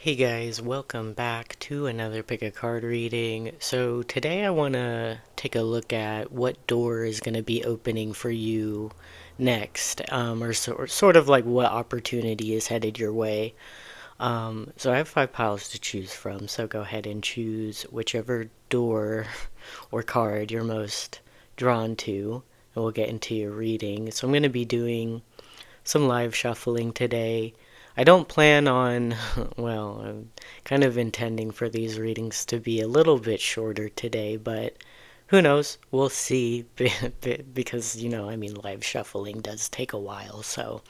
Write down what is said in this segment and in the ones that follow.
Hey guys, welcome back to another pick a card reading. So today I want to take a look at what door is going to be opening for you next, or sort of like what opportunity is headed your way. So I have 5 piles to choose from, so go ahead and choose whichever door or card you're most drawn to, and we'll get into your reading. So I'm going to be doing some live shuffling today. I don't plan on, well, I'm kind of intending for these readings to be a little bit shorter today, but who knows? We'll see because, live shuffling does take a while, so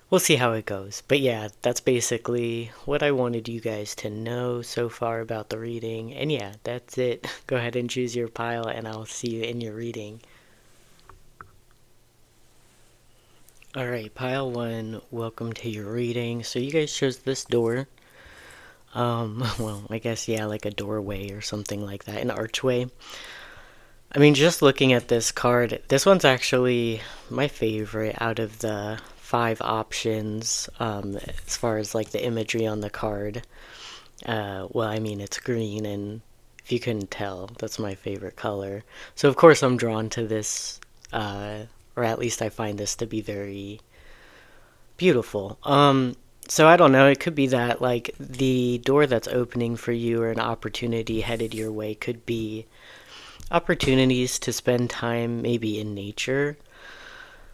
we'll see how it goes. But yeah, that's basically what I wanted you guys to know so far about the reading. And yeah, that's it. Go ahead and choose your pile, and I'll see you in your reading. Alright, pile one, welcome to your reading. So you guys chose this door. Well, I guess, yeah, like a doorway or something like that, an archway. I mean, just looking at this card, this one's actually my favorite out of the 5 options, as far as like the imagery on the card. Well, I mean, it's green, and if you couldn't tell, that's my favorite color. So, of course, I'm drawn to this, or at least I find this to be very beautiful. So I don't know, it could be that like the door that's opening for you or an opportunity headed your way could be opportunities to spend time maybe in nature.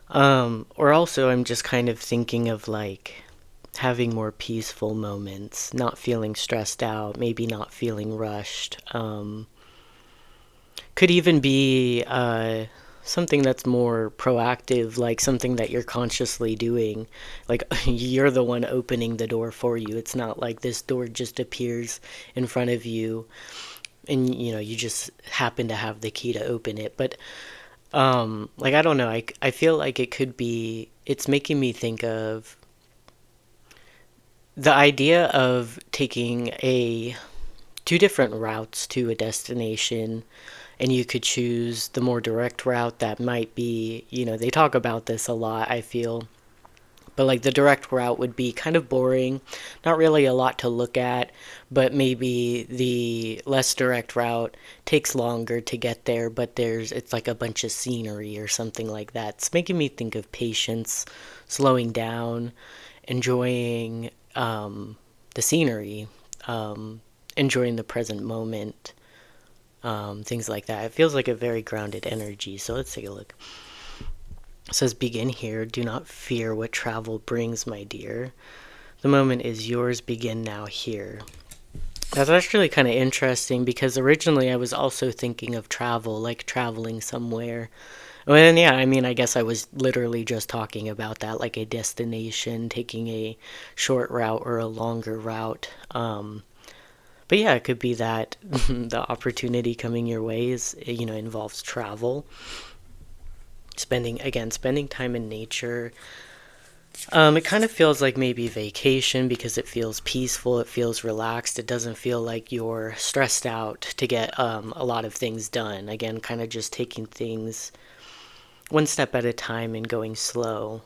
Or also I'm just kind of thinking of like having more peaceful moments, not feeling stressed out, maybe not feeling rushed. Could even be something that's more proactive, like something that you're consciously doing. Like you're the one opening the door for you. It's not like this door just appears in front of you and you just happen to have the key to open it. But like I don't know, I feel like it could be, it's making me think of the idea of taking a two different routes to a destination, and you could choose the more direct route that might be, they talk about this a lot, I feel. But like the direct route would be kind of boring, not really a lot to look at, but maybe the less direct route takes longer to get there, but it's like a bunch of scenery or something like that. It's making me think of patience, slowing down, enjoying the scenery, enjoying the present moment, things like that. It feels like a very grounded energy. So let's take a look. It says, begin here. Do not fear what travel brings, my dear. The moment is yours. Begin now here. That's actually kind of interesting because originally I was also thinking of travel, like traveling somewhere. And yeah, I mean, I guess I was literally just talking about that, like a destination, taking a short route or a longer route. But yeah, it could be that the opportunity coming your way is, involves travel. Spending time in nature. It kind of feels like maybe vacation because it feels peaceful, it feels relaxed, it doesn't feel like you're stressed out to get a lot of things done. Again, kind of just taking things one step at a time and going slow.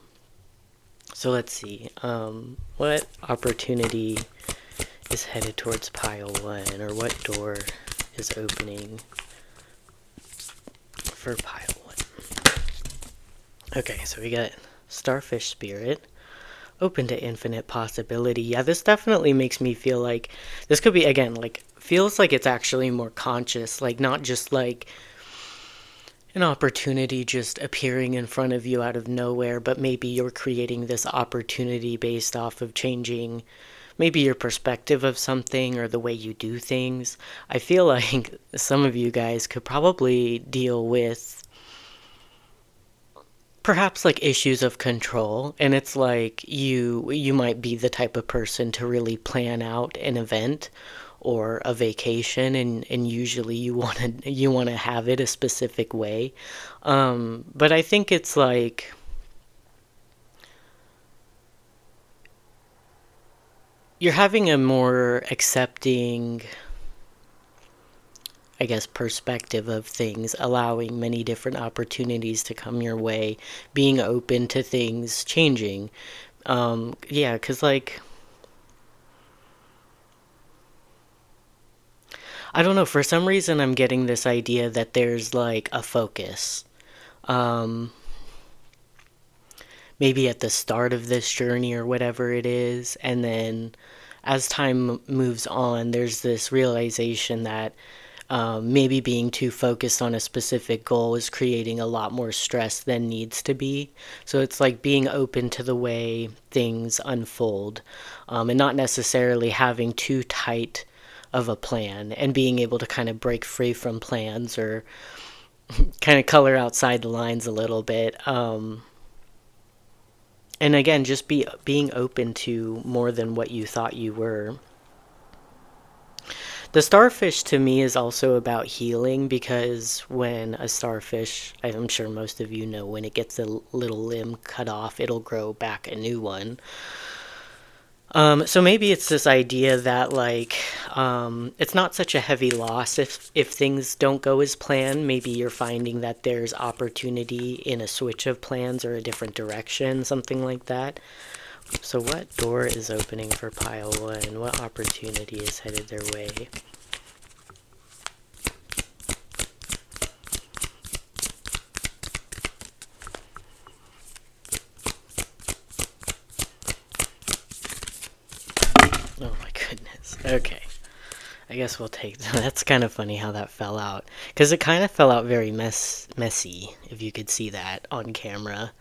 So let's see. What opportunity is headed towards pile one, or what door is opening for pile one? Okay, so we got Starfish Spirit, open to infinite possibility. Yeah, this definitely makes me feel like this could be, again, like, feels like it's actually more conscious, like, not just like an opportunity just appearing in front of you out of nowhere, but maybe you're creating this opportunity based off of changing maybe your perspective of something or the way you do things. I feel like some of you guys could probably deal with perhaps like issues of control, and it's like you might be the type of person to really plan out an event or a vacation, and usually you want to have it a specific way. But I think it's like you're having a more accepting, I guess, perspective of things, allowing many different opportunities to come your way, being open to things changing. Yeah, because like I don't know, for some reason I'm getting this idea that there's like a focus. Um, Maybe at the start of this journey or whatever it is, and then as time moves on, there's this realization that maybe being too focused on a specific goal is creating a lot more stress than needs to be. So it's like being open to the way things unfold, and not necessarily having too tight of a plan, and being able to kind of break free from plans or kind of color outside the lines a little bit. And again, just being open to more than what you thought you were. The starfish to me is also about healing, because when a starfish, I'm sure most of you know, when it gets a little limb cut off, it'll grow back a new one. So maybe it's this idea that like it's not such a heavy loss if things don't go as planned. Maybe you're finding that there's opportunity in a switch of plans or a different direction, something like that. So what door is opening for pile one? What opportunity is headed their way? Oh my goodness. Okay. I guess we'll take that. That's kind of funny how that fell out. Because it kind of fell out very messy, if you could see that on camera.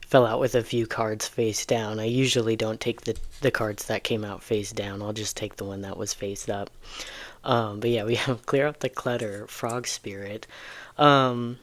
It fell out with a few cards face down. I usually don't take the cards that came out face down. I'll just take the one that was face up. But yeah, we have Clear Up the Clutter, Frog Spirit. Um,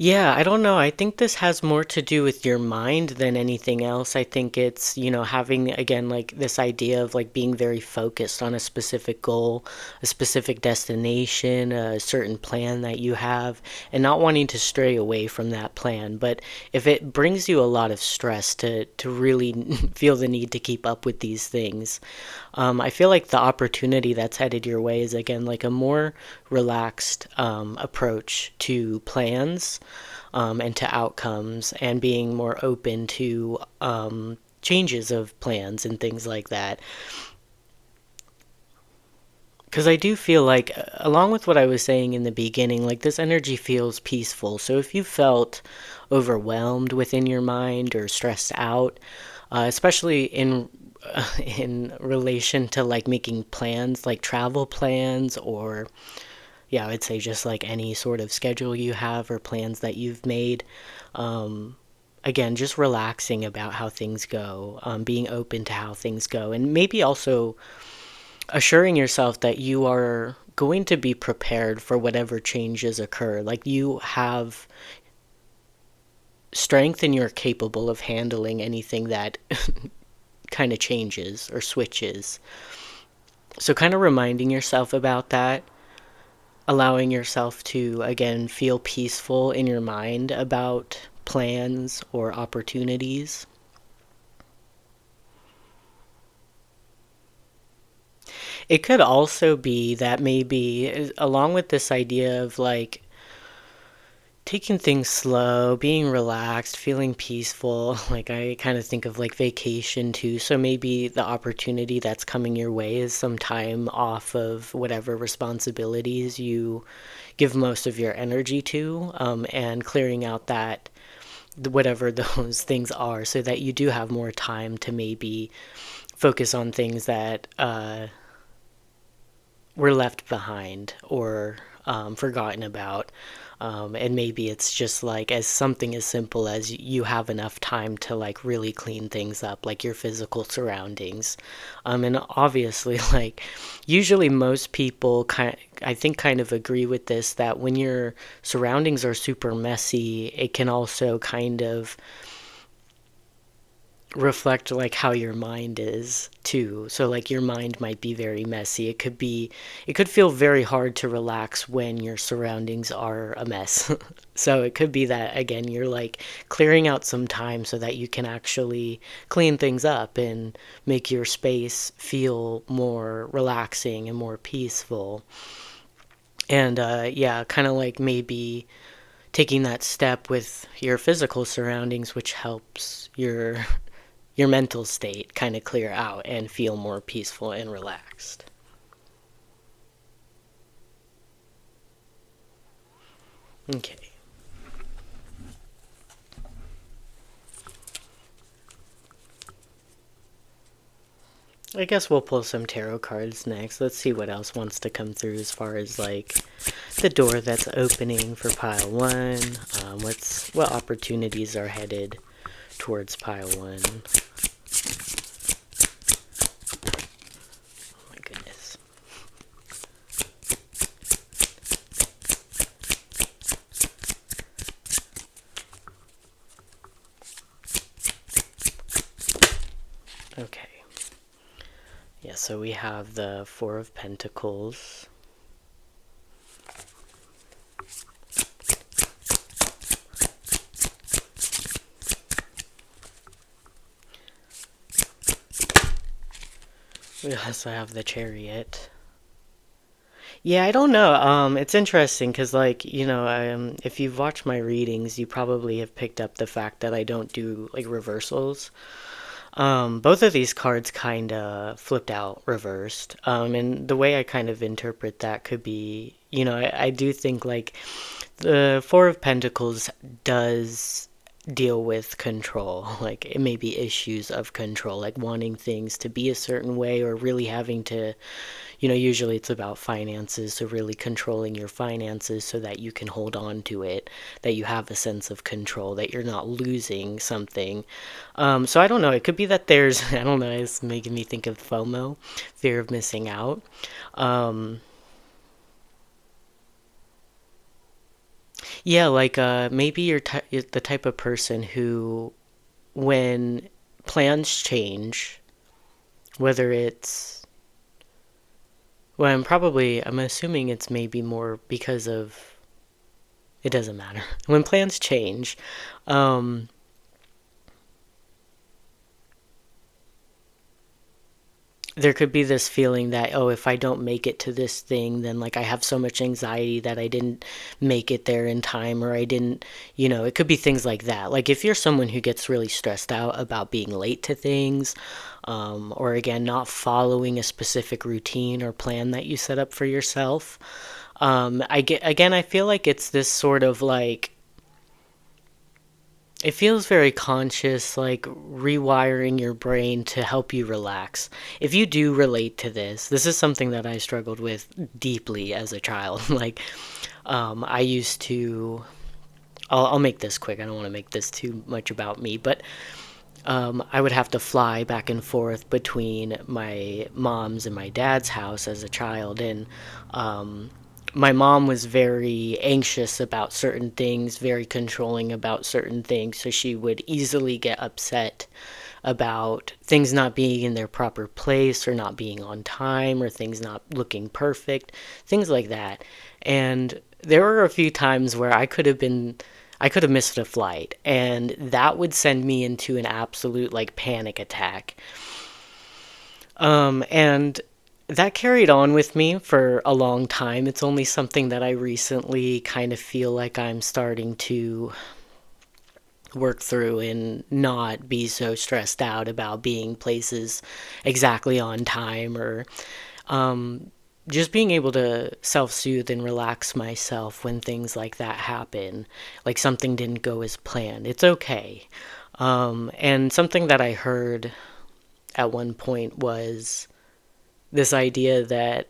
Yeah, I don't know. I think this has more to do with your mind than anything else. I think it's, having, again, like this idea of like being very focused on a specific goal, a specific destination, a certain plan that you have, and not wanting to stray away from that plan. But if it brings you a lot of stress to really feel the need to keep up with these things, I feel like the opportunity that's headed your way is, again, like a more relaxed approach to plans, and to outcomes, and being more open to changes of plans and things like that. Because I do feel like, along with what I was saying in the beginning, like this energy feels peaceful. So if you felt overwhelmed within your mind or stressed out, especially in relation to like making plans, like travel plans, or yeah, I would say just like any sort of schedule you have or plans that you've made. Um, Again, just relaxing about how things go, being open to how things go, and maybe also assuring yourself that you are going to be prepared for whatever changes occur. Like you have strength and you're capable of handling anything that kind of changes or switches. So, kind of reminding yourself about that, allowing yourself to, again, feel peaceful in your mind about plans or opportunities. It could also be that maybe, along with this idea of like taking things slow, being relaxed, feeling peaceful. Like I kind of think of like vacation too. So maybe the opportunity that's coming your way is some time off of whatever responsibilities you give most of your energy to, and clearing out that whatever those things are, so that you do have more time to maybe focus on things that were left behind or forgotten about. And maybe it's just like as something as simple as you have enough time to like really clean things up, like your physical surroundings. And obviously, like usually most people I think kind of agree with this, that when your surroundings are super messy, it can also kind of reflect like how your mind is too. So like your mind might be very messy. It could feel very hard to relax when your surroundings are a mess. So it could be that, again, you're like clearing out some time so that you can actually clean things up and make your space feel more relaxing and more peaceful. And yeah, kind of like maybe taking that step with your physical surroundings, which helps your mental state kind of clear out and feel more peaceful and relaxed. Okay. I guess we'll pull some tarot cards next. Let's see what else wants to come through as far as like the door that's opening for pile one. What opportunities are headed towards pile one? Oh my goodness. Okay. Yeah, so we have the Four of Pentacles. We also have the Chariot. Yeah, I don't know. It's interesting because, like, if you've watched my readings, you probably have picked up the fact that I don't do like reversals. Both of these cards kind of flipped out reversed. And the way I kind of interpret that could be, I do think like the Four of Pentacles does deal with control. Like it may be issues of control, like wanting things to be a certain way or really having to, usually it's about finances, so really controlling your finances so that you can hold on to it, that you have a sense of control, that you're not losing something. So I don't know. It could be that there's, I don't know, it's making me think of FOMO, fear of missing out. Yeah, like maybe you're the type of person who, when plans change, whether it's, well, I'm assuming it's maybe more because of, it doesn't matter. When plans change, um, there could be this feeling that, oh, if I don't make it to this thing, then like I have so much anxiety that I didn't make it there in time, or I didn't, it could be things like that. Like if you're someone who gets really stressed out about being late to things, or again, not following a specific routine or plan that you set up for yourself, I feel like it's this sort of like, it feels very conscious, like rewiring your brain to help you relax. If you do relate to this is something that I struggled with deeply as a child. Like, I used to, I'll make this quick. I don't want to make this too much about me, but I would have to fly back and forth between my mom's and my dad's house as a child, and my mom was very anxious about certain things, very controlling about certain things, so she would easily get upset about things not being in their proper place or not being on time or things not looking perfect, things like that. And there were a few times where I could have missed a flight, and that would send me into an absolute like panic attack. And that carried on with me for a long time. It's only something that I recently kind of feel like I'm starting to work through and not be so stressed out about being places exactly on time, or just being able to self-soothe and relax myself when things like that happen, like something didn't go as planned. It's okay. And something that I heard at one point was this idea that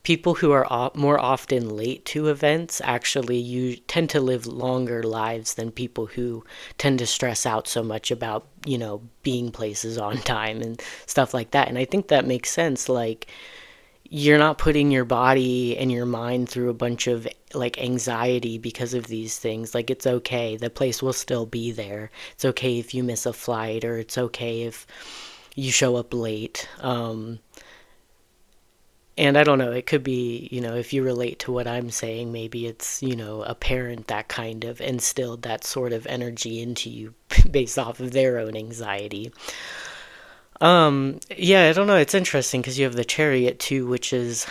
people who are more often late to events actually you tend to live longer lives than people who tend to stress out so much about, being places on time and stuff like that. And I think that makes sense. Like, you're not putting your body and your mind through a bunch of like anxiety because of these things. Like, it's okay. The place will still be there. It's okay if you miss a flight, or it's okay if you show up late. And I don't know, it could be, if you relate to what I'm saying, maybe it's, a parent that kind of instilled that sort of energy into you based off of their own anxiety. Yeah, I don't know, it's interesting because you have the Chariot too, which is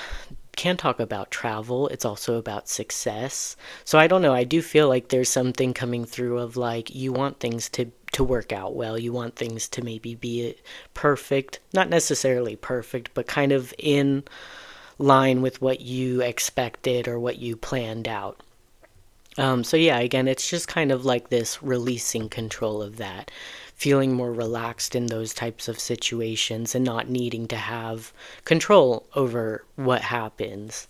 can talk about travel. It's also about success. So I don't know. I do feel like there's something coming through of like you want things to work out well. You want things to maybe be perfect, not necessarily perfect, but kind of in line with what you expected or what you planned out. So yeah, again, it's just kind of like this releasing control of that, feeling more relaxed in those types of situations and not needing to have control over what happens.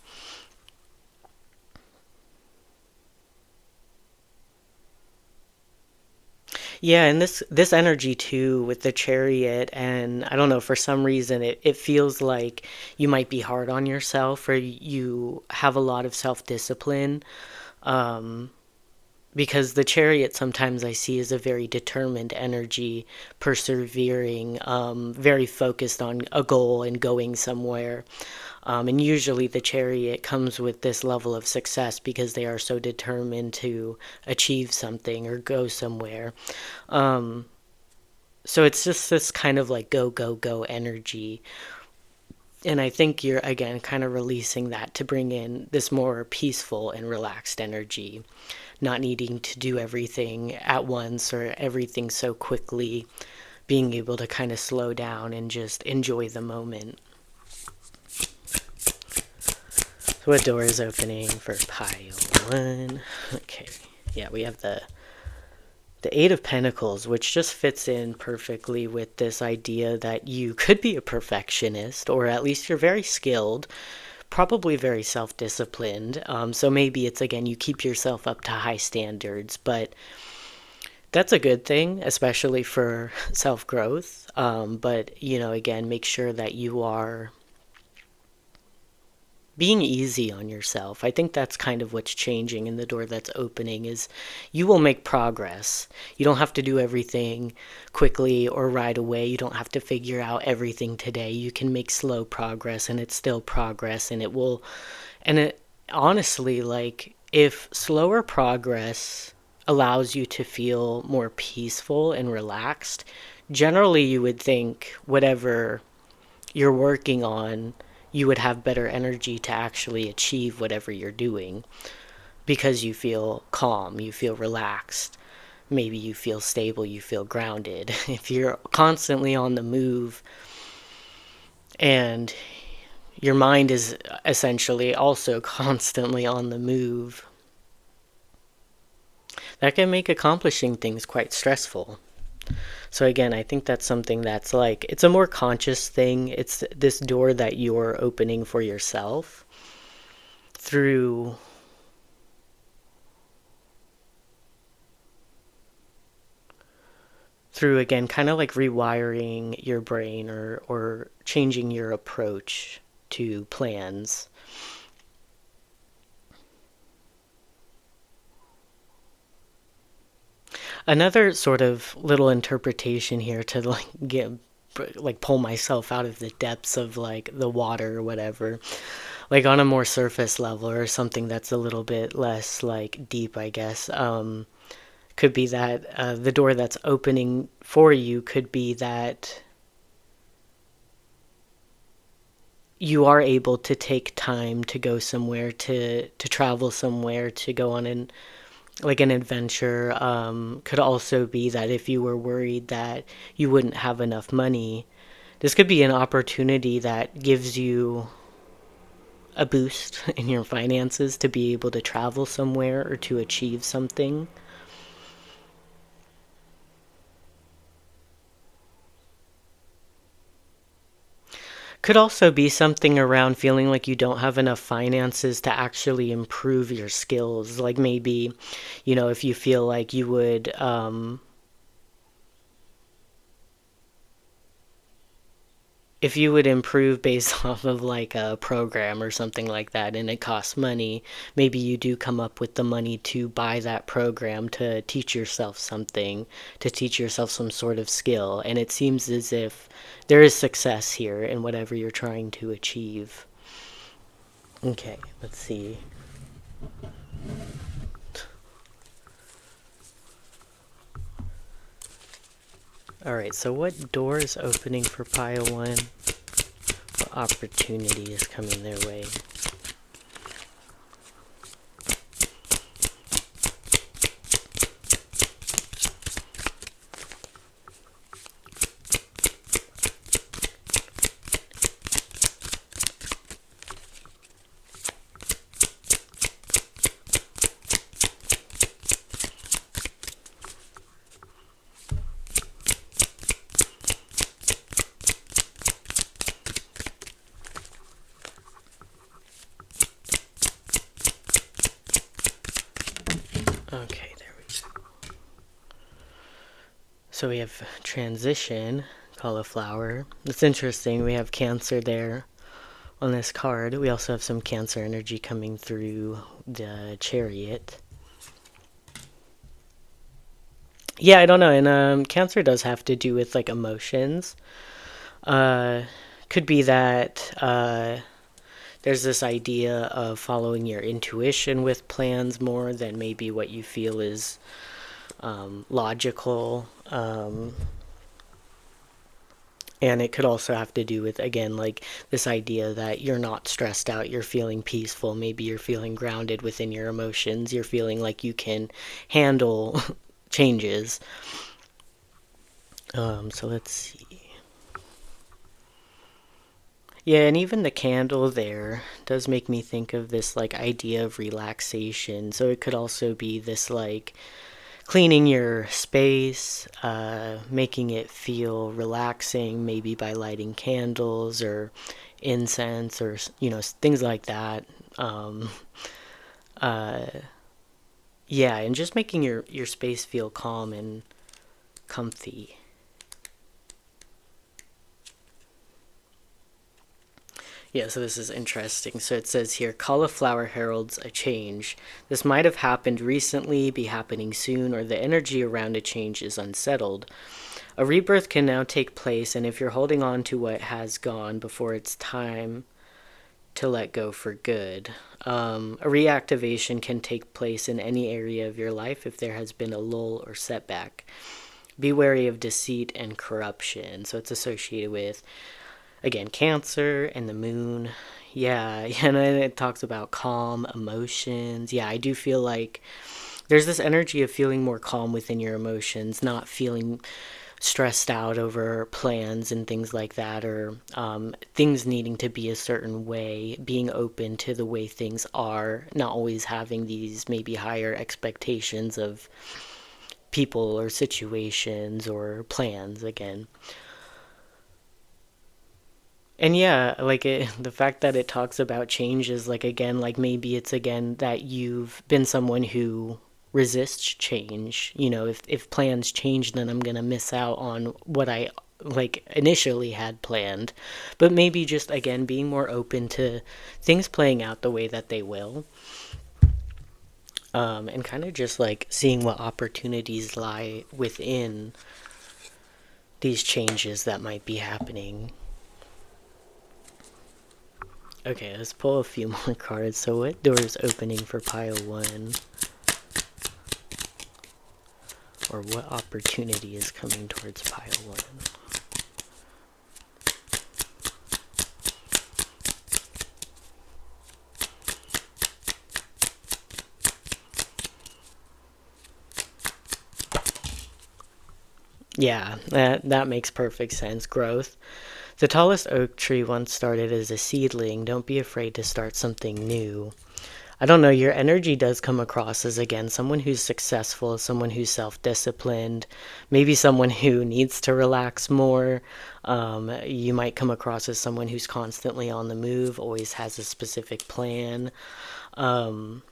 Yeah, and this energy too with the chariot, and I don't know, for some reason it feels like you might be hard on yourself or you have a lot of self-discipline. Um, because the chariot sometimes I see is a very determined energy, persevering, very focused on a goal and going somewhere. And usually the chariot comes with this level of success because they are so determined to achieve something or go somewhere. Um, so it's just this kind of like go, go, go energy. And I think you're, again, kind of releasing that to bring in this more peaceful and relaxed energy, not needing to do everything at once or everything so quickly, being able to kind of slow down and just enjoy the moment. So what door is opening for pile one? Okay, yeah, we have the Eight of Pentacles, which just fits in perfectly with this idea that you could be a perfectionist, or at least you're very skilled, probably very self-disciplined. So maybe it's, again, you keep yourself up to high standards, but that's a good thing, especially for self-growth. But, again, make sure that you are being easy on yourself. I think that's kind of what's changing in the door that's opening is you will make progress. You don't have to do everything quickly or right away. You don't have to figure out everything today. You can make slow progress and it's still progress, and it honestly, like, if slower progress allows you to feel more peaceful and relaxed, generally you would think whatever you're working on, you would have better energy to actually achieve whatever you're doing because you feel calm, you feel relaxed, maybe you feel stable, you feel grounded. If you're constantly on the move and your mind is essentially also constantly on the move, that can make accomplishing things quite stressful. So again, I think that's something that's like, it's a more conscious thing. It's this door that you're opening for yourself through again, kind of like rewiring your brain or changing your approach to plans. Another sort of little interpretation here to like get like pull myself out of the depths of like the water or whatever, like on a more surface level or something that's a little bit less like deep, I guess. Could be that the door that's opening for you could be that you are able to take time to go somewhere, to travel somewhere, to go on an adventure. Could also be that if you were worried that you wouldn't have enough money, this could be an opportunity that gives you a boost in your finances to be able to travel somewhere or to achieve something. Could also be something around feeling like you don't have enough finances to actually improve your skills. Like maybe, if you feel like you would, if you would improve based off of like a program or something like that and it costs money, maybe you do come up with the money to buy that program to teach yourself something, to teach yourself some sort of skill. And it seems as if there is success here in whatever you're trying to achieve. Okay, let's see. Alright, so what door is opening for pile one? What opportunity is coming their way? So we have transition, cauliflower. It's interesting. We have Cancer there on this card. We also have some Cancer energy coming through the Chariot. Yeah, I don't know. And Cancer does have to do with like emotions. Uh, could be that there's this idea of following your intuition with plans more than maybe what you feel is logical. And it could also have to do with, again, like this idea that you're not stressed out, you're feeling peaceful, maybe you're feeling grounded within your emotions, you're feeling like you can handle changes. So let's see. Yeah, and even the candle there does make me think of this like idea of relaxation. So it could also be this like cleaning your space, making it feel relaxing, maybe by lighting candles or incense or things like that. Um, uh, yeah, and just making your space feel calm and comfy. Yeah, so this is interesting. So it says here, cauliflower heralds a change. This might have happened recently, be happening soon, or the energy around a change is unsettled. A rebirth can now take place, and if you're holding on to what has gone before it's time to let go for good, a reactivation can take place in any area of your life if there has been a lull or setback. Be wary of deceit and corruption. So it's associated with, again, Cancer and the moon. Yeah, and then it talks about calm emotions. Yeah, I do feel like there's this energy of feeling more calm within your emotions, not feeling stressed out over plans and things like that, or things needing to be a certain way, being open to the way things are, not always having these maybe higher expectations of people or situations or plans again. And yeah, like the fact that it talks about changes, like again, like maybe it's again that you've been someone who resists change. If plans change, then I'm gonna miss out on what I like initially had planned. But maybe just again being more open to things playing out the way that they will, and kind of just like seeing what opportunities lie within these changes that might be happening. Okay, let's pull a few more cards. So what door is opening for pile 1? Or what opportunity is coming towards pile 1? Yeah, that makes perfect sense. Growth. The tallest oak tree once started as a seedling. Don't be afraid to start something new. I don't know, your energy does come across as, again, someone who's successful, someone who's self-disciplined, maybe someone who needs to relax more. You might come across as someone who's constantly on the move, always has a specific plan. So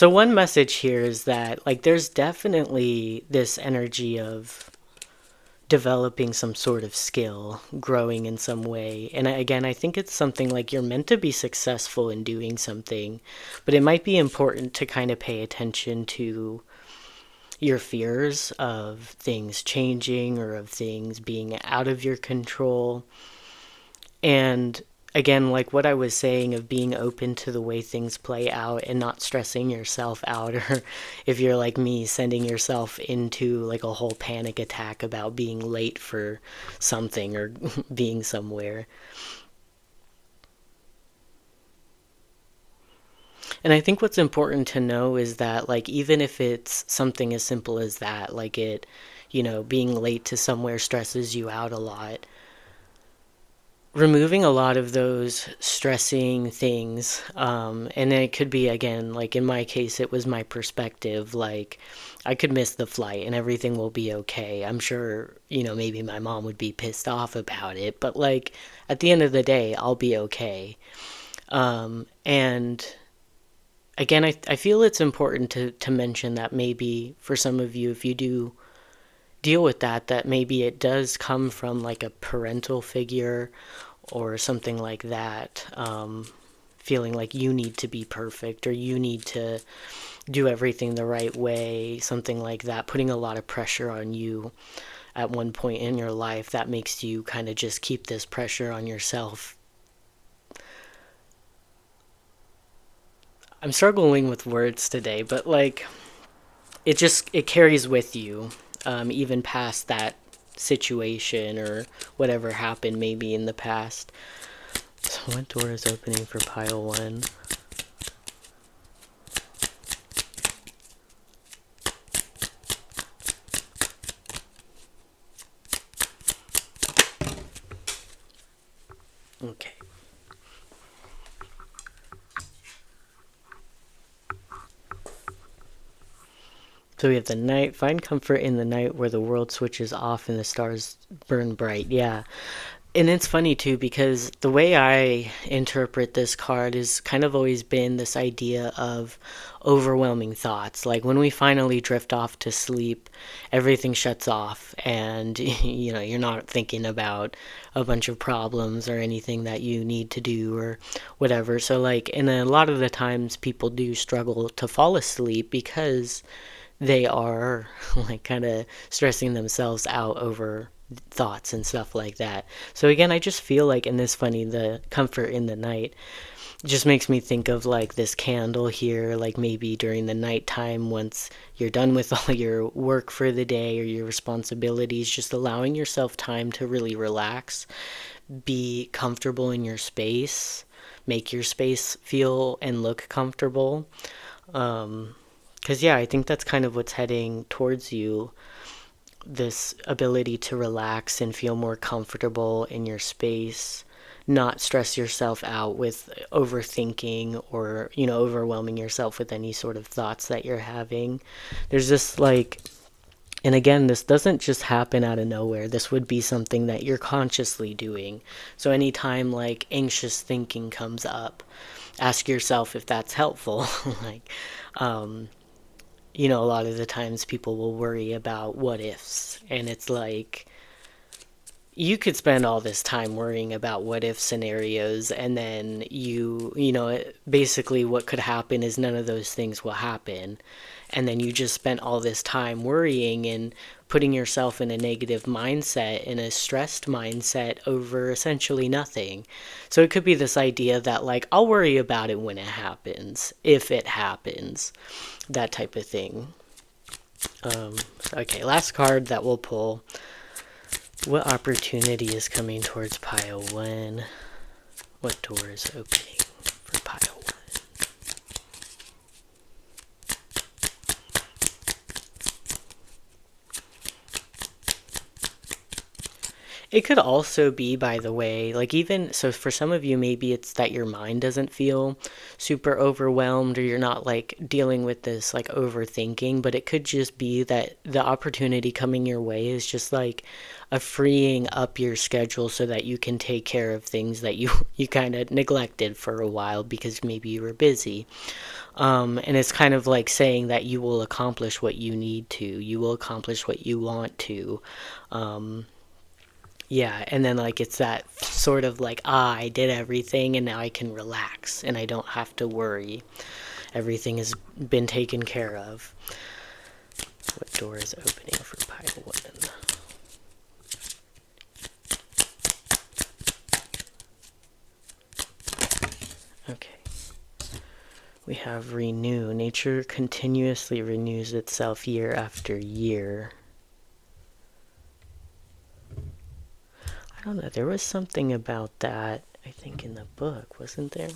one message here is that, like, there's definitely this energy of developing some sort of skill, growing in some way. And again, I think it's something like you're meant to be successful in doing something, but it might be important to kind of pay attention to your fears of things changing or of things being out of your control. And again, like what I was saying of being open to the way things play out and not stressing yourself out, or if you're like me, sending yourself into like a whole panic attack about being late for something or being somewhere. And I think what's important to know is that, like, even if it's something as simple as that, like being late to somewhere stresses you out a lot, removing a lot of those stressing things, and it could be, again, like in my case it was my perspective, like I could miss the flight and everything will be okay. I'm sure maybe my mom would be pissed off about it, but like at the end of the day I'll be okay. And again, I feel it's important to mention that maybe for some of you, if you do deal with that maybe it does come from like a parental figure or something like that. Feeling like you need to be perfect or you need to do everything the right way, something like that, putting a lot of pressure on you at one point in your life that makes you kind of just keep this pressure on yourself. I'm struggling with words today, but like it carries with you, even past that situation or whatever happened maybe in the past. So what door is opening for pile one? Okay. So we have the night. Find comfort in the night where the world switches off and the stars burn bright. Yeah. And it's funny too because the way I interpret this card has kind of always been this idea of overwhelming thoughts. Like when we finally drift off to sleep, everything shuts off and you're not thinking about a bunch of problems or anything that you need to do or whatever. So like and a lot of the times people do struggle to fall asleep because they are like kind of stressing themselves out over thoughts and stuff like that. So again, I just feel like in this funny, the comfort in the night just makes me think of like this candle here, like maybe during the nighttime once you're done with all your work for the day or your responsibilities, just allowing yourself time to really relax, be comfortable in your space, make your space feel and look comfortable. Because, yeah, I think that's kind of what's heading towards you, this ability to relax and feel more comfortable in your space, not stress yourself out with overthinking or, overwhelming yourself with any sort of thoughts that you're having. There's this like, and again, this doesn't just happen out of nowhere. This would be something that you're consciously doing. So anytime like anxious thinking comes up, ask yourself if that's helpful. like, a lot of the times people will worry about what ifs, and it's like you could spend all this time worrying about what if scenarios, and then basically what could happen is none of those things will happen. And then you just spent all this time worrying and putting yourself in a negative mindset, in a stressed mindset over essentially nothing. So it could be this idea that, like, I'll worry about it when it happens, if it happens, that type of thing. Okay, last card that we'll pull. What opportunity is coming towards pile one? What door is opening for pile one? It could also be, by the way, like even so for some of you, maybe it's that your mind doesn't feel super overwhelmed or you're not like dealing with this like overthinking, but it could just be that the opportunity coming your way is just like a freeing up your schedule so that you can take care of things that you kind of neglected for a while because maybe you were busy. And it's kind of like saying that you will accomplish what you need to, you will accomplish what you want to. Yeah, and then like it's that sort of like, I did everything and now I can relax and I don't have to worry. Everything has been taken care of. What door is opening for pile one? Okay. We have renew. Nature continuously renews itself year after year. I don't know, there was something about that, I think, in the book, wasn't there?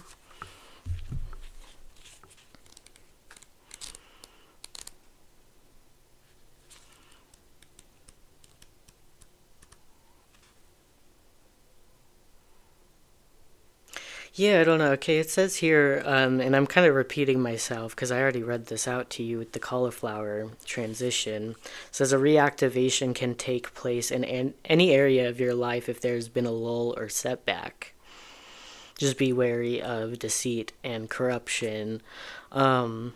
Yeah, I don't know. Okay, it says here, and I'm kind of repeating myself because I already read this out to you with the cauliflower transition. It says a reactivation can take place in any area of your life if there's been a lull or setback. Just be wary of deceit and corruption. Yeah,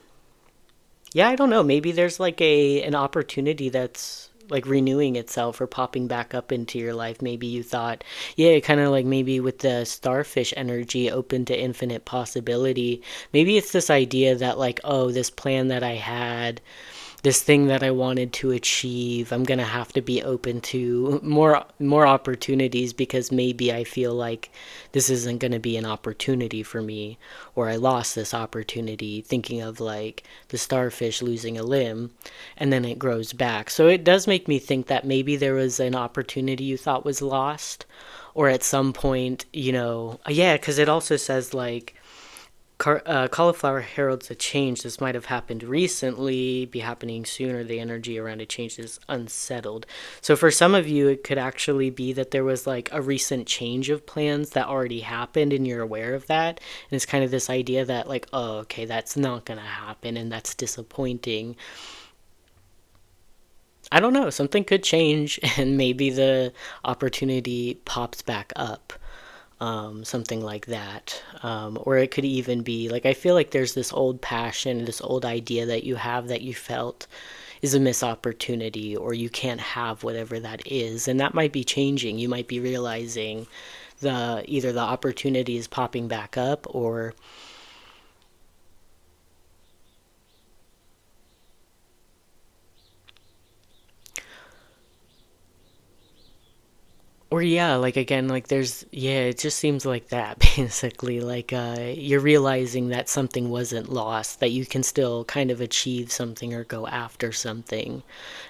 I don't know. Maybe there's like an opportunity that's like renewing itself or popping back up into your life. Maybe you thought, yeah, kind of like maybe with the starfish energy open to infinite possibility. Maybe it's this idea that like, oh, this plan that I had, this thing that I wanted to achieve, I'm gonna have to be open to more opportunities because maybe I feel like this isn't gonna be an opportunity for me, or I lost this opportunity. Thinking of like the starfish losing a limb, and then it grows back. So it does make me think that maybe there was an opportunity you thought was lost, or at some point, yeah, because it also says like cauliflower heralds a change. This might have happened recently, be happening sooner. The energy around a change is unsettled. So for some of you, it could actually be that there was like a recent change of plans that already happened and you're aware of that. And it's kind of this idea that like, oh, okay, that's not going to happen and that's disappointing. I don't know, something could change and maybe the opportunity pops back up. Something like that. Or it could even be like, I feel like there's this old passion, this old idea that you have that you felt is a missed opportunity, or you can't have whatever that is. And that might be changing. You might be realizing either the opportunity is popping back up, or yeah, like again, like there's, yeah, it just seems like that basically. Like you're realizing that something wasn't lost, that you can still kind of achieve something or go after something.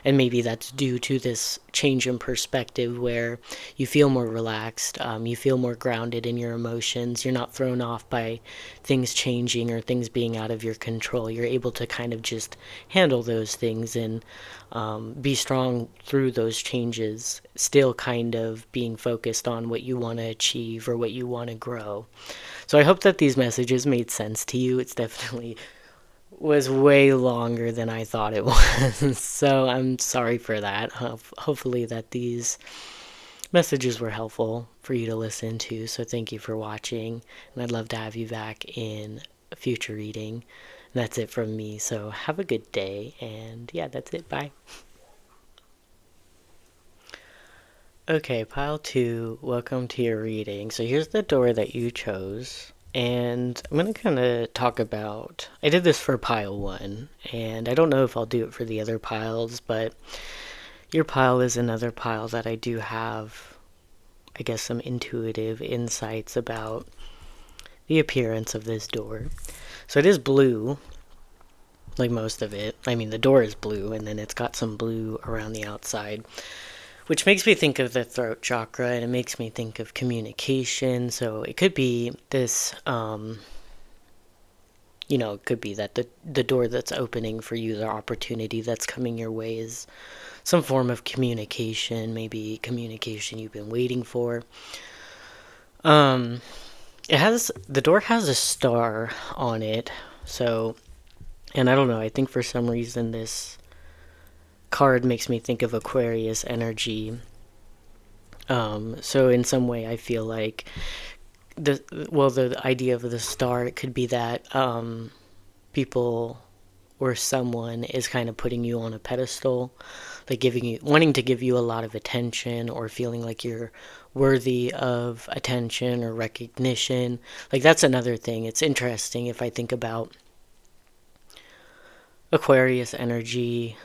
And maybe that's due to this change in perspective where you feel more relaxed, you feel more grounded in your emotions. You're not thrown off by things changing or things being out of your control. You're able to kind of just handle those things and be strong through those changes, still kind of being focused on what you want to achieve or what you want to grow. So I hope that these messages made sense to you. It's definitely was way longer than I thought it was. So I'm sorry for that. Hopefully that these messages were helpful for you to listen to. So thank you for watching, and I'd love to have you back in a future reading. And that's it from me. So have a good day, and yeah, that's it. Bye. Okay, pile 2, welcome to your reading. So here's the door that you chose. And I'm going to kind of talk about, I did this for pile 1, and I don't know if I'll do it for the other piles, but your pile is another pile that I do have, I guess, some intuitive insights about the appearance of this door. So it is blue, like most of it. I mean, the door is blue, and then it's got some blue around the outside, which makes me think of the throat chakra, and it makes me think of communication. So it could be this, it could be that the door that's opening for you, the opportunity that's coming your way, is some form of communication, maybe communication you've been waiting for. The door has a star on it, so, and I don't know, I think for some reason this card makes me think of Aquarius energy. So in some way I feel like the idea of the star, it could be that people or someone is kind of putting you on a pedestal, like wanting to give you a lot of attention, or feeling like you're worthy of attention or recognition. Like that's another thing. It's interesting if I think about Aquarius energy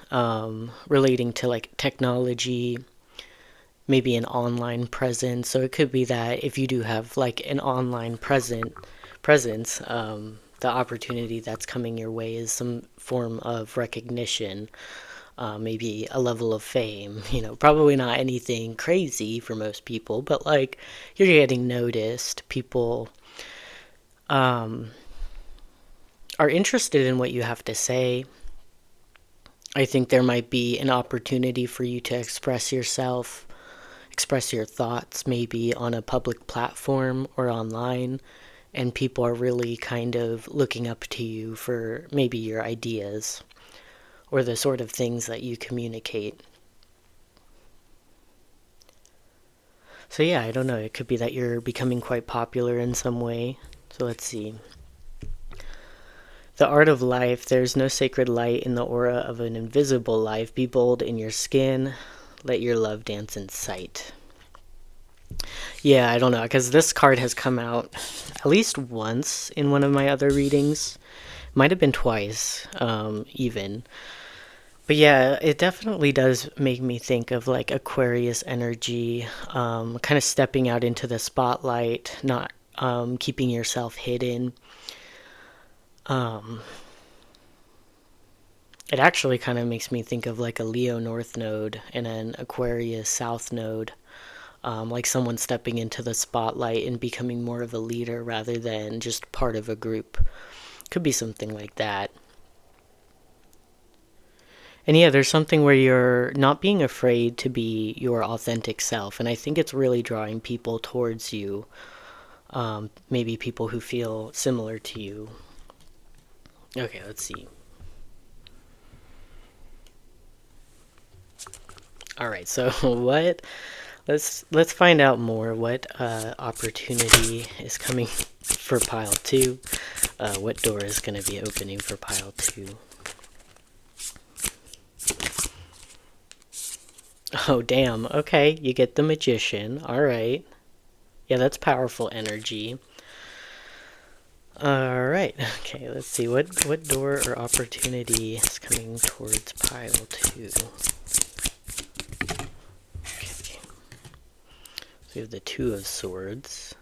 relating to like technology, maybe an online presence. So it could be that if you do have like an online presence, the opportunity that's coming your way is some form of recognition, maybe a level of fame. Probably not anything crazy for most people, but like you're getting noticed. People are interested in what you have to say. I think there might be an opportunity for you to express yourself, express your thoughts, maybe on a public platform or online, and people are really kind of looking up to you for maybe your ideas or the sort of things that you communicate. So yeah, I don't know, it could be that you're becoming quite popular in some way. So let's see. The art of life. There's no sacred light in the aura of an invisible life. Be bold in your skin. let your love dance in sight. Yeah, I don't know, because this card has come out at least once in one of my other readings. Might have been twice, even. But yeah, it definitely does make me think of like Aquarius energy, kind of stepping out into the spotlight, not keeping yourself hidden. Um, it actually kind of makes me think of like a Leo North Node and an Aquarius South Node. Like someone stepping into the spotlight and becoming more of a leader rather than just part of a group. Could be something like that. And yeah, there's something where you're not being afraid to be your authentic self. And I think it's really drawing people towards you. Maybe people who feel similar to you. Okay, let's see. All right, so what? Let's find out more. What opportunity is coming for pile 2? What door is going to be opening for pile 2? Oh, damn. Okay, you get the Magician. All right. Yeah, that's powerful energy. All right. Okay, let's see. What door or opportunity is coming towards pile 2? Okay. So we have the Two of Swords.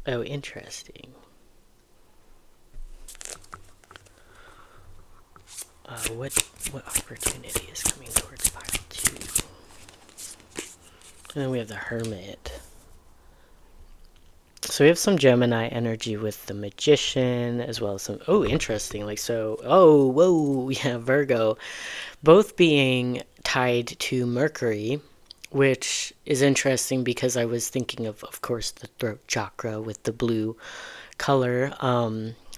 Oh, interesting. What opportunity is coming towards pile 2? And then we have the Hermit. So we have some Gemini energy with the Magician, as well as some, oh, interesting, like, so, oh, whoa, yeah, Virgo. Both being tied to Mercury, which is interesting because I was thinking of course, the throat chakra with the blue color.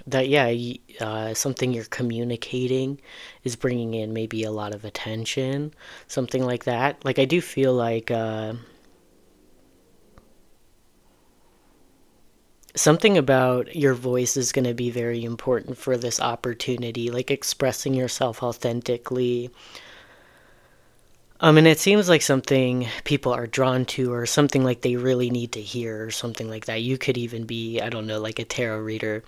That, yeah, something you're communicating is bringing in maybe a lot of attention, something like that. Like, I do feel like, something about your voice is going to be very important for this opportunity, like expressing yourself authentically. And it seems like something people are drawn to, or something like they really need to hear, or something like that. You could even be, I don't know, like a tarot reader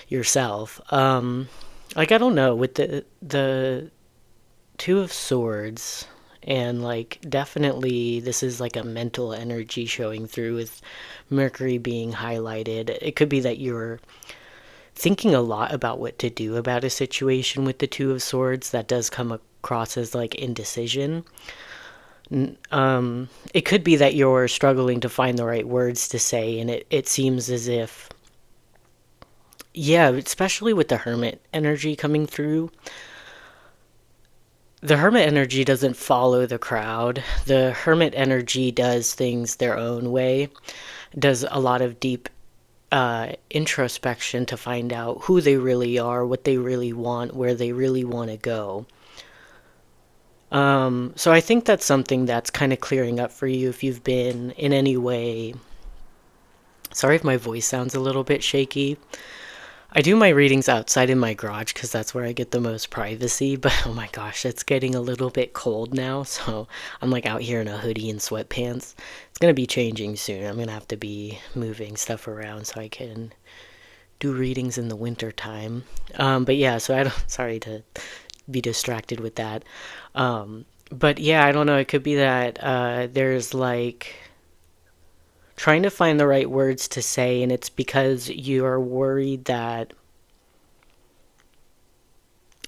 yourself. Like, I don't know, with the Two of Swords, and like definitely this is like a mental energy showing through with Mercury being highlighted. It could be that you're thinking a lot about what to do about a situation with the Two of Swords. That does come across as like indecision. It could be that you're struggling to find the right words to say, and it seems as if, yeah, especially with the Hermit energy coming through, the Hermit energy doesn't follow the crowd. The Hermit energy does things their own way, does a lot of deep introspection to find out who they really are, what they really want, where they really want to go. So I think that's something that's kind of clearing up for you if you've been in any way. Sorry if my voice sounds a little bit shaky. I do my readings outside in my garage because that's where I get the most privacy, but oh my gosh, it's getting a little bit cold now, so I'm like out here in a hoodie and sweatpants. It's going to be changing soon. I'm going to have to be moving stuff around so I can do readings in the winter time. But yeah, so sorry to be distracted with that. But yeah, I don't know, it could be that there's like trying to find the right words to say, and it's because you are worried that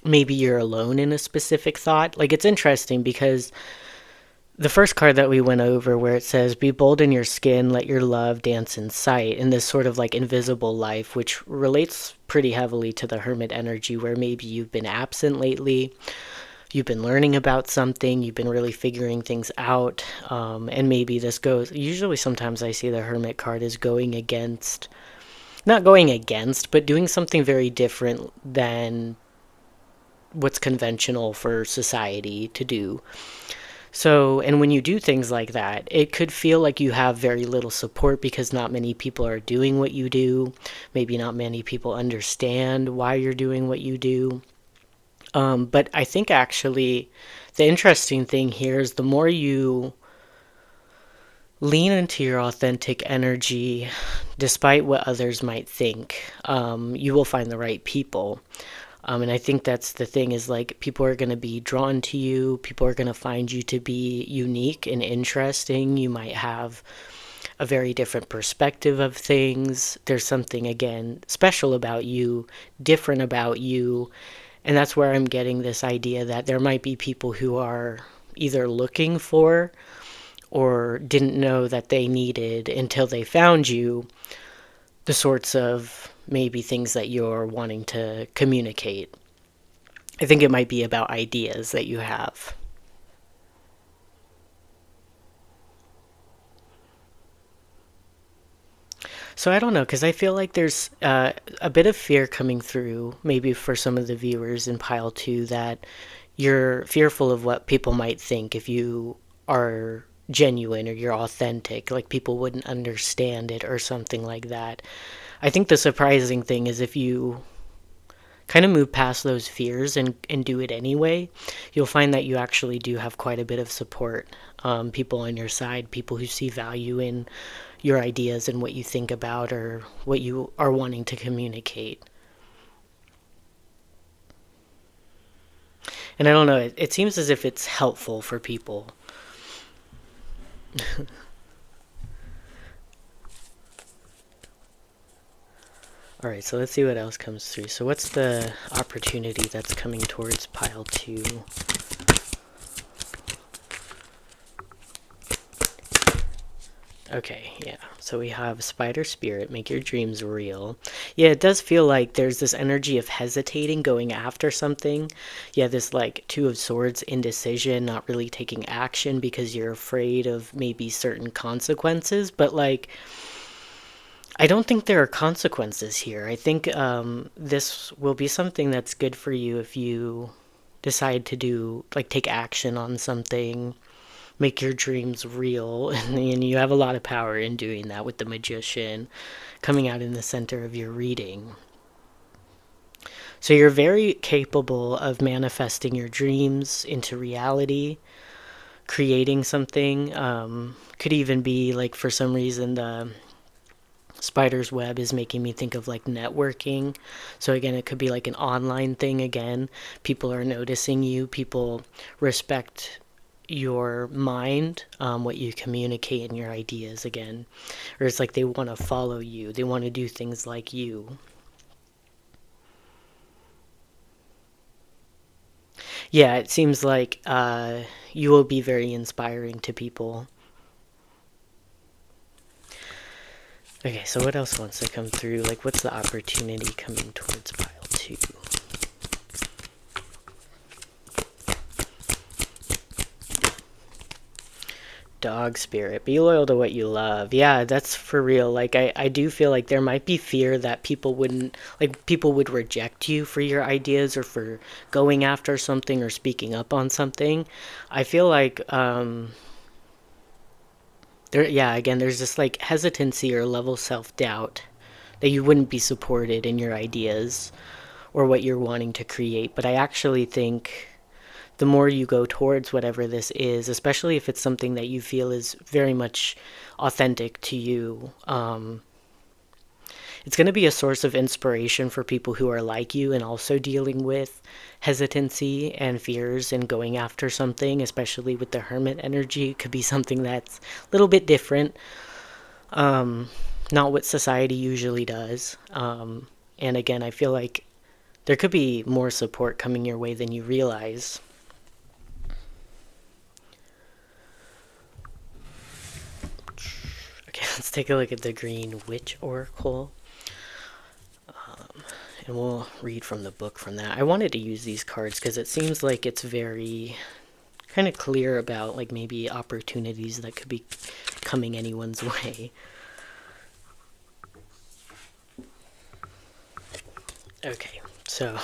maybe you're alone in a specific thought. Like, it's interesting because the first card that we went over, where it says, be bold in your skin, let your love dance in sight, in this sort of like invisible life, which relates pretty heavily to the Hermit energy, where maybe you've been absent lately, you've been learning about something, you've been really figuring things out, and maybe this goes, usually sometimes I see the Hermit card is going against, not going against, but doing something very different than what's conventional for society to do. So, and when you do things like that, it could feel like you have very little support because not many people are doing what you do. Maybe not many people understand why you're doing what you do. But I think actually the interesting thing here is the more you lean into your authentic energy, despite what others might think, you will find the right people. And I think that's the thing is like people are going to be drawn to you. People are going to find you to be unique and interesting. You might have a very different perspective of things. There's something, again, special about you, different about you. And that's where I'm getting this idea that there might be people who are either looking for or didn't know that they needed until they found you the sorts of maybe things that you're wanting to communicate. I think it might be about ideas that you have. So I don't know, because I feel like there's a bit of fear coming through, maybe for some of the viewers in pile two, that you're fearful of what people might think if you are genuine or you're authentic, like people wouldn't understand it or something like that. I think the surprising thing is if you kind of move past those fears and do it anyway, you'll find that you actually do have quite a bit of support. People on your side, people who see value in your ideas and what you think about or what you are wanting to communicate. And I don't know, it seems as if it's helpful for people. All right, so let's see what else comes through. So what's the opportunity that's coming towards pile two? Okay, yeah. So we have Spider Spirit, make your dreams real. Yeah, it does feel like there's this energy of hesitating, going after something. Yeah, this like Two of Swords, indecision, not really taking action because you're afraid of maybe certain consequences. But like, I don't think there are consequences here. I think this will be something that's good for you if you decide to do, like, take action on something, make your dreams real, and you have a lot of power in doing that with the Magician coming out in the center of your reading. So you're very capable of manifesting your dreams into reality, creating something. Could even be like for some reason the spider's web is making me think of like networking. So again, it could be like an online thing. Again, people are noticing you, people respect your mind, what you communicate and your ideas again. Or it's like they want to follow you, they want to do things like you. Yeah, it seems like you will be very inspiring to people. Okay, so what else wants to come through? Like, what's the opportunity coming towards pile two? Dog spirit, be loyal to what you love. Yeah, that's for real. Like, I do feel like there might be fear that people wouldn't, like, people would reject you for your ideas or for going after something or speaking up on something. I feel like, yeah, again, there's this like hesitancy or level self-doubt that you wouldn't be supported in your ideas or what you're wanting to create. But I actually think the more you go towards whatever this is, especially if it's something that you feel is very much authentic to you, it's going to be a source of inspiration for people who are like you and also dealing with hesitancy and fears and going after something, especially with the hermit energy. It could be something that's a little bit different, not what society usually does. And again, I feel like there could be more support coming your way than you realize. Okay, let's take a look at the Green Witch Oracle. And we'll read from the book from that. I wanted to use these cards because it seems like it's very kind of clear about like maybe opportunities that could be coming anyone's way. Okay, so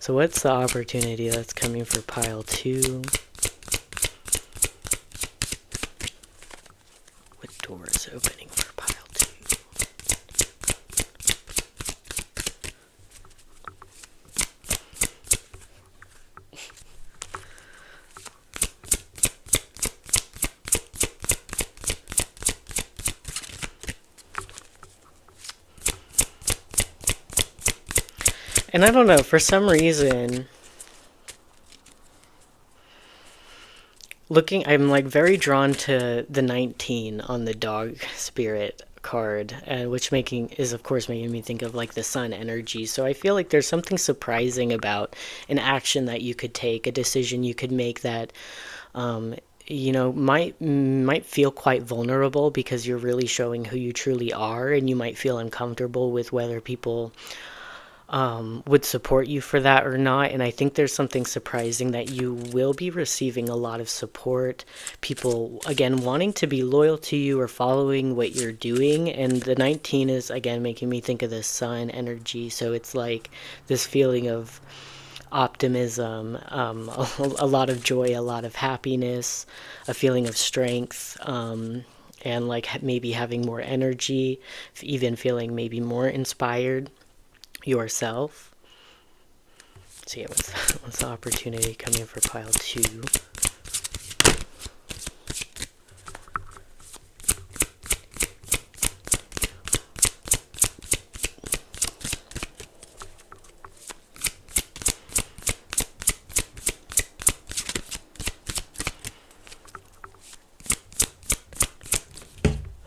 what's the opportunity that's coming for pile two? What door is opening for pile two? And I don't know, for some reason, I'm like very drawn to the 19 on the dog spirit card, which making is of course making me think of like the sun energy. So I feel like there's something surprising about an action that you could take, a decision you could make that um, might feel quite vulnerable because you're really showing who you truly are, and you might feel uncomfortable with whether people would support you for that or not. And I think there's something surprising that you will be receiving a lot of support. People, again, wanting to be loyal to you or following what you're doing. And the 19 is, again, making me think of the sun energy. So it's like this feeling of optimism, a lot of joy, a lot of happiness, a feeling of strength. And like maybe having more energy, even feeling maybe more inspired yourself. So yeah, what's the opportunity coming in for pile 2?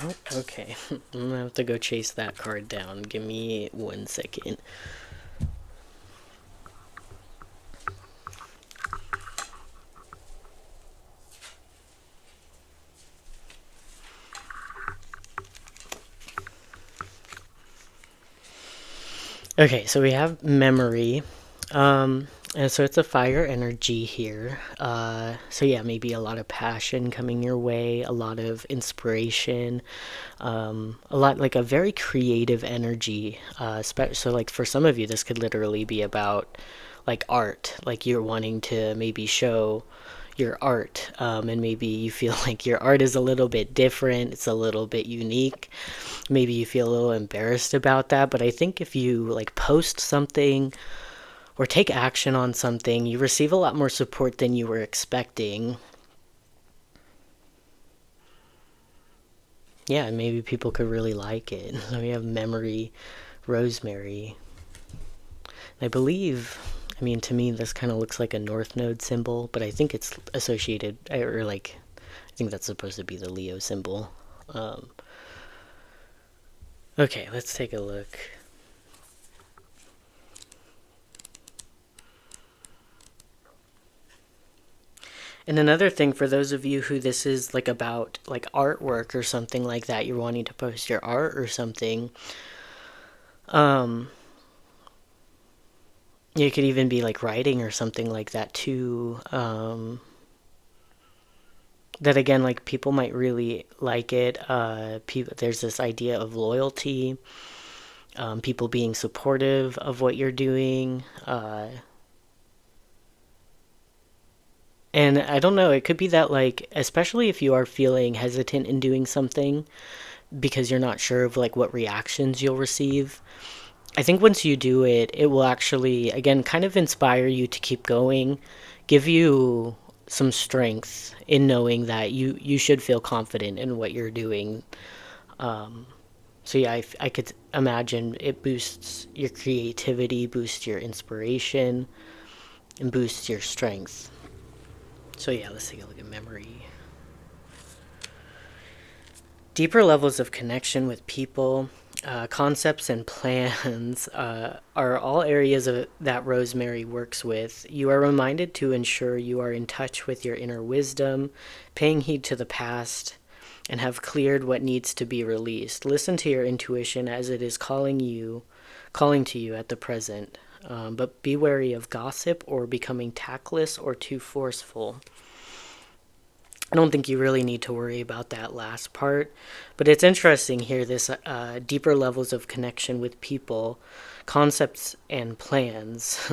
Oh, okay. I'm gonna have to go chase that card down. Give me 1 second. Okay, so we have memory. And so it's a fire energy here. So yeah, maybe a lot of passion coming your way, a lot of inspiration, a lot like a very creative energy. So like for some of you, this could literally be about like art, like you're wanting to maybe show your art, and maybe you feel like your art is a little bit different, it's a little bit unique. Maybe you feel a little embarrassed about that, but I think if you like post something or take action on something, you receive a lot more support than you were expecting. Yeah, maybe people could really like it. So we have memory, rosemary. I believe, I mean, to me, this kind of looks like a north node symbol, but I think it's associated, or like, I think that's supposed to be the Leo symbol. Um, okay, let's take a look. And another thing for those of you who this is like about like artwork or something like that, you're wanting to post your art or something, um, you could even be like writing or something like that too. That again, like people might really like it. There's this idea of loyalty, people being supportive of what you're doing. And I don't know, it could be that, like, especially if you are feeling hesitant in doing something because you're not sure of like what reactions you'll receive. I think once you do it, it will actually, again, kind of inspire you to keep going, give you some strength in knowing that you should feel confident in what you're doing. So yeah, I could imagine it boosts your creativity, boosts your inspiration, and boosts your strength. So yeah, let's take a look at memory. Deeper levels of connection with people, concepts, and plans are all areas that Rosemary works with. You are reminded to ensure you are in touch with your inner wisdom, paying heed to the past, and have cleared what needs to be released. Listen to your intuition as it is calling to you at the present. But be wary of gossip or becoming tactless or too forceful. I don't think you really need to worry about that last part, but it's interesting here, this deeper levels of connection with people, concepts, and plans.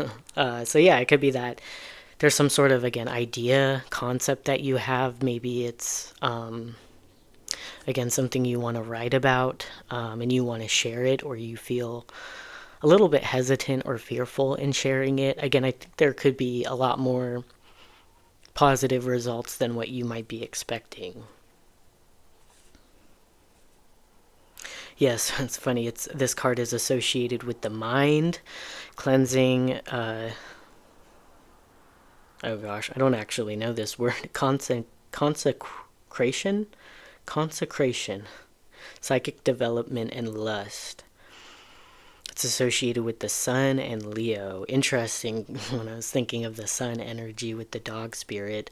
So yeah, it could be that there's some sort of, again, idea, concept that you have. Maybe it's, again, something you want to write about, and you want to share it, or you feel a little bit hesitant or fearful in sharing it. Again, I think there could be a lot more positive results than what you might be expecting. Yes, it's funny. This card is associated with the mind, cleansing. Oh gosh, I don't actually know this word. Consecration, consecration, psychic development, and lust. It's associated with the sun and Leo. Interesting when I was thinking of the sun energy with the dog spirit.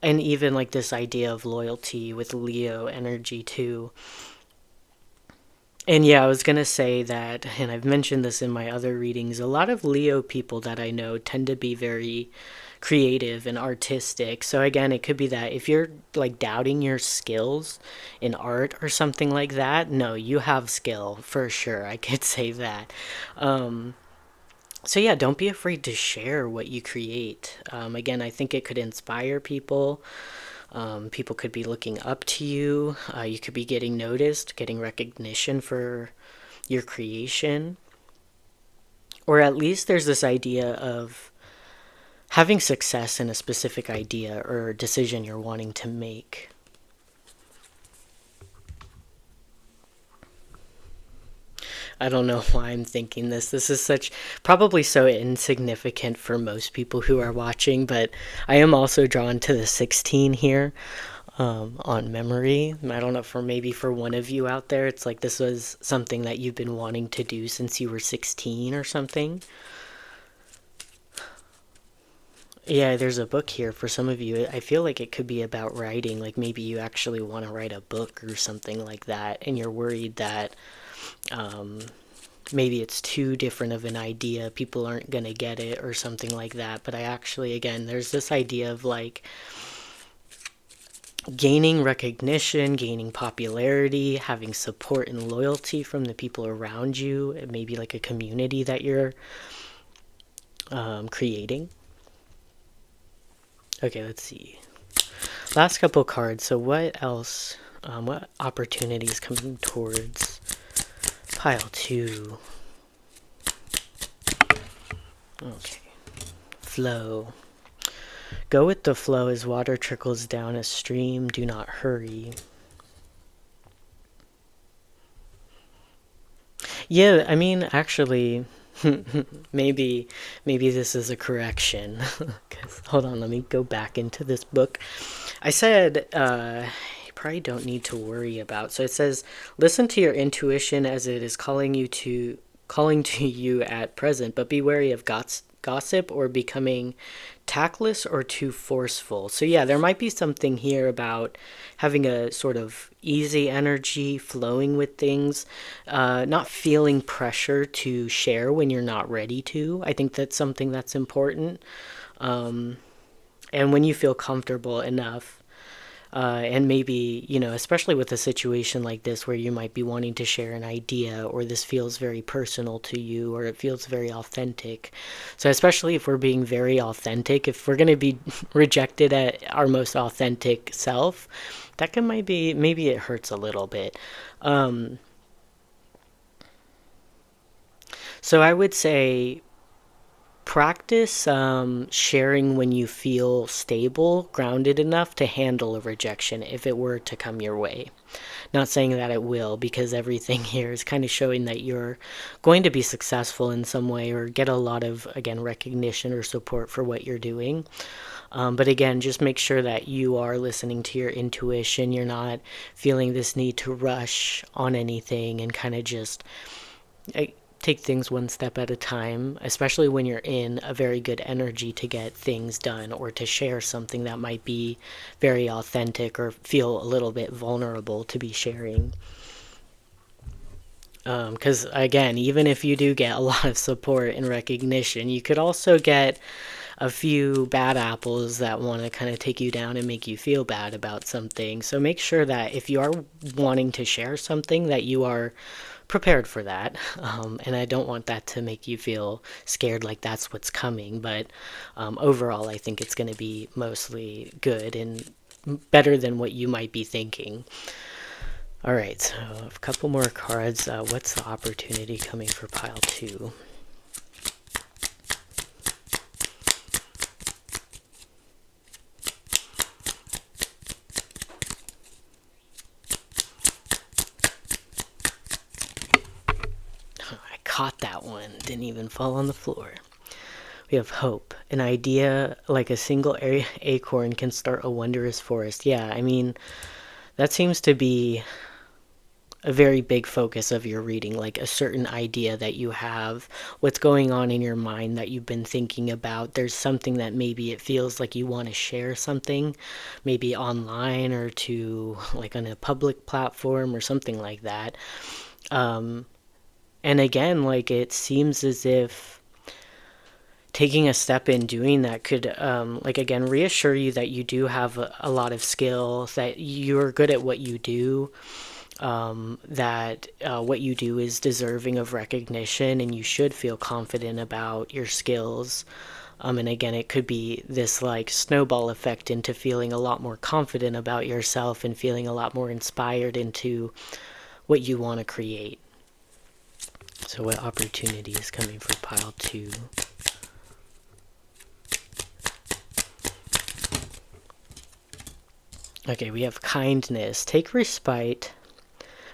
And even like this idea of loyalty with Leo energy too. And yeah, I was going to say that, and I've mentioned this in my other readings, a lot of Leo people that I know tend to be very creative and artistic. So again, it could be that if you're like doubting your skills in art or something like that, no, you have skill for sure. I could say that. So yeah, don't be afraid to share what you create. Again, I think it could inspire people. People could be looking up to you. You could be getting noticed, getting recognition for your creation. Or at least there's this idea of having success in a specific idea or decision you're wanting to make. I don't know why I'm thinking this. This is such probably so insignificant for most people who are watching, but I am also drawn to the 16 here. On memory. I don't know, for maybe for one of you out there, it's like this was something that you've been wanting to do since you were 16 or something. Yeah, there's a book here for some of you. I feel like it could be about writing. Like maybe you actually want to write a book or something like that, and you're worried that um, maybe it's too different of an idea. People aren't going to get it or something like that. But I actually, again, there's this idea of like gaining recognition, gaining popularity, having support and loyalty from the people around you, maybe like a community that you're creating. Okay, let's see. Last couple cards. So, what else? What opportunities coming towards pile 2? Okay. Flow. Go with the flow as water trickles down a stream. Do not hurry. Yeah, I mean, actually, maybe this is a correction. 'Cause, hold on, let me go back into this book. I said you probably don't need to worry about. So it says, listen to your intuition as it is calling to you at present, but be wary of gossip or becoming tactless or too forceful. So yeah, there might be something here about having a sort of easy energy, flowing with things, not feeling pressure to share when you're not ready to. I think that's something that's important. And when you feel comfortable enough, and maybe, especially with a situation like this where you might be wanting to share an idea or this feels very personal to you or it feels very authentic. So, especially if we're being very authentic, if we're going to be rejected at our most authentic self, that can maybe it hurts a little bit. So, I would say practice sharing when you feel stable, grounded enough to handle a rejection if it were to come your way. Not saying that it will, because everything here is kind of showing that you're going to be successful in some way or get a lot of, again, recognition or support for what you're doing. But again, just make sure that you are listening to your intuition. You're not feeling this need to rush on anything and kind of just take things one step at a time, especially when you're in a very good energy to get things done or to share something that might be very authentic or feel a little bit vulnerable to be sharing. Because again, even if you do get a lot of support and recognition, you could also get a few bad apples that want to kind of take you down and make you feel bad about something. So make sure that if you are wanting to share something, that you are prepared for that. And I don't want that to make you feel scared like that's what's coming. But overall, I think it's going to be mostly good and better than what you might be thinking. All right, so a couple more cards. What's the opportunity coming for pile 2? caught that one. Didn't even fall on the floor. We have hope. An idea like a single acorn can start a wondrous forest. Yeah, I mean, that seems to be a very big focus of your reading, like a certain idea that you have, what's going on in your mind that you've been thinking about. There's something that maybe it feels like you want to share something, maybe online or to like on a public platform or something like that. And again, like it seems as if taking a step in doing that could like again reassure you that you do have a lot of skill, that you're good at what you do, that what you do is deserving of recognition, and you should feel confident about your skills. And again, it could be this like snowball effect into feeling a lot more confident about yourself and feeling a lot more inspired into what you want to create. So what opportunity is coming for pile 2? Okay, we have kindness. Take respite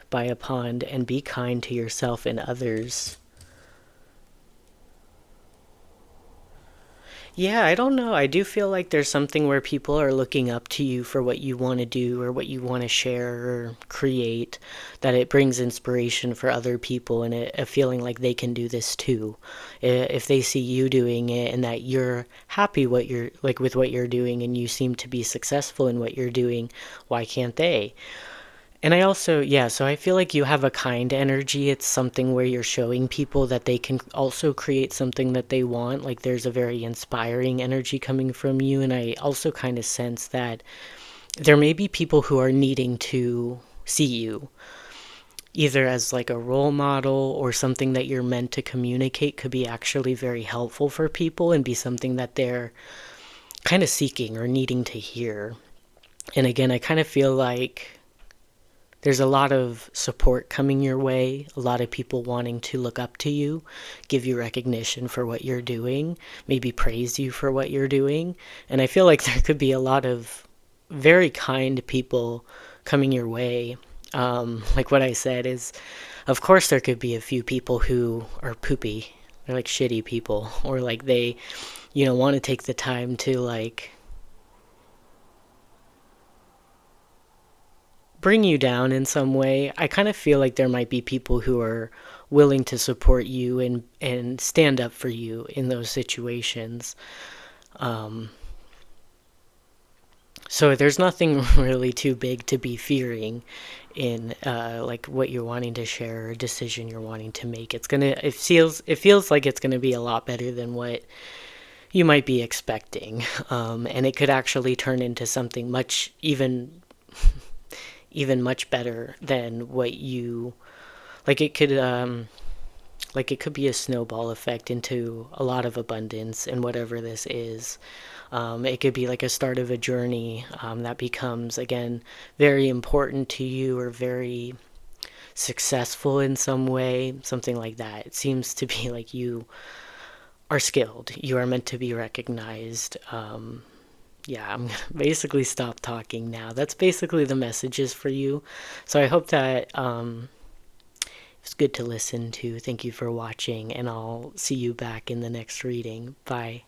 by a pond and be kind to yourself and others. Yeah, I don't know. I do feel like there's something where people are looking up to you for what you want to do or what you want to share or create, that it brings inspiration for other people and a feeling like they can do this too. If they see you doing it and that you're happy what you're like with what you're doing and you seem to be successful in what you're doing, why can't they? And I also, yeah, so I feel like you have a kind energy. It's something where you're showing people that they can also create something that they want. Like there's a very inspiring energy coming from you. And I also kind of sense that there may be people who are needing to see you either as like a role model or something that you're meant to communicate could be actually very helpful for people and be something that they're kind of seeking or needing to hear. And again, I kind of feel like there's a lot of support coming your way, a lot of people wanting to look up to you, give you recognition for what you're doing, maybe praise you for what you're doing. And I feel like there could be a lot of very kind people coming your way. Like what I said is, of course there could be a few people who are poopy. They're like shitty people, or like they, want to take the time to like bring you down in some way. I kind of feel like there might be people who are willing to support you and stand up for you in those situations. So there's nothing really too big to be fearing in like what you're wanting to share or a decision you're wanting to make. It feels like it's gonna be a lot better than what you might be expecting, and it could actually turn into something much even much better than what you like. It could be a snowball effect into a lot of abundance and whatever this is. It could be like a start of a journey that becomes again very important to you or very successful in some way, something like that. It seems to be like you are skilled, you are meant to be recognized. Yeah, I'm gonna basically stop talking now. That's basically the messages for you. So I hope that it's good to listen to. Thank you for watching, and I'll see you back in the next reading. Bye.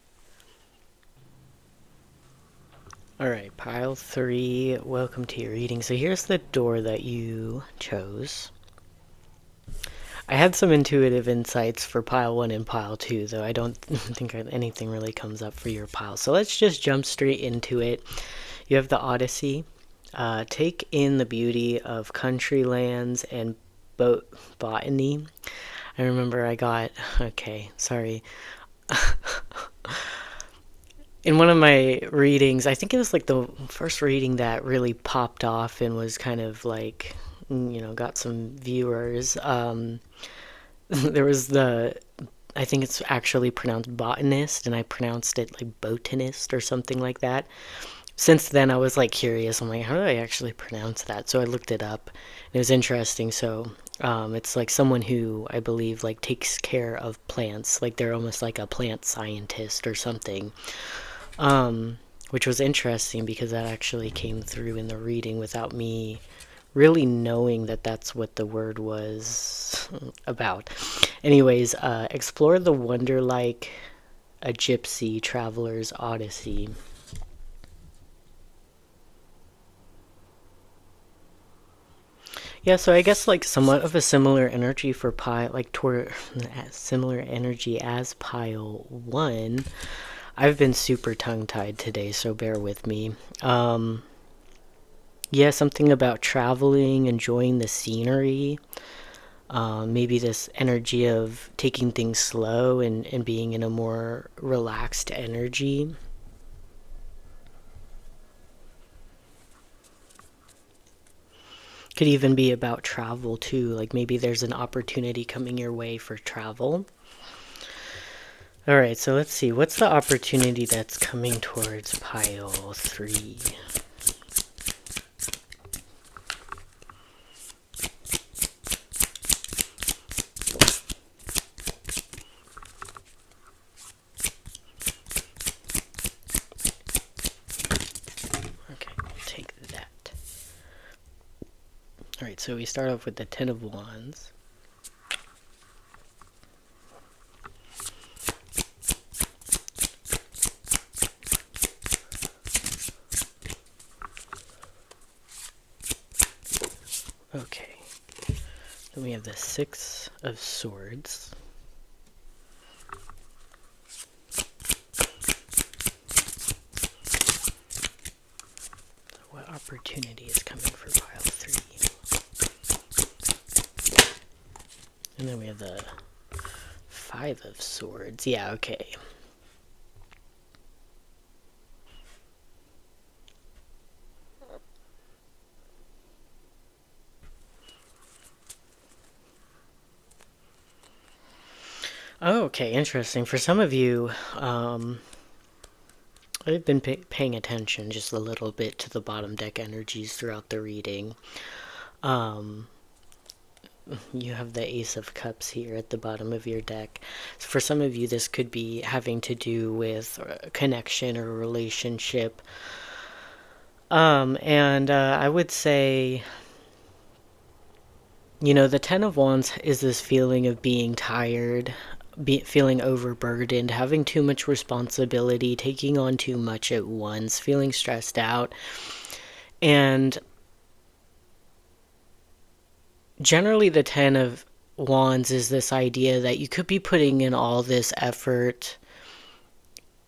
Alright, pile 3, welcome to your reading. So here's the door that you chose. I had some intuitive insights for pile 1 and pile 2, though I don't think anything really comes up for your pile. So let's just jump straight into it. You have the Odyssey. Take in the beauty of country lands and botany. I remember sorry. In one of my readings, I think it was like the first reading that really popped off and was kind of like, got some viewers. There was I think it's actually pronounced botanist, and I pronounced it like botanist or something like that. Since then, I was like curious. I'm like, how do I actually pronounce that? So I looked it up. It was interesting. So it's like someone who I believe like takes care of plants. Like they're almost like a plant scientist or something. Which was interesting because that actually came through in the reading without me really knowing that that's what the word was about. Anyways, explore the wonder like a gypsy traveler's odyssey. Yeah, so I guess like somewhat of a similar energy for pile, like toward similar energy as pile one. I've been super tongue tied today, so bear with me. Yeah, something about traveling, enjoying the scenery. Maybe this energy of taking things slow and being in a more relaxed energy. Could even be about travel too. Like maybe there's an opportunity coming your way for travel. All right, so let's see. What's the opportunity that's coming towards pile three? Okay, we'll take that. All right, so we start off with the Ten of Wands. Okay. Then we have the Six of Swords. So what opportunity is coming for pile three? And then we have the Five of Swords. Yeah, okay. Oh, okay, interesting. For some of you, I've been paying attention just a little bit to the bottom deck energies throughout the reading. Um, you have the Ace of Cups here at the bottom of your deck. For some of you, this could be having to do with a connection or a relationship. And I would say, the Ten of Wands is this feeling of being tired, feeling overburdened, having too much responsibility, taking on too much at once, feeling stressed out. And generally, the Ten of Wands is this idea that you could be putting in all this effort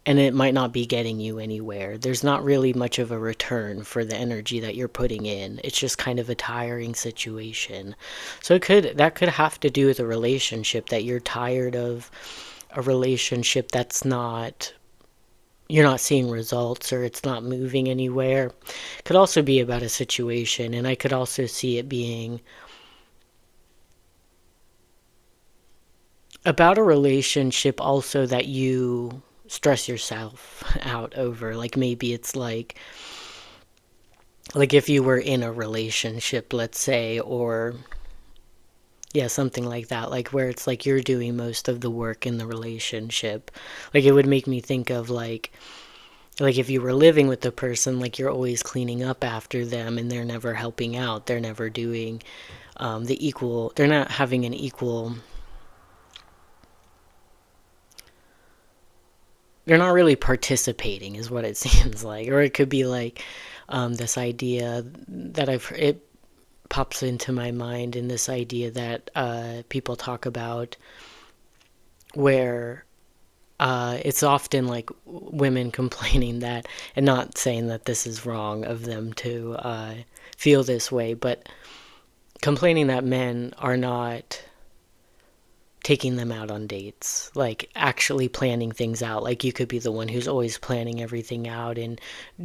and it might not be getting you anywhere. There's not really much of a return for the energy that you're putting in. It's just kind of a tiring situation. So that could have to do with a relationship, that you're tired of a relationship that's not, you're not seeing results, or it's not moving anywhere. It could also be about a situation, and I could also see it being about a relationship also that you stress yourself out over. Like maybe it's like if you were in a relationship, let's say, or yeah, something like that, like where it's like you're doing most of the work in the relationship. Like it would make me think of like if you were living with the person, like you're always cleaning up after them and they're never helping out, they're never doing the equal, they're not having an equal, they're not really participating is what it seems like. Or it could be like this idea that it pops into my mind, in this idea that people talk about, where it's often like women complaining that, and not saying that this is wrong of them to feel this way, but complaining that men are not taking them out on dates, like actually planning things out. Like you could be the one who's always planning everything out and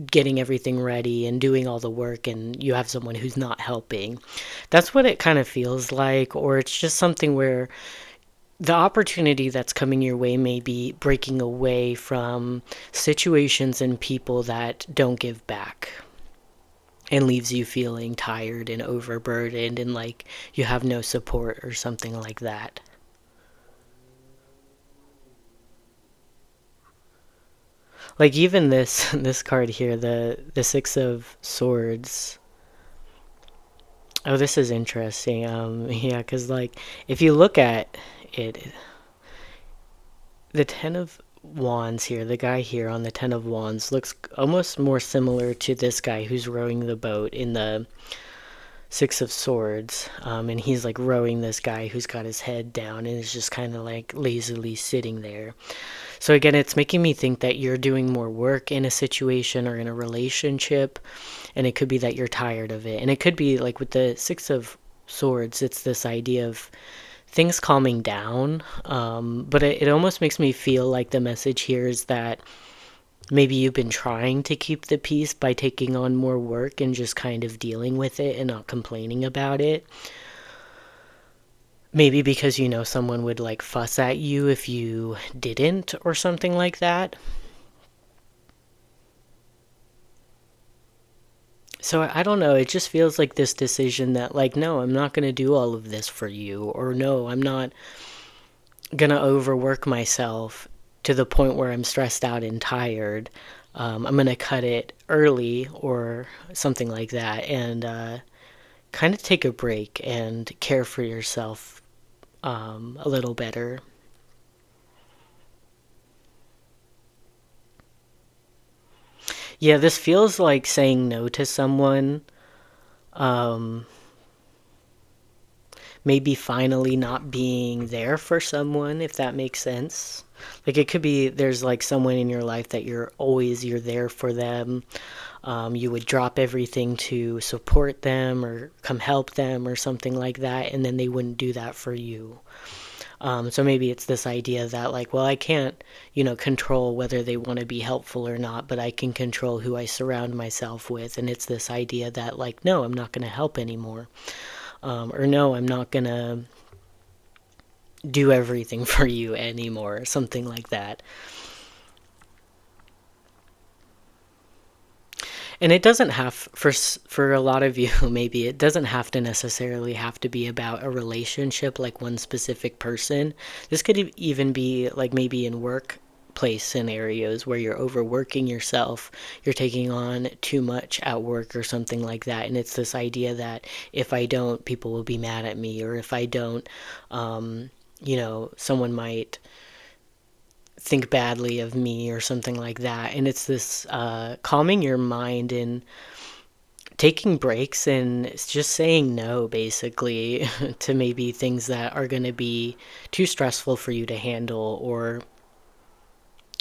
getting everything ready and doing all the work, and you have someone who's not helping. That's what it kind of feels like. Or it's just something where the opportunity that's coming your way may be breaking away from situations and people that don't give back, and leaves you feeling tired and overburdened and like you have no support or something like that. Like even this this card here, the Six of Swords, Oh, this is interesting. Yeah, because like if you look at it, the Ten of Wands here, the guy here on the Ten of Wands looks almost more similar to this guy who's rowing the boat in the Six of Swords. And he's like rowing this guy who's got his head down and is just kind of like lazily sitting there. So again, it's making me think that you're doing more work in a situation or in a relationship, and it could be that you're tired of it. And it could be like with the Six of Swords, it's this idea of things calming down. But it almost makes me feel like the message here is that maybe you've been trying to keep the peace by taking on more work and just kind of dealing with it and not complaining about it. Maybe because you know someone would like fuss at you if you didn't or something like that. So I don't know, it just feels like this decision that like, no, I'm not going to do all of this for you, or no, I'm not going to overwork myself to the point where I'm stressed out and tired. I'm going to cut it early or something like that, and kind of take a break and care for yourself a little better. Yeah, this feels like saying no to someone. Um, Maybe finally not being there for someone, if that makes sense. Like it could be there's like someone in your life that you're there for them. You would drop everything to support them or come help them or something like that, and then they wouldn't do that for you. So maybe it's this idea that like, well, I can't, control whether they want to be helpful or not, but I can control who I surround myself with. And it's this idea that like, no, I'm not going to help anymore. Or no, I'm not going to do everything for you anymore, something like that. And it doesn't have for a lot of you maybe it doesn't have to necessarily have to be about a relationship like one specific person. This could even be like maybe in workplace scenarios where you're overworking yourself, you're taking on too much at work or something like that, and it's this idea that if I don't, people will be mad at me, or if I don't, someone might think badly of me or something like that. And it's this calming your mind and taking breaks and just saying no, basically, to maybe things that are going to be too stressful for you to handle, or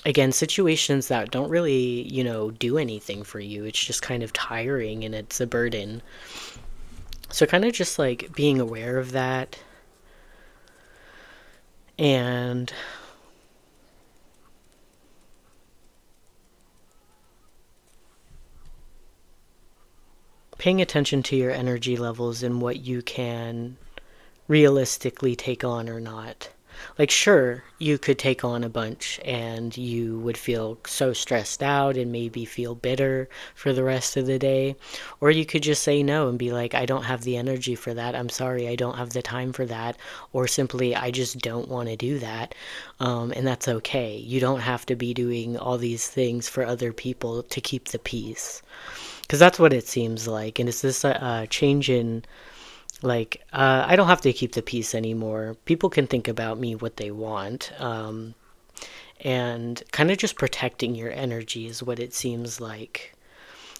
again, situations that don't really, do anything for you. It's just kind of tiring and it's a burden. So, kind of just like being aware of that and paying attention to your energy levels and what you can realistically take on or not. Like, sure, you could take on a bunch and you would feel so stressed out and maybe feel bitter for the rest of the day. Or you could just say no and be like, I don't have the energy for that. I'm sorry, I don't have the time for that. Or simply, I just don't want to do that. And that's okay. You don't have to be doing all these things for other people to keep the peace. Because that's what it seems like. And it's this change in like, I don't have to keep the peace anymore. People can think about me what they want. And kind of just protecting your energy is what it seems like,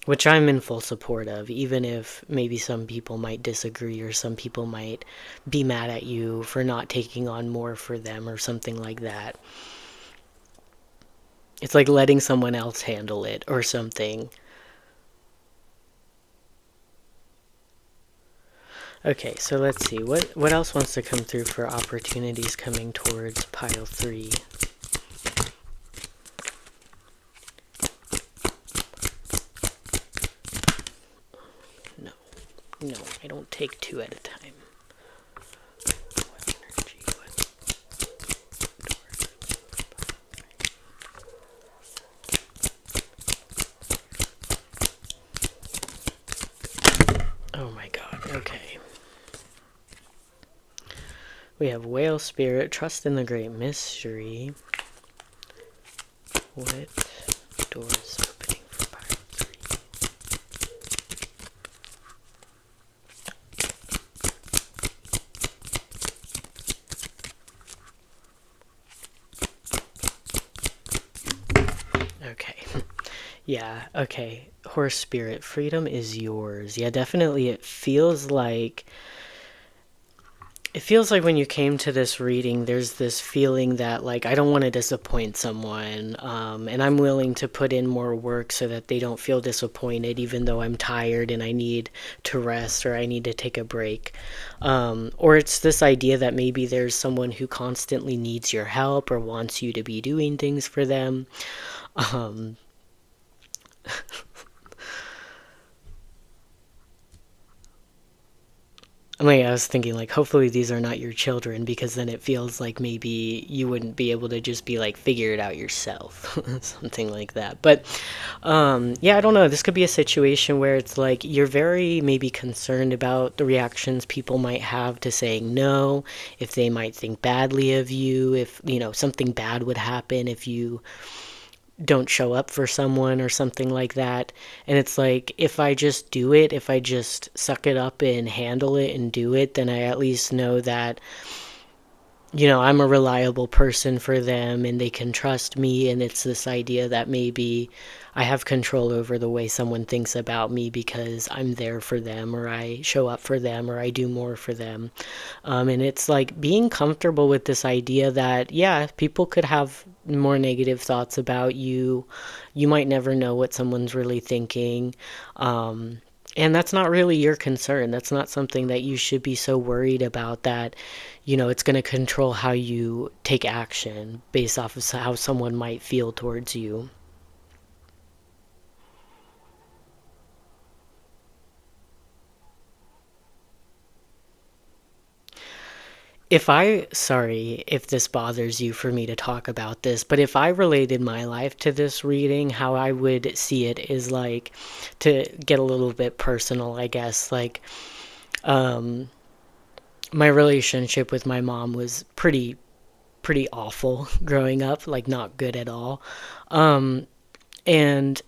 which I'm in full support of, even if maybe some people might disagree or some people might be mad at you for not taking on more for them or something like that. It's like letting someone else handle it or something. Okay, so let's see. What else wants to come through for opportunities coming towards pile 3? No. No, I don't take 2 at a time. What energy? Oh my god, okay. We have Whale Spirit, Trust in the Great Mystery. What doors opening for pile 3? Yeah, okay. Horse spirit, freedom is yours. Yeah, definitely it feels like when you came to this reading, there's this feeling that, like, I don't want to disappoint someone, and I'm willing to put in more work so that they don't feel disappointed, even though I'm tired and I need to rest or I need to take a break. Or it's this idea that maybe there's someone who constantly needs your help or wants you to be doing things for them. Um, I mean, I was thinking, like, hopefully these are not your children, because then it feels like maybe you wouldn't be able to just be like, figure it out yourself, something like that. But yeah, I don't know. This could be a situation where it's like you're very maybe concerned about the reactions people might have to saying no, if they might think badly of you, if, something bad would happen if you don't show up for someone or something like that. And it's like, if I just do it, if I just suck it up and handle it and do it, then I at least know that, I'm a reliable person for them and they can trust me. And it's this idea that maybe I have control over the way someone thinks about me because I'm there for them, or I show up for them, or I do more for them. And it's like being comfortable with this idea that, yeah, people could have more negative thoughts about you. You might never know what someone's really thinking. And that's not really your concern. That's not something that you should be so worried about, that, it's going to control how you take action based off of how someone might feel towards you. Sorry if this bothers you for me to talk about this, but if I related my life to this reading, how I would see it is like, to get a little bit personal, I guess, like, um, my relationship with my mom was pretty awful growing up, like not good at all. Um, and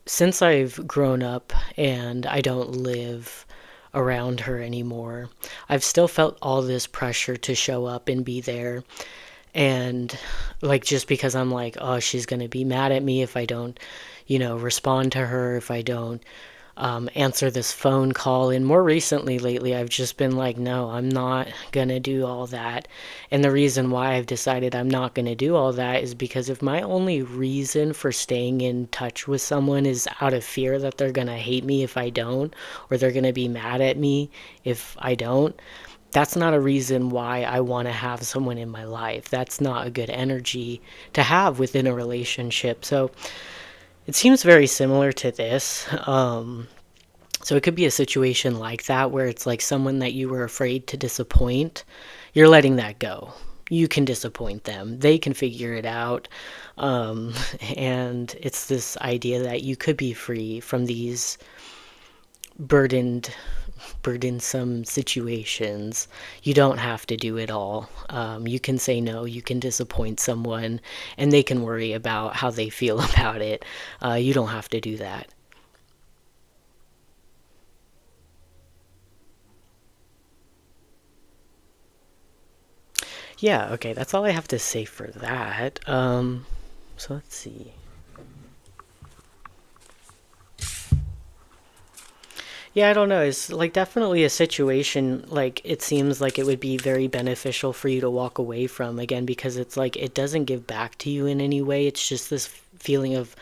since I've grown up and I don't live around her anymore, I've still felt all this pressure to show up and be there. And like, just because I'm like, oh, she's going to be mad at me if I don't, respond to her, if I don't answer this phone call. And more recently, lately, I've just been like, no, I'm not going to do all that. And the reason why I've decided I'm not going to do all that is because if my only reason for staying in touch with someone is out of fear that they're going to hate me if I don't, or they're going to be mad at me if I don't, that's not a reason why I want to have someone in my life. That's not a good energy to have within a relationship. So it seems very similar to this. So it could be a situation like that where it's like someone that you were afraid to disappoint. You're letting that go. You can disappoint them. They can figure it out. Um, and it's this idea that you could be free from these burdened burdensome situations. You don't have to do it all. You can say no, you can disappoint someone, and they can worry about how they feel about it. You don't have to do that. Yeah, okay, that's all I have to say for that. So let's see. Yeah, I don't know. It's like definitely a situation, like it seems like it would be very beneficial for you to walk away from, again, because it's like it doesn't give back to you in any way. It's just this feeling of,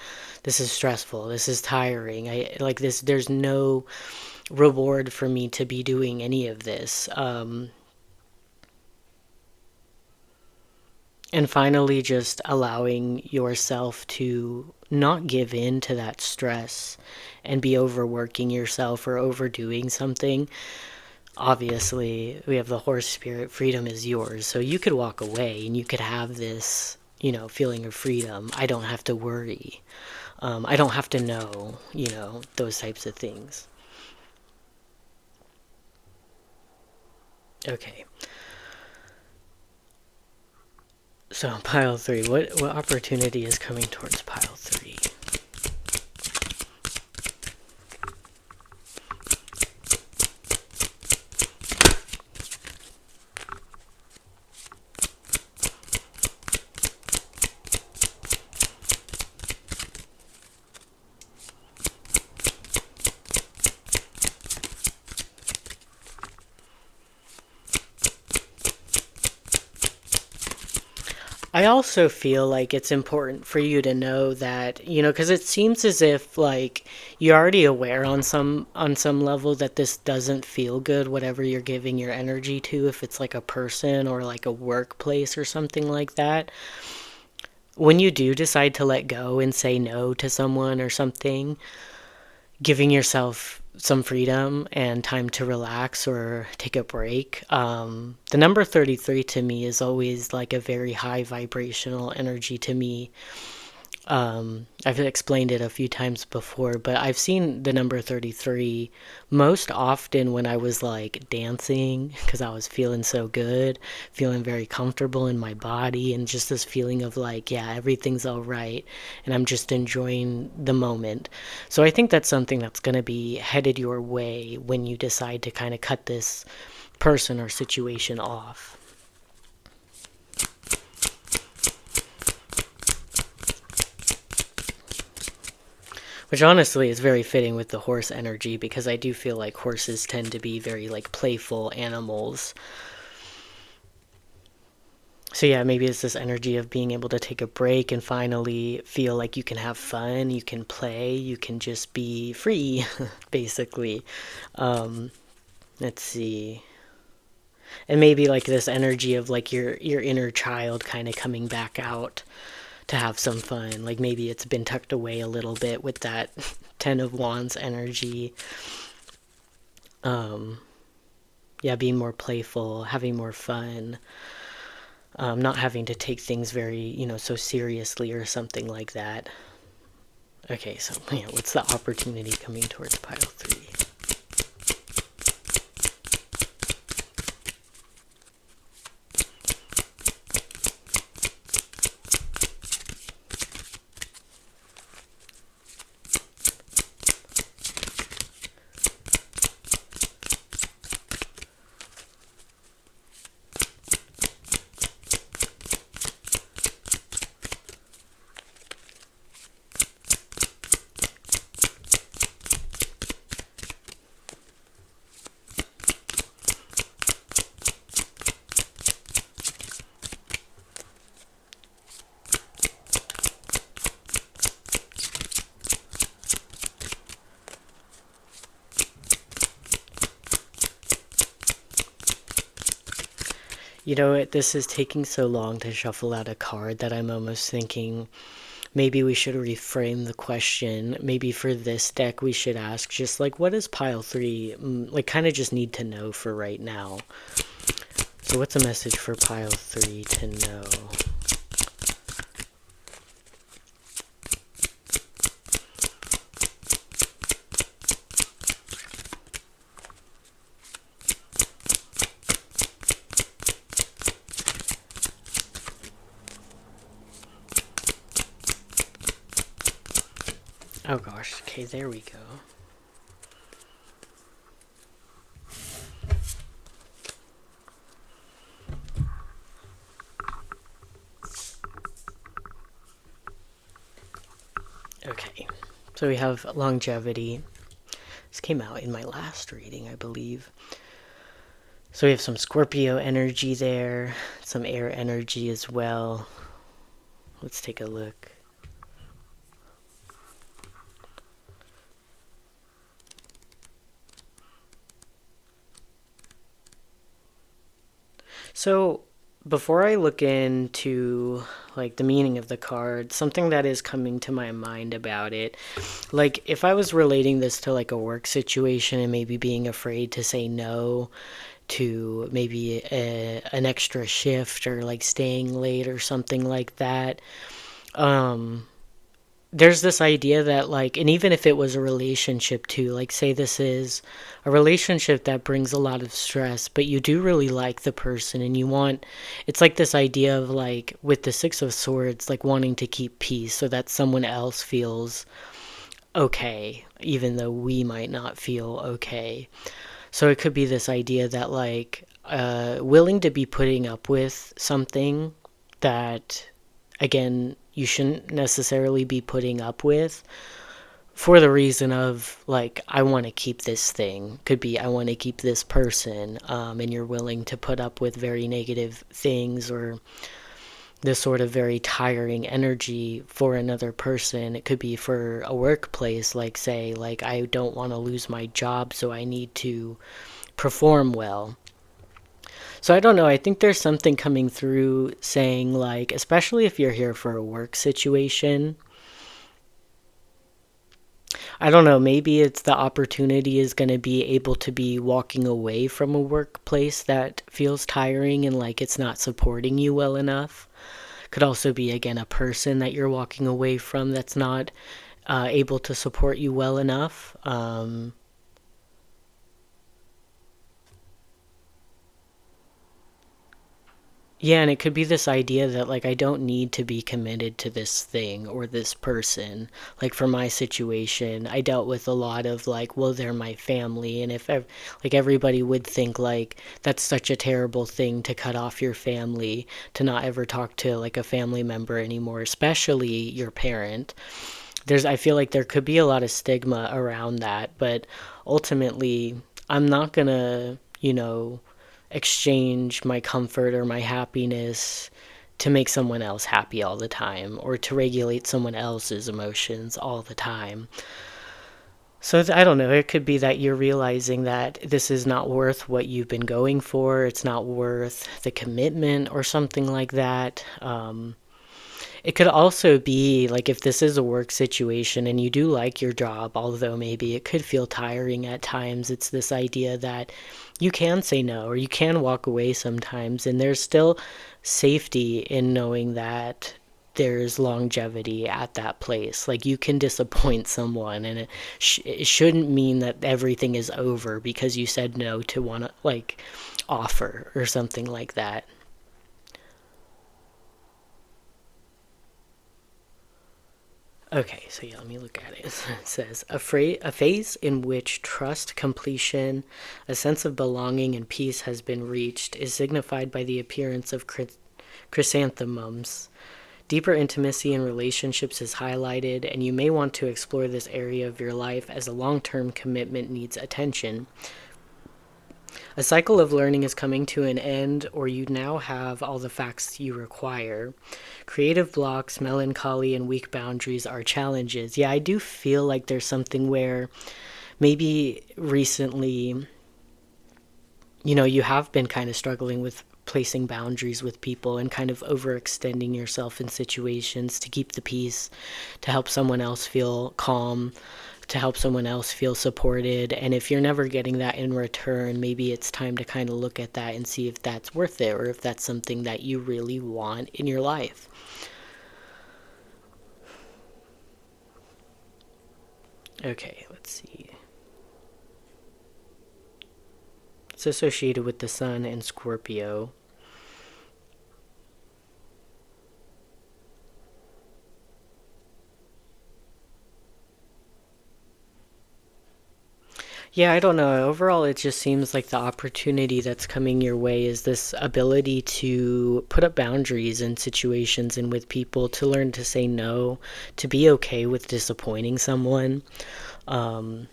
this is stressful, this is tiring. I like this, there's no reward for me to be doing any of this. And finally, just allowing yourself to not give in to that stress and be overworking yourself or overdoing something. Obviously, we have the horse spirit, freedom is yours. So you could walk away and you could have this, feeling of freedom. I don't have to worry. I don't have to know, those types of things. Okay. So pile three. What opportunity is coming towards pile three? I also feel like it's important for you to know that, because it seems as if like you're already aware on some level that this doesn't feel good, whatever you're giving your energy to, if it's like a person or like a workplace or something like that. When you do decide to let go and say no to someone or something, giving yourself some freedom and time to relax or take a break. The number 33 to me is always like a very high vibrational energy to me. I've explained it a few times before, but I've seen the number 33 most often when I was like dancing because I was feeling so good, feeling very comfortable in my body, and just this feeling of like, yeah, everything's all right, and I'm just enjoying the moment. So I think that's something that's going to be headed your way when you decide to kind of cut this person or situation off. Which honestly is very fitting with the horse energy because I do feel like horses tend to be very like playful animals. So yeah, maybe it's this energy of being able to take a break and finally feel like you can have fun, you can play, you can just be free, basically. Um, let's see. And maybe like this energy of like your inner child kind of coming back out to have some fun. Like maybe it's been tucked away a little bit with that Ten of Wands energy. Um, yeah, being more playful, having more fun, not having to take things very, so seriously or something like that. Okay, so yeah, what's the opportunity coming towards pile three? This is taking so long to shuffle out a card that I'm almost thinking maybe we should reframe the question. Maybe for this deck, we should ask just like, what is pile three? Like, kind of just need to know for right now. So, what's a message for pile three to know? Oh gosh, okay, there we go. Okay, so we have longevity. This came out in my last reading, I believe. So we have some Scorpio energy there, some air energy as well. Let's take a look. So before I look into like the meaning of the card, something that is coming to my mind about it, like if I was relating this to like a work situation and maybe being afraid to say no to maybe an extra shift or like staying late or something like that, um there's this idea that like, and even if it was a relationship too, like say this is a relationship that brings a lot of stress, but you do really like the person and you want, it's like this idea of like with the Six of Swords, like wanting to keep peace so that someone else feels okay, even though we might not feel okay. So it could be this idea that like willing to be putting up with something that, again, you shouldn't necessarily be putting up with for the reason of like, I want to keep this thing. Could be I want to keep this person, and you're willing to put up with very negative things or this sort of very tiring energy for another person. It could be for a workplace, like say, like I don't want to lose my job, so I need to perform well. So I don't know, I think there's something coming through saying like, especially if you're here for a work situation, I don't know, maybe it's the opportunity is going to be able to be walking away from a workplace that feels tiring and like it's not supporting you well enough. Could also be, again, a person that you're walking away from that's not able to support you well enough. Yeah, and it could be this idea that, like, I don't need to be committed to this thing or this person. Like, for my situation, I dealt with a lot of, like, well, they're my family. And if, like, everybody would think, like, that's such a terrible thing to cut off your family, to not ever talk to, like, a family member anymore, especially your parent. I feel like there could be a lot of stigma around that, but ultimately, I'm not gonna, exchange my comfort or my happiness to make someone else happy all the time or to regulate someone else's emotions all the time. So I don't know, it could be that you're realizing that this is not worth what you've been going for, it's not worth the commitment or something like that. It could also be like if this is a work situation and you do like your job, although maybe it could feel tiring at times, it's this idea that you can say no or you can walk away sometimes, and there's still safety in knowing that there's longevity at that place. Like you can disappoint someone, and it shouldn't mean that everything is over because you said no to one like offer or something like that. Okay, so yeah, let me look at it. It says a phase in which trust, completion, a sense of belonging, and peace has been reached is signified by the appearance of chrysanthemums. Deeper intimacy in relationships is highlighted, and you may want to explore this area of your life as a long term commitment needs attention. A cycle of learning is coming to an end, or you now have all the facts you require. Creative blocks, melancholy, and weak boundaries are challenges. Yeah, I do feel like there's something where maybe recently, you have been kind of struggling with placing boundaries with people and kind of overextending yourself in situations to keep the peace, to help someone else feel calm, to help someone else feel supported. And if you're never getting that in return, maybe it's time to kind of look at that and see if that's worth it or if that's something that you really want in your life. Okay, let's see. It's associated with the sun and Scorpio. Yeah, I don't know. Overall, it just seems like the opportunity that's coming your way is this ability to put up boundaries in situations and with people, to learn to say no, to be okay with disappointing someone. Um,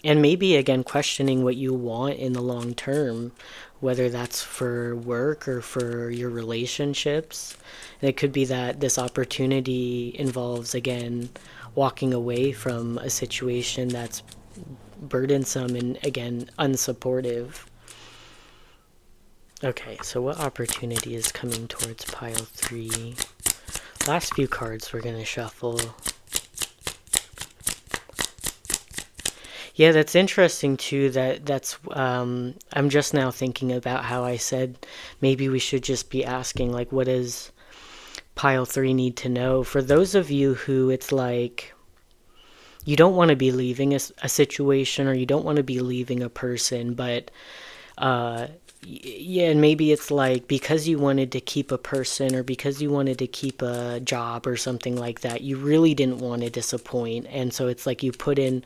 and maybe, again, questioning what you want in the long term, whether that's for work or for your relationships. And it could be that this opportunity involves, again, walking away from a situation that's burdensome and, again, unsupportive. Okay, so what opportunity is coming towards pile 3? Last few cards we're going to shuffle. Yeah, that's interesting too. I'm just now thinking about how I said maybe we should just be asking, like, what does pile 3 need to know? For those of you who it's like, you don't want to be leaving a situation or you don't want to be leaving a person, but uh, yeah, and maybe it's like because you wanted to keep a person or because you wanted to keep a job or something like that, you really didn't want to disappoint. And so it's like you put in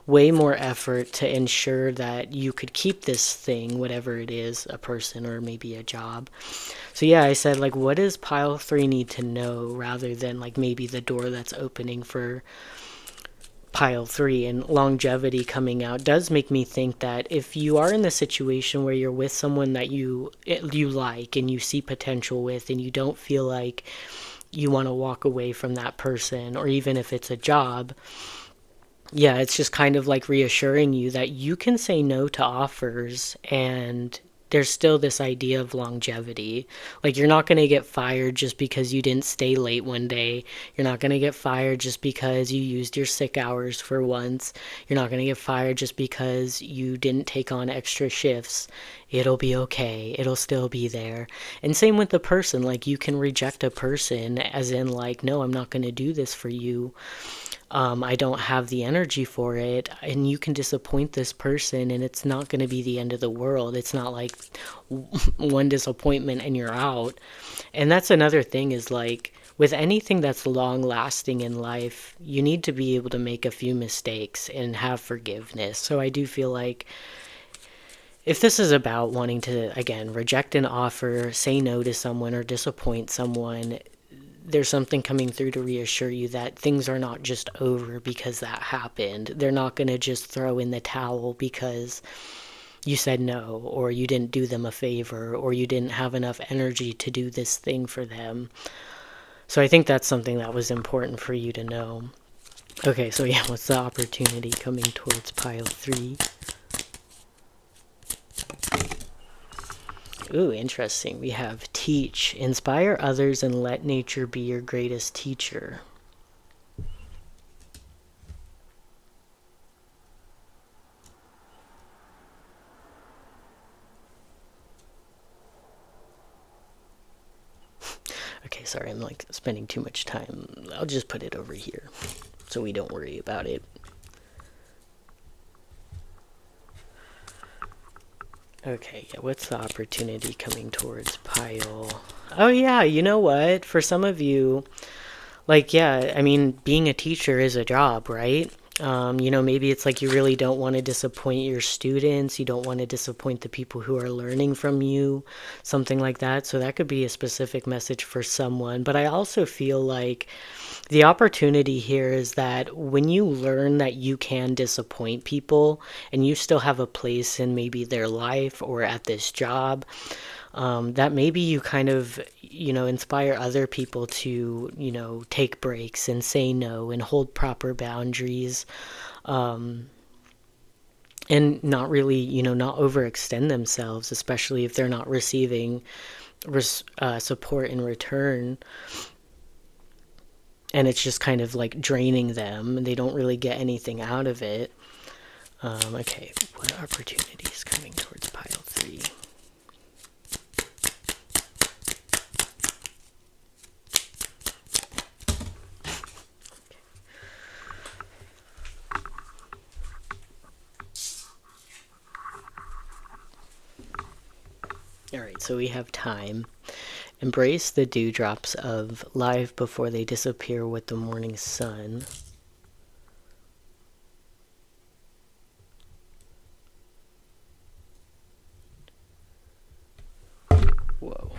way more effort to ensure that you could keep this thing, whatever it is, a person or maybe a job. So yeah, I said, like, what does pile 3 need to know rather than like maybe the door that's opening for pile 3 and longevity coming out does make me think that if you are in the situation where you're with someone that you like and you see potential with, and you don't feel like you want to walk away from that person, or even if it's a job, yeah, it's just kind of like reassuring you that you can say no to offers, and there's still this idea of longevity. Like, you're not going to get fired just because you didn't stay late one day. You're not going to get fired just because you used your sick hours for once. You're not going to get fired just because you didn't take on extra shifts. It'll be okay. It'll still be there. And same with the person. Like, you can reject a person as in like, no, I'm not going to do this for you. I don't have the energy for it, and you can disappoint this person, and it's not going to be the end of the world. It's not like one disappointment and you're out. And that's another thing, is like with anything that's long lasting in life, you need to be able to make a few mistakes and have forgiveness. So I do feel like if this is about wanting to, again, reject an offer, say no to someone, or disappoint someone, there's something coming through to reassure you that things are not just over because that happened. They're not going to just throw in the towel because you said no, or you didn't do them a favor, or you didn't have enough energy to do this thing for them. So I think that's something that was important for you to know. Okay, so yeah, what's the opportunity coming towards pile 3? Ooh, interesting. We have teach. Inspire others and let nature be your greatest teacher. Okay, sorry, I'm like spending too much time. I'll just put it over here so we don't worry about it. Okay, yeah, what's the opportunity coming towards pile? Oh yeah, you know what? For some of you, like, yeah, I mean, being a teacher is a job, right? Maybe it's like you really don't want to disappoint your students. You don't want to disappoint the people who are learning from you, something like that. So that could be a specific message for someone. But I also feel like the opportunity here is that when you learn that you can disappoint people and you still have a place in maybe their life or at this job, that maybe you kind of, inspire other people to, take breaks and say no and hold proper boundaries, and not really, not overextend themselves, especially if they're not receiving support in return. And it's just kind of like draining them, and they don't really get anything out of it. Okay, what opportunity is coming towards pile 3? Alright, so we have time. Embrace the dewdrops of life before they disappear with the morning sun. Whoa.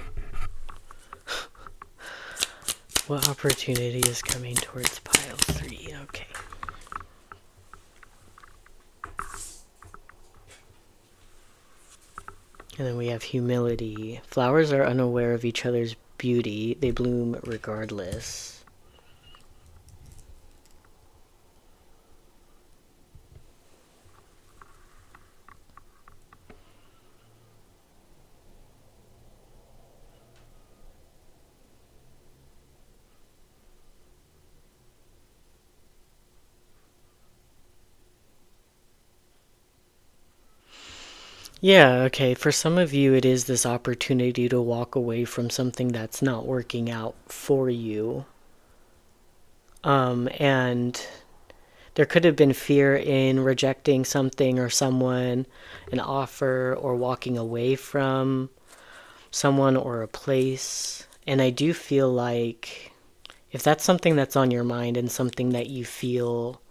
What opportunity is coming towards pile 3? Okay. And then we have humility. Flowers are unaware of each other's beauty. They bloom regardless. Yeah, okay. For some of you, it is this opportunity to walk away from something that's not working out for you. And there could have been fear in rejecting something or someone, an offer, or walking away from someone or a place. And I do feel like if that's something that's on your mind and something that you feel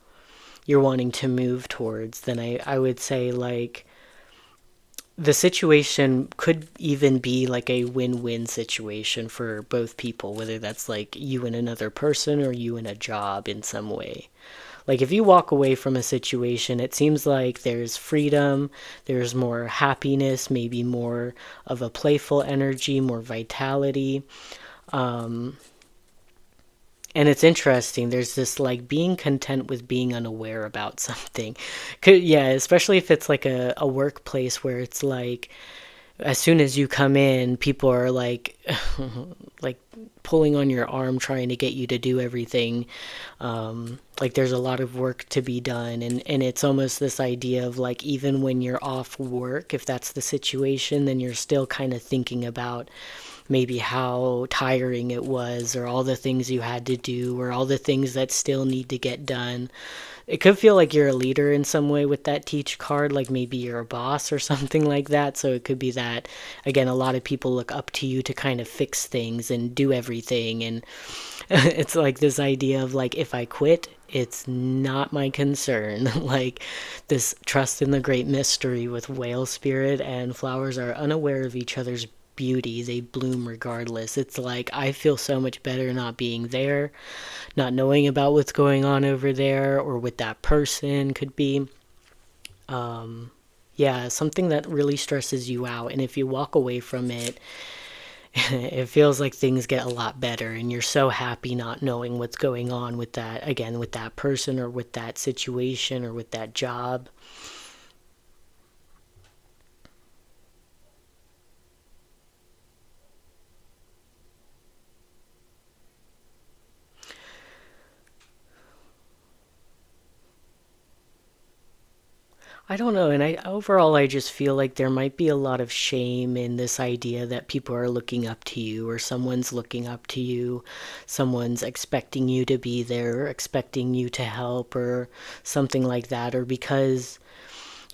you're wanting to move towards, then I would say, like, the situation could even be like a win-win situation for both people, whether that's like you and another person or you and a job in some way. Like if you walk away from a situation, it seems like there's freedom, there's more happiness, maybe more of a playful energy, more vitality. Um, and it's interesting. There's this like being content with being unaware about something. Yeah, especially if it's like a workplace where it's like as soon as you come in, people are like, like pulling on your arm, trying to get you to do everything. Like there's a lot of work to be done, and it's almost this idea of like even when you're off work, if that's the situation, then you're still kind of thinking about maybe how tiring it was, or all the things you had to do, or all the things that still need to get done. It could feel like you're a leader in some way with that teach card, like maybe you're a boss or something like that. So it could be that, again, a lot of people look up to you to kind of fix things and do everything. And it's like this idea of like, if I quit, it's not my concern. Like this trust in the great mystery with whale spirit and flowers are unaware of each other's beauty. They bloom regardless. It's like I feel so much better not being there, not knowing about what's going on over there or with that person could be. Yeah, something that really stresses you out. And if you walk away from it, it feels like things get a lot better and you're so happy not knowing what's going on with that, again, with that person or with that situation or with that job. I don't know, and I just feel like there might be a lot of shame in this idea that people are looking up to you or someone's looking up to you, someone's expecting you to be there, expecting you to help or something like that, or because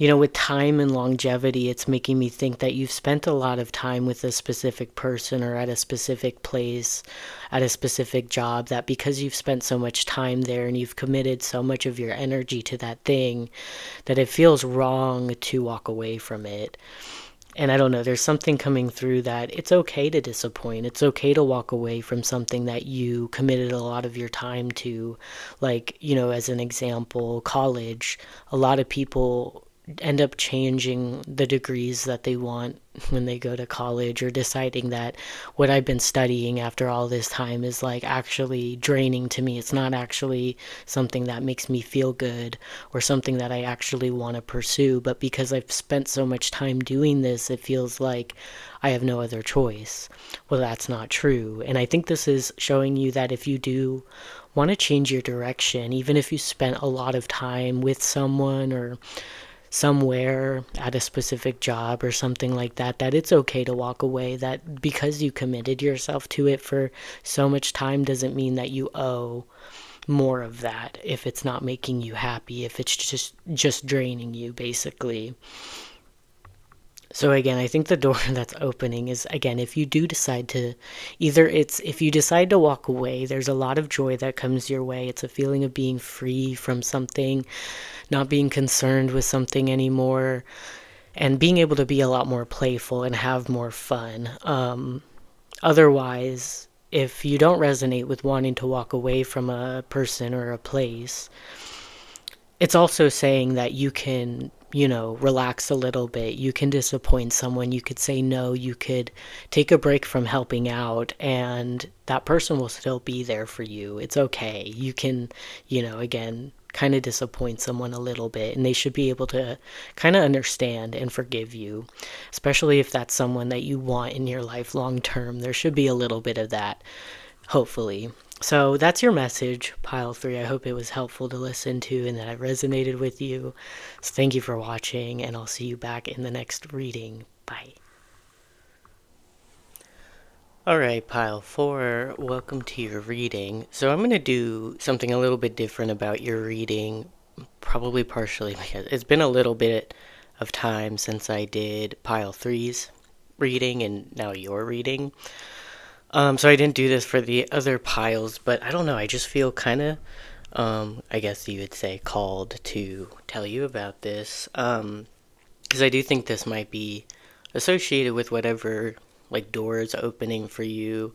with time and longevity, it's making me think that you've spent a lot of time with a specific person or at a specific place, at a specific job, that because you've spent so much time there and you've committed so much of your energy to that thing, that it feels wrong to walk away from it. And I don't know, there's something coming through that it's okay to disappoint. It's okay to walk away from something that you committed a lot of your time to. Like, as an example, college, a lot of people end up changing the degrees that they want when they go to college, or deciding that what I've been studying after all this time is like actually draining to me. It's not actually something that makes me feel good or something that I actually want to pursue, but because I've spent so much time doing this, it feels like I have no other choice. Well, that's not true. And I think this is showing you that if you do want to change your direction, even if you spent a lot of time with someone or somewhere at a specific job or something like that, that it's okay to walk away. That because you committed yourself to it for so much time doesn't mean that you owe more of that if it's not making you happy, if it's just draining you basically. So again, I think the door that's opening is, again, if you do decide to, either it's if you decide to walk away, there's a lot of joy that comes your way. It's a feeling of being free from something, not being concerned with something anymore, and being able to be a lot more playful and have more fun. Otherwise, if you don't resonate with wanting to walk away from a person or a place, it's also saying that you can, relax a little bit. You can disappoint someone. You could say no. You could take a break from helping out, and that person will still be there for you. It's okay. You can, again, kind of disappoint someone a little bit, and they should be able to kind of understand and forgive you, especially if that's someone that you want in your life long term. There should be a little bit of that, hopefully. So that's your message, pile 3. I hope it was helpful to listen to and that I resonated with you. So thank you for watching, and I'll see you back in the next reading. Bye. Alright, pile 4, welcome to your reading. So I'm going to do something a little bit different about your reading, probably partially because it's been a little bit of time since I did pile 3's reading and now your reading. So I didn't do this for the other piles, but I don't know, I just feel kind of, I guess you would say, called to tell you about this, because I do think this might be associated with whatever, like, doors opening for you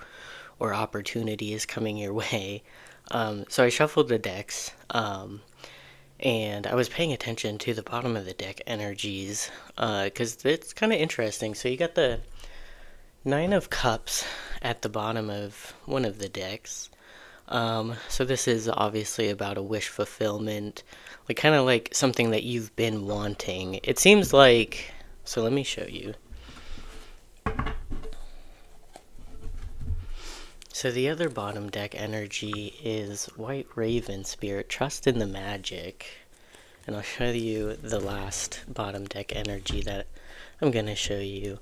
or opportunity is coming your way. So I shuffled the decks, And I was paying attention to the bottom of the deck energies, because it's kind of interesting. So you got the Nine of Cups at the bottom of one of the decks. So this is obviously about a wish fulfillment, like kind of like something that you've been wanting. It seems like, so let me show you. So the other bottom deck energy is White Raven Spirit, Trust in the Magic. And I'll show you the last bottom deck energy that I'm going to show you.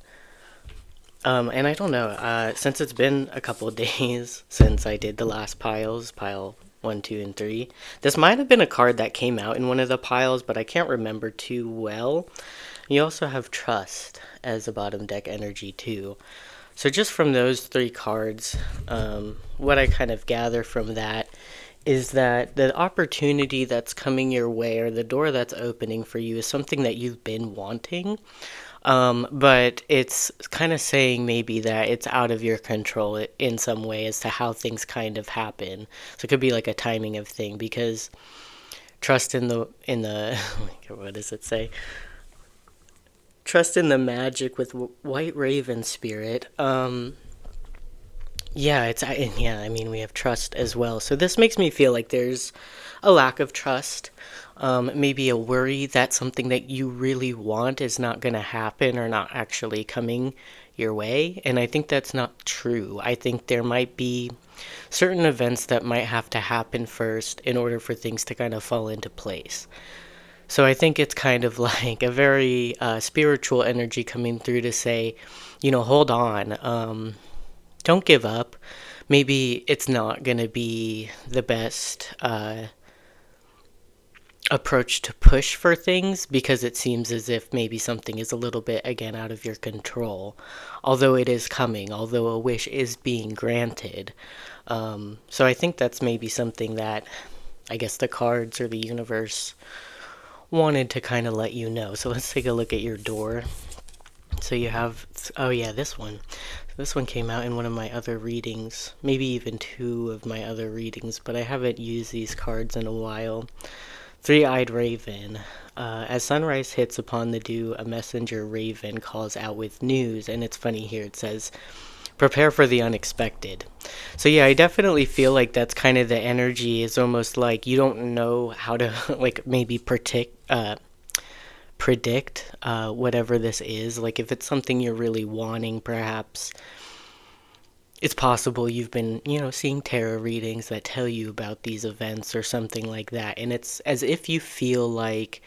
And I don't know, since it's been a couple of days since I did the last piles, pile 1, 2, and 3, this might have been a card that came out in one of the piles, but I can't remember too well. You also have Trust as a bottom deck energy too. So just from those 3 cards, what I kind of gather from that is that the opportunity that's coming your way, or the door that's opening for you, is something that you've been wanting. But it's kind of saying maybe that it's out of your control in some way as to how things kind of happen. So it could be like a timing of thing, because trust in the what does it say? Trust in the magic with White Raven Spirit. I mean, we have trust as well. So this makes me feel like there's a lack of trust. Maybe a worry that something that you really want is not going to happen or not actually coming your way. And I think that's not true. I think there might be certain events that might have to happen first in order for things to kind of fall into place. So I think it's kind of like a very spiritual energy coming through to say, hold on. Don't give up. Maybe it's not going to be the best approach to push for things, because it seems as if maybe something is a little bit, again, out of your control. Although it is coming, although a wish is being granted. So I think that's maybe something that I guess the cards or the universe wanted to kind of let you know. So let's take a look at your door. So you have, oh yeah, this one. This one came out in one of my other readings, maybe even 2 of my other readings, but I haven't used these cards in a while. Three-eyed raven. As sunrise hits upon the dew, a messenger raven calls out with news. And it's funny here, it says, prepare for the unexpected. So yeah, I definitely feel like that's kind of the energy. Is almost like you don't know how to like maybe predict whatever this is. Like if it's something you're really wanting, perhaps it's possible you've been, seeing tarot readings that tell you about these events or something like that. And it's as if you feel like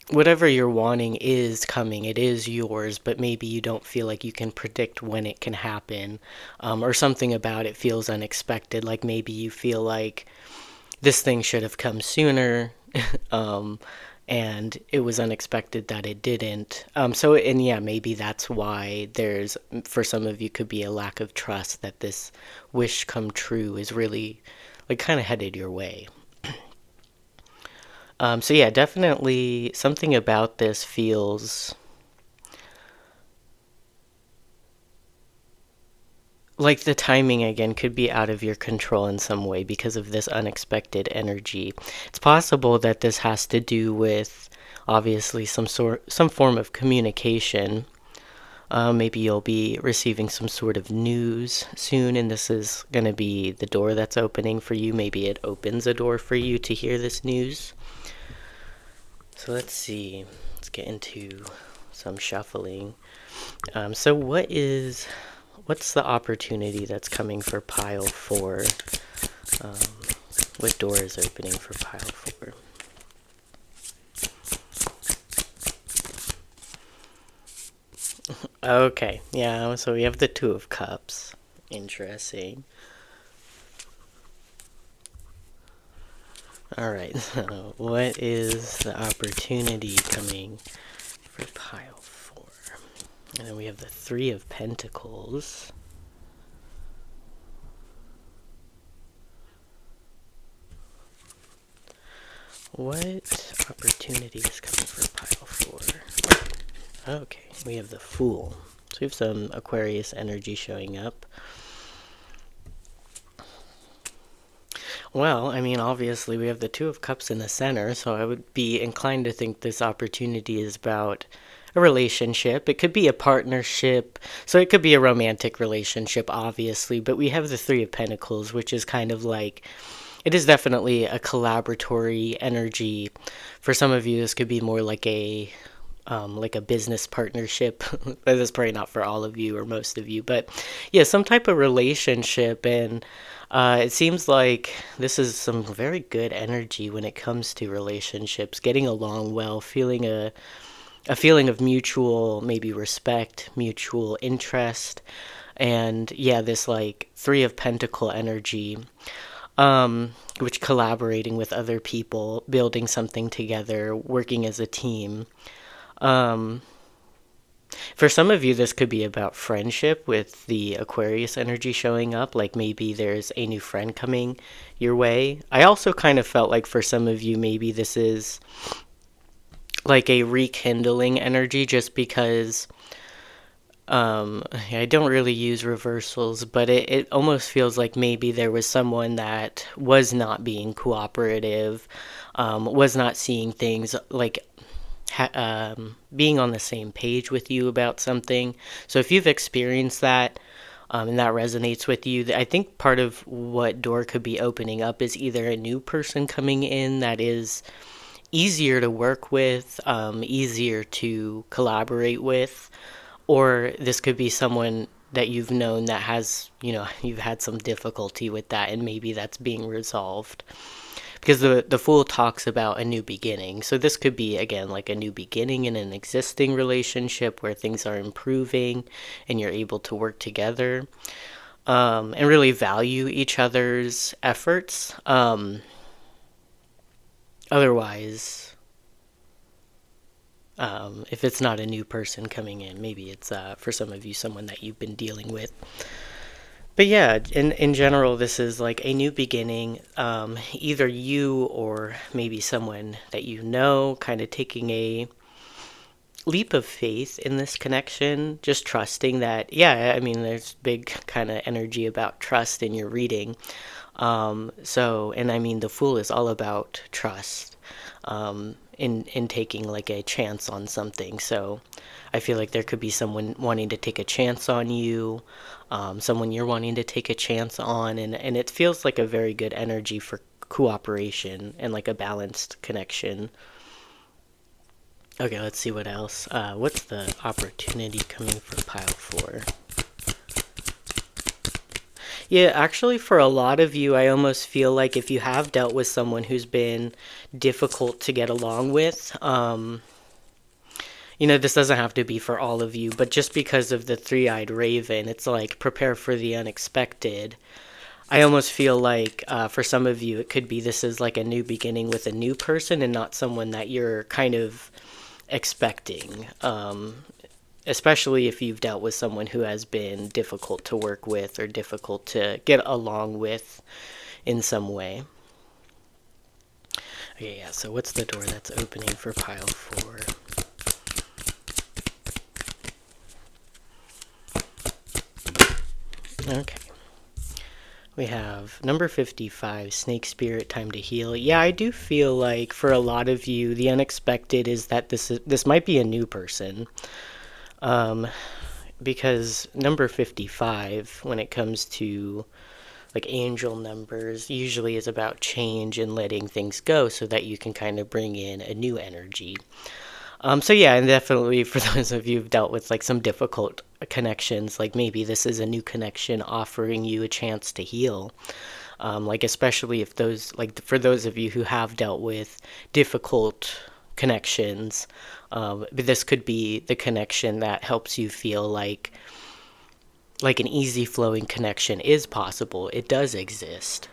whatever you're wanting is coming, it is yours, but maybe you don't feel like you can predict when it can happen, or something about it feels unexpected. Like maybe you feel like this thing should have come sooner, and it was unexpected that it didn't. Maybe that's why there's, for some of you, could be a lack of trust that this wish come true is really like kind of headed your way. Definitely something about this feels like the timing again could be out of your control in some way because of this unexpected energy. It's possible that this has to do with obviously some form of communication. Maybe you'll be receiving some sort of news soon, and this is going to be the door that's opening for you. Maybe it opens a door for you to hear this news. So let's see. Let's get into some shuffling. What's the opportunity that's coming for pile 4? What door is opening for pile 4? Okay, yeah, so we have the 2 of Cups. Interesting. Alright, so what is the opportunity coming for pile 4? And then we have the 3 of Pentacles. What opportunity is coming for pile 4? Okay, we have the Fool. So we have some Aquarius energy showing up. Well, I mean, obviously, we have the Two of Cups in the center, so I would be inclined to think this opportunity is about a relationship. It could be a partnership, so it could be a romantic relationship, obviously, but we have the Three of Pentacles, which is kind of like it is definitely a collaboratory energy. For some of you, this could be more like a business partnership. That's probably not for all of you or most of you, but yeah, some type of relationship. And it seems like this is some very good energy when it comes to relationships, getting along well, feeling a feeling of mutual, maybe respect, mutual interest. And yeah, this like Three of Pentacle energy, which collaborating with other people, building something together, working as a team. Um, For some of you, this could be about friendship with the Aquarius energy showing up. Like maybe there's a new friend coming your way. I also kind of felt like for some of you, maybe this is like a rekindling energy just because I don't really use reversals, but it almost feels like maybe there was someone that was not being cooperative, was not seeing things like being on the same page with you about something. So if you've experienced that and that resonates with you, I think part of what door could be opening up is either a new person coming in that is easier to work with, easier to collaborate with, or this could be someone that you've known that has, you've had some difficulty with that and maybe that's being resolved because the Fool talks about a new beginning. So this could be again like a new beginning in an existing relationship where things are improving and you're able to work together, and really value each other's efforts. Otherwise, if it's not a new person coming in, maybe it's for some of you someone that you've been dealing with. But yeah, in general, this is like a new beginning. Either you or maybe someone that you know, kind of taking a leap of faith in this connection, just trusting that, yeah, I mean, there's big kind of energy about trust in your reading. And I mean, the Fool is all about trust, in taking like a chance on something. So I feel like there could be someone wanting to take a chance on you, someone you're wanting to take a chance on, and it feels like a very good energy for cooperation and like a balanced connection. Okay, let's see what else. What's the opportunity coming for pile 4? Yeah, actually, for a lot of you, I almost feel like if you have dealt with someone who's been difficult to get along with, this doesn't have to be for all of you, but just because of the three-eyed raven, it's like prepare for the unexpected. I almost feel like for some of you, it could be this is like a new beginning with a new person and not someone that you're kind of expecting. Especially if you've dealt with someone who has been difficult to work with or difficult to get along with in some way. Okay, yeah, so what's the door that's opening for pile 4? Okay. We have number 55, Snake Spirit, Time to Heal. Yeah, I do feel like for a lot of you, the unexpected is that this might be a new person. Because number 55, when it comes to like angel numbers, usually is about change and letting things go so that you can kind of bring in a new energy. So yeah, and definitely for those of you who've dealt with like some difficult connections, like maybe this is a new connection offering you a chance to heal. Like especially if those, like for those of you who have dealt with difficult connections, this could be the connection that helps you feel like an easy flowing connection is possible. It does exist.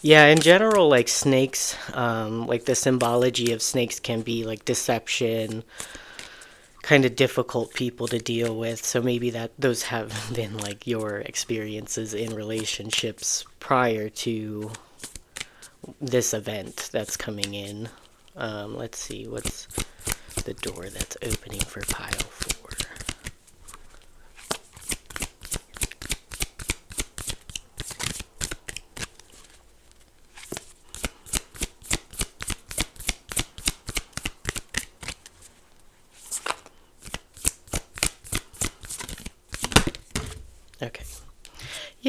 Yeah, in general, like snakes, like the symbology of snakes can be like deception, kind of difficult people to deal with. So maybe that those have been like your experiences in relationships prior to this event that's coming in. Let's see, what's the door that's opening for pile 4?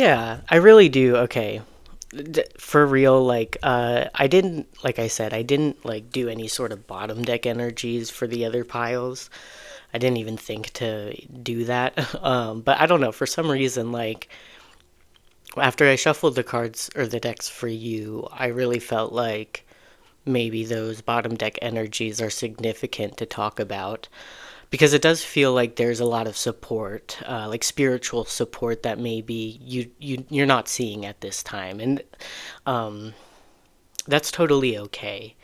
Yeah, I really do. Okay. For real, like, I didn't, like I said, I didn't, like, do any sort of bottom deck energies for the other piles. I didn't even think to do that. But I don't know, for some reason, like, after I shuffled the cards or the decks for you, I really felt like maybe those bottom deck energies are significant to talk about because it does feel like there's a lot of support, like spiritual support that maybe you're not seeing at this time, and um, that's totally okay.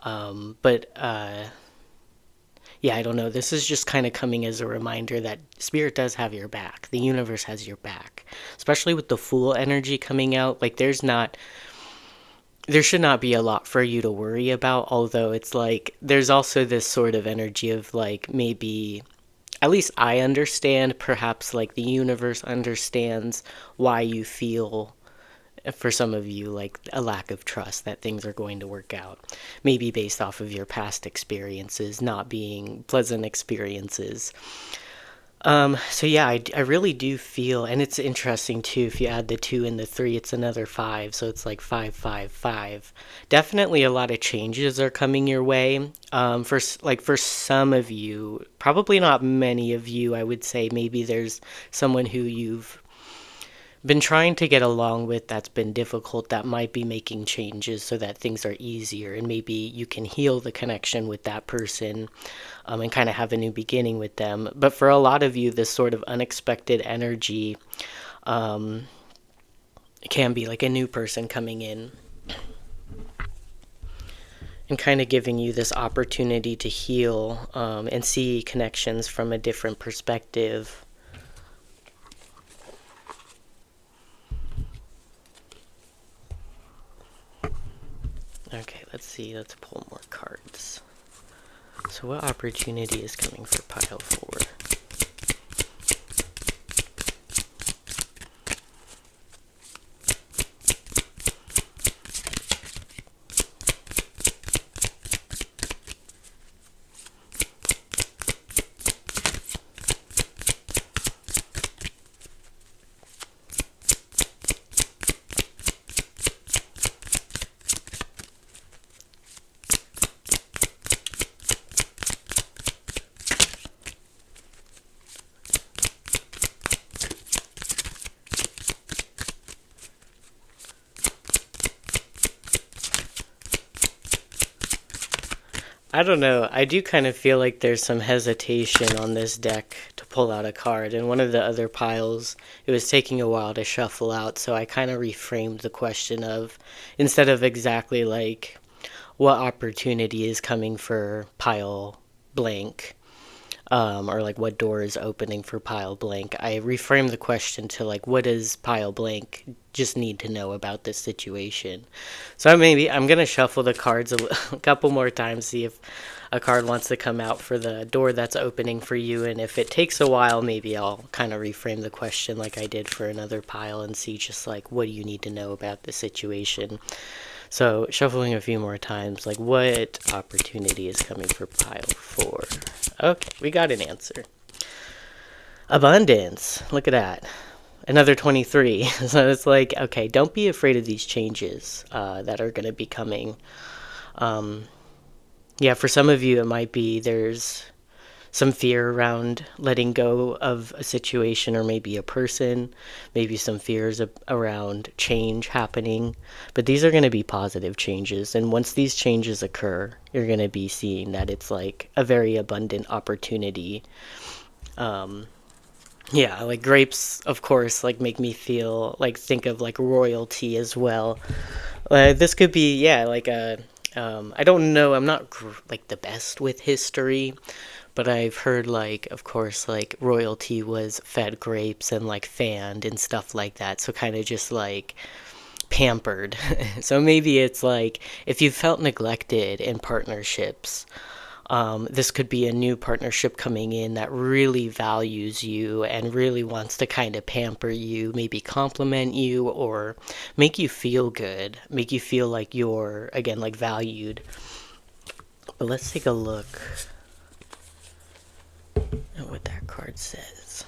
But yeah, I don't know. This is just kind of coming as a reminder that spirit does have your back. The universe has your back, especially with the Fool energy coming out. Like there should not be a lot for you to worry about, although it's like there's also this sort of energy of like maybe at least I understand, perhaps like the universe understands why you feel, for some of you, like a lack of trust that things are going to work out. Maybe based off of your past experiences not being pleasant experiences. So yeah, I really do feel, and it's interesting too. If you add the 2 and the 3, it's another 5, so it's like 5, 5, 5. Definitely, a lot of changes are coming your way. For some of you, probably not many of you. I would say maybe there's someone who you've been trying to get along with that's been difficult that might be making changes so that things are easier, and maybe you can heal the connection with that person, and kind of have a new beginning with them. But for a lot of you, this sort of unexpected energy um, can be like a new person coming in and kind of giving you this opportunity to heal, and see connections from a different perspective. Okay, let's see. Let's pull more cards. So what opportunity is coming for pile 4? I don't know. I do kind of feel like there's some hesitation on this deck to pull out a card. And one of the other piles, it was taking a while to shuffle out. So I kind of reframed the question of, instead of exactly like, what opportunity is coming for pile blank, or like what door is opening for pile blank, I reframed the question to like, what does pile blank just need to know about this situation? So maybe I'm gonna shuffle the cards a couple more times, see if a card wants to come out for the door that's opening for you, and if it takes a while, maybe I'll kind of reframe the question like I did for another pile and see just like, what do you need to know about the situation? So shuffling a few more times, like what opportunity is coming for pile 4? Okay, we got an answer. Abundance. Look at that. Another 23. So it's like, okay, don't be afraid of these changes that are going to be coming. Um, yeah, for some of you, it might be there's some fear around letting go of a situation or maybe a person, maybe some fears around change happening. But these are going to be positive changes. And once these changes occur, you're going to be seeing that it's like a very abundant opportunity. Um, yeah, like grapes, of course, like make me feel like think of like royalty as well. This could be, yeah, like a. I don't know. I'm not like the best with history, but I've heard like, of course, like royalty was fed grapes and like fanned and stuff like that. So kind of just like pampered. So maybe it's like if you felt neglected in partnerships, this could be a new partnership coming in that really values you and really wants to kind of pamper you, maybe compliment you or make you feel good, make you feel like you're, again, like valued. But let's take a look at what that card says.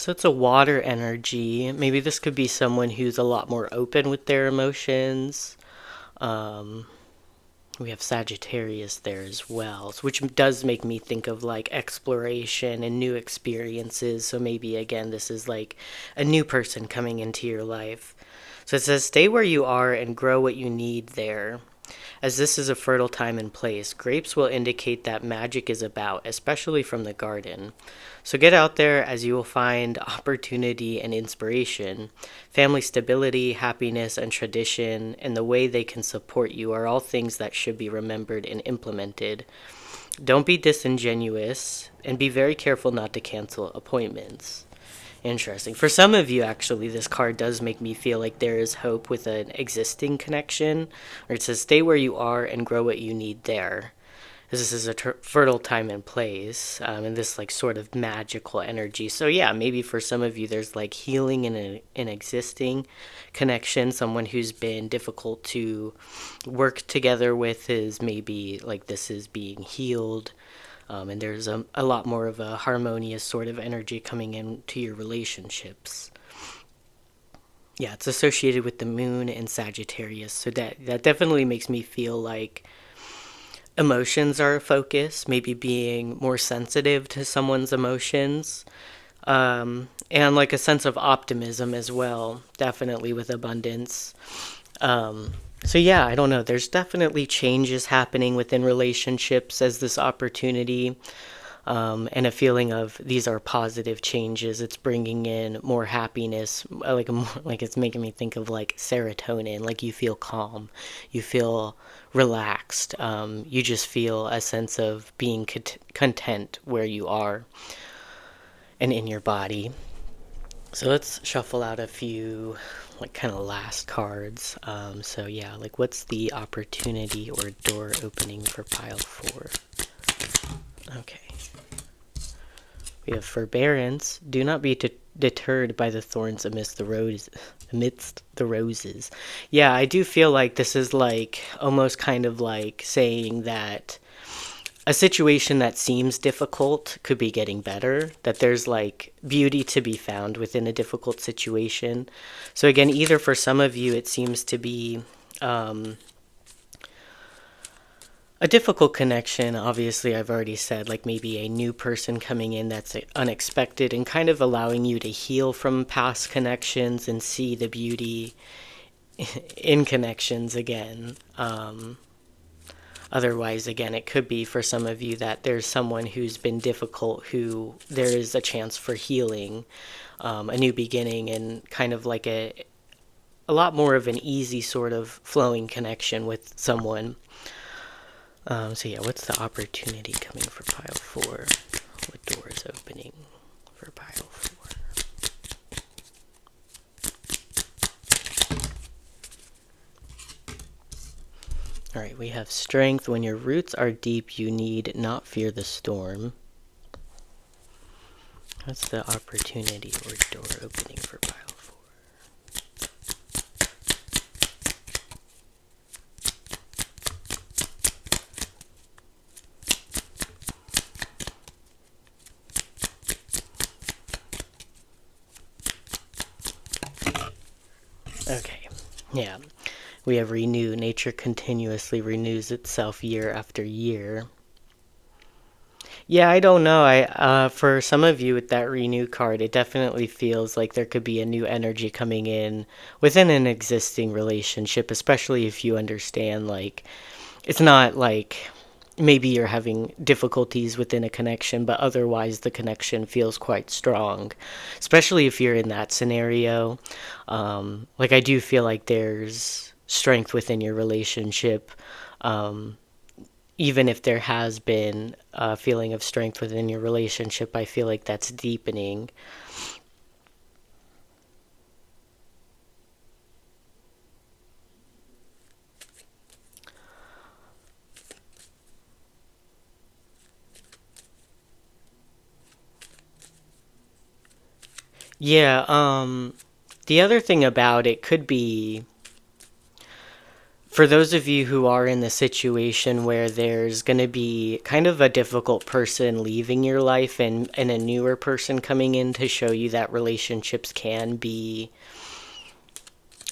So it's a water energy. Maybe this could be someone who's a lot more open with their emotions. Um, we have Sagittarius there as well, which does make me think of like exploration and new experiences. So maybe again, this is like a new person coming into your life. So it says, stay where you are and grow what you need there. As this is a fertile time and place, grapes will indicate that magic is about, especially from the garden. So get out there as you will find opportunity and inspiration. Family stability, happiness, and tradition, and the way they can support you are all things that should be remembered and implemented. Don't be disingenuous, and be very careful not to cancel appointments. Interesting. For some of you, actually, this card does make me feel like there is hope with an existing connection. Or it says, stay where you are and grow what you need there. This is a fertile time and place, and this like sort of magical energy. So yeah, maybe for some of you, there's like healing in an existing connection. Someone who's been difficult to work together with is maybe like this is being healed. And there's a lot more of a harmonious sort of energy coming into your relationships. Yeah, it's associated with the moon and Sagittarius, so that definitely makes me feel like emotions are a focus, maybe being more sensitive to someone's emotions, and like a sense of optimism as well, definitely with abundance. So yeah, I don't know. There's definitely changes happening within relationships as this opportunity, and a feeling of these are positive changes. It's bringing in more happiness, like it's making me think of like serotonin. Like you feel calm, you feel relaxed, you just feel a sense of being content where you are and in your body. So let's shuffle out a few like kind of last cards. So yeah, like what's the opportunity or door opening for pile 4? Okay. We have forbearance. Do not be deterred by the thorns amidst the roses. Yeah, I do feel like this is like almost kind of like saying that a situation that seems difficult could be getting better, that there's like beauty to be found within a difficult situation. So again, either for some of you, it seems to be a difficult connection. Obviously, I've already said, like maybe a new person coming in that's unexpected and kind of allowing you to heal from past connections and see the beauty in connections again. Otherwise, again, it could be for some of you that there's someone who's been difficult who there is a chance for healing, a new beginning, and kind of like a lot more of an easy sort of flowing connection with someone. So yeah, what's the opportunity coming for pile 4? What door is opening for pile 4? Alright, we have strength. When your roots are deep, you need not fear the storm. What's the opportunity or door opening for pile 4? Okay, yeah. We have renew. Nature continuously renews itself year after year. Yeah, I don't know. For some of you with that renew card, it definitely feels like there could be a new energy coming in within an existing relationship, especially if you understand like it's not like maybe you're having difficulties within a connection, but otherwise the connection feels quite strong, especially if you're in that scenario. Like I do feel like there's strength within your relationship, even if there has been a feeling of strength within your relationship. I feel like that's deepening. Yeah, the other thing about it could be For those of you who are in the situation where there's going to be kind of a difficult person leaving your life and a newer person coming in to show you that relationships can be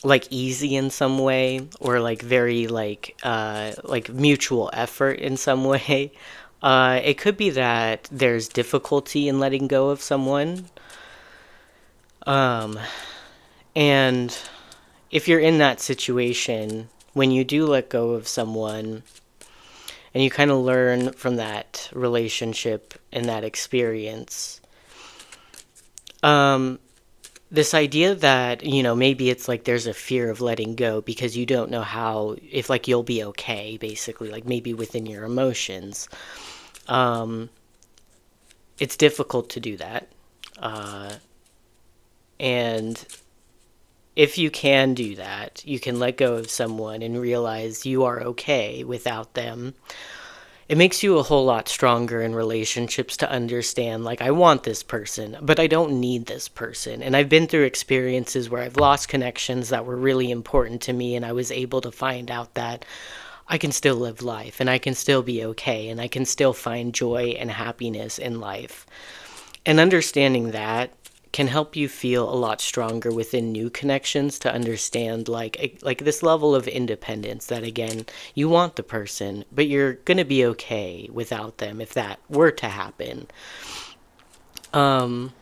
like easy in some way, or like very like mutual effort in some way, it could be that there's difficulty in letting go of someone. And if you're in that situation, when you do let go of someone and you kind of learn from that relationship and that experience, this idea that, maybe it's like there's a fear of letting go because you don't know how, if like you'll be okay, basically, like maybe within your emotions. It's difficult to do that. And if you can do that, you can let go of someone and realize you are okay without them. It makes you a whole lot stronger in relationships to understand, like, I want this person, but I don't need this person. And I've been through experiences where I've lost connections that were really important to me, and I was able to find out that I can still live life, and I can still be okay, and I can still find joy and happiness in life. And understanding that can help you feel a lot stronger within new connections, to understand like this level of independence, that again, you want the person, but you're going to be okay without them if that were to happen. And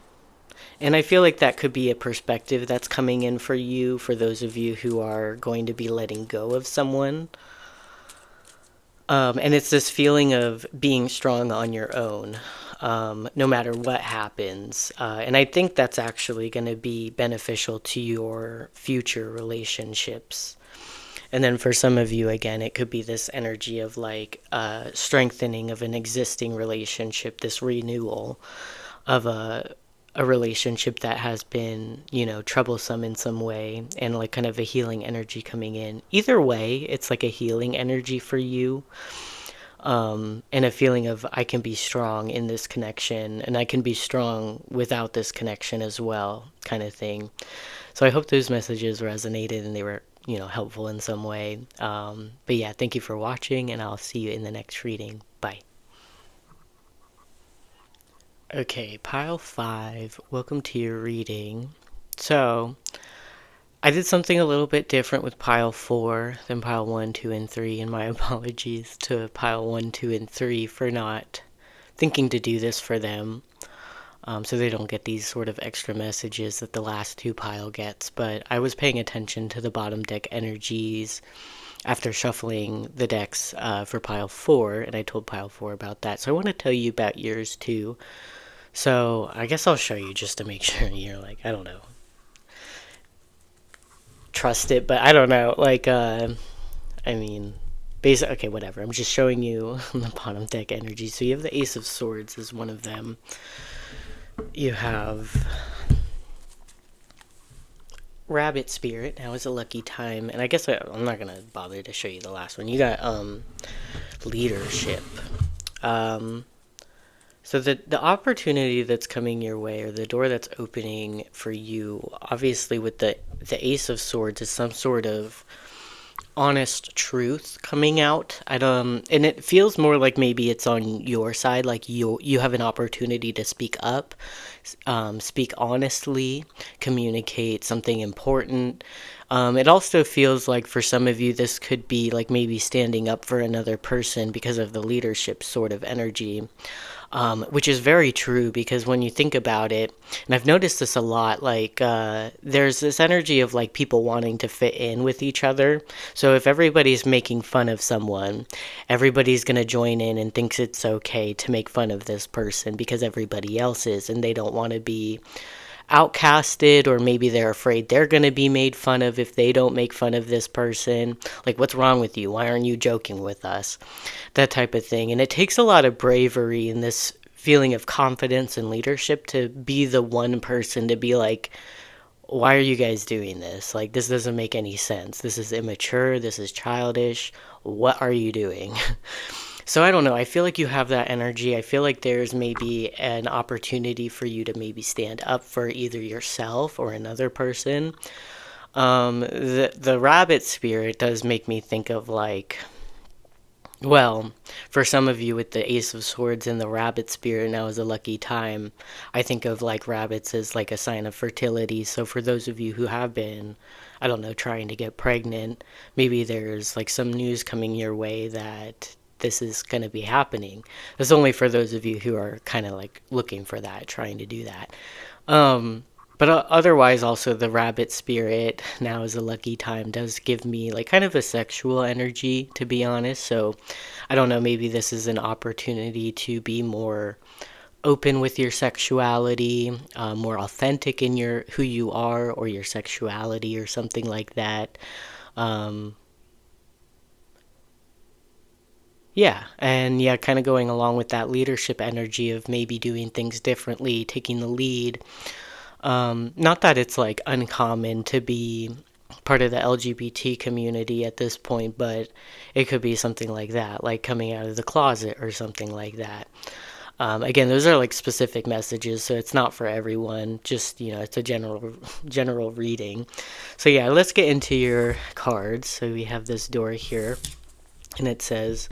I feel like that could be a perspective that's coming in for you, for those of you who are going to be letting go of someone. And it's this feeling of being strong on your own, no matter what happens. And I think that's actually going to be beneficial to your future relationships. And then for some of you, again, it could be this energy of like strengthening of an existing relationship, this renewal of a relationship that has been, troublesome in some way, and like kind of a healing energy coming in. Either way, it's like a healing energy for you, and a feeling of I can be strong in this connection, and I can be strong without this connection as well, kind of thing. So I hope those messages resonated and they were, helpful in some way. But yeah, thank you for watching, and I'll see you in the next reading. Bye. Okay, pile 5, welcome to your reading. So, I did something a little bit different with pile 4 than pile 1, 2, and 3, and my apologies to pile 1, 2, and 3 for not thinking to do this for them, so they don't get these sort of extra messages that the last 2 pile gets. But I was paying attention to the bottom deck energies after shuffling the decks for pile 4, and I told pile 4 about that. So I want to tell you about yours too. So I guess I'll show you just to make sure you're like, I don't know, trust it, but I don't know, like, I mean, okay, whatever. I'm just showing you the bottom deck energy. So you have the Ace of Swords as one of them. You have Rabbit Spirit. Now is a lucky time, and I guess I'm not gonna bother to show you the last one. You got Leadership. So the opportunity that's coming your way, or the door that's opening for you, obviously with the Ace of Swords, is some sort of honest truth coming out. And it feels more like maybe it's on your side, like you have an opportunity to speak up, speak honestly, communicate something important. It also feels like for some of you this could be like maybe standing up for another person because of the leadership sort of energy. Which is very true, because when you think about it, and I've noticed this a lot, like there's this energy of like people wanting to fit in with each other. So if everybody's making fun of someone, everybody's going to join in and thinks it's okay to make fun of this person because everybody else is, and they don't want to be outcasted, or maybe they're afraid they're going to be made fun of if they don't make fun of this person. Like, what's wrong with you? Why aren't you joking with us? That type of thing. And it takes a lot of bravery and this feeling of confidence and leadership to be the one person to be like, why are you guys doing this? Like, this doesn't make any sense. This is immature. This is childish. What are you doing? So I don't know. I feel like you have that energy. I feel like there's maybe an opportunity for you to maybe stand up for either yourself or another person. The rabbit spirit does make me think of like, well, for some of you with the Ace of Swords and the rabbit spirit, now is a lucky time. I think of like rabbits as like a sign of fertility. So for those of you who have been, I don't know, trying to get pregnant, maybe there's like some news coming your way that this is going to be happening. That's only for those of you who are kind of like looking for that, trying to do that. Um, but otherwise, also the rabbit spirit, now is a lucky time, does give me like kind of a sexual energy, to be honest. So I don't know, maybe this is an opportunity to be more open with your sexuality, more authentic in your who you are or your sexuality or something like that. Um, yeah, and yeah, kind of going along with that leadership energy of maybe doing things differently, taking the lead. Not that it's like uncommon to be part of the LGBT community at this point, but it could be something like that, like coming out of the closet or something like that. Again, those are like specific messages, so it's not for everyone. Just it's a general reading. So yeah, let's get into your cards. So we have this door here, and it says,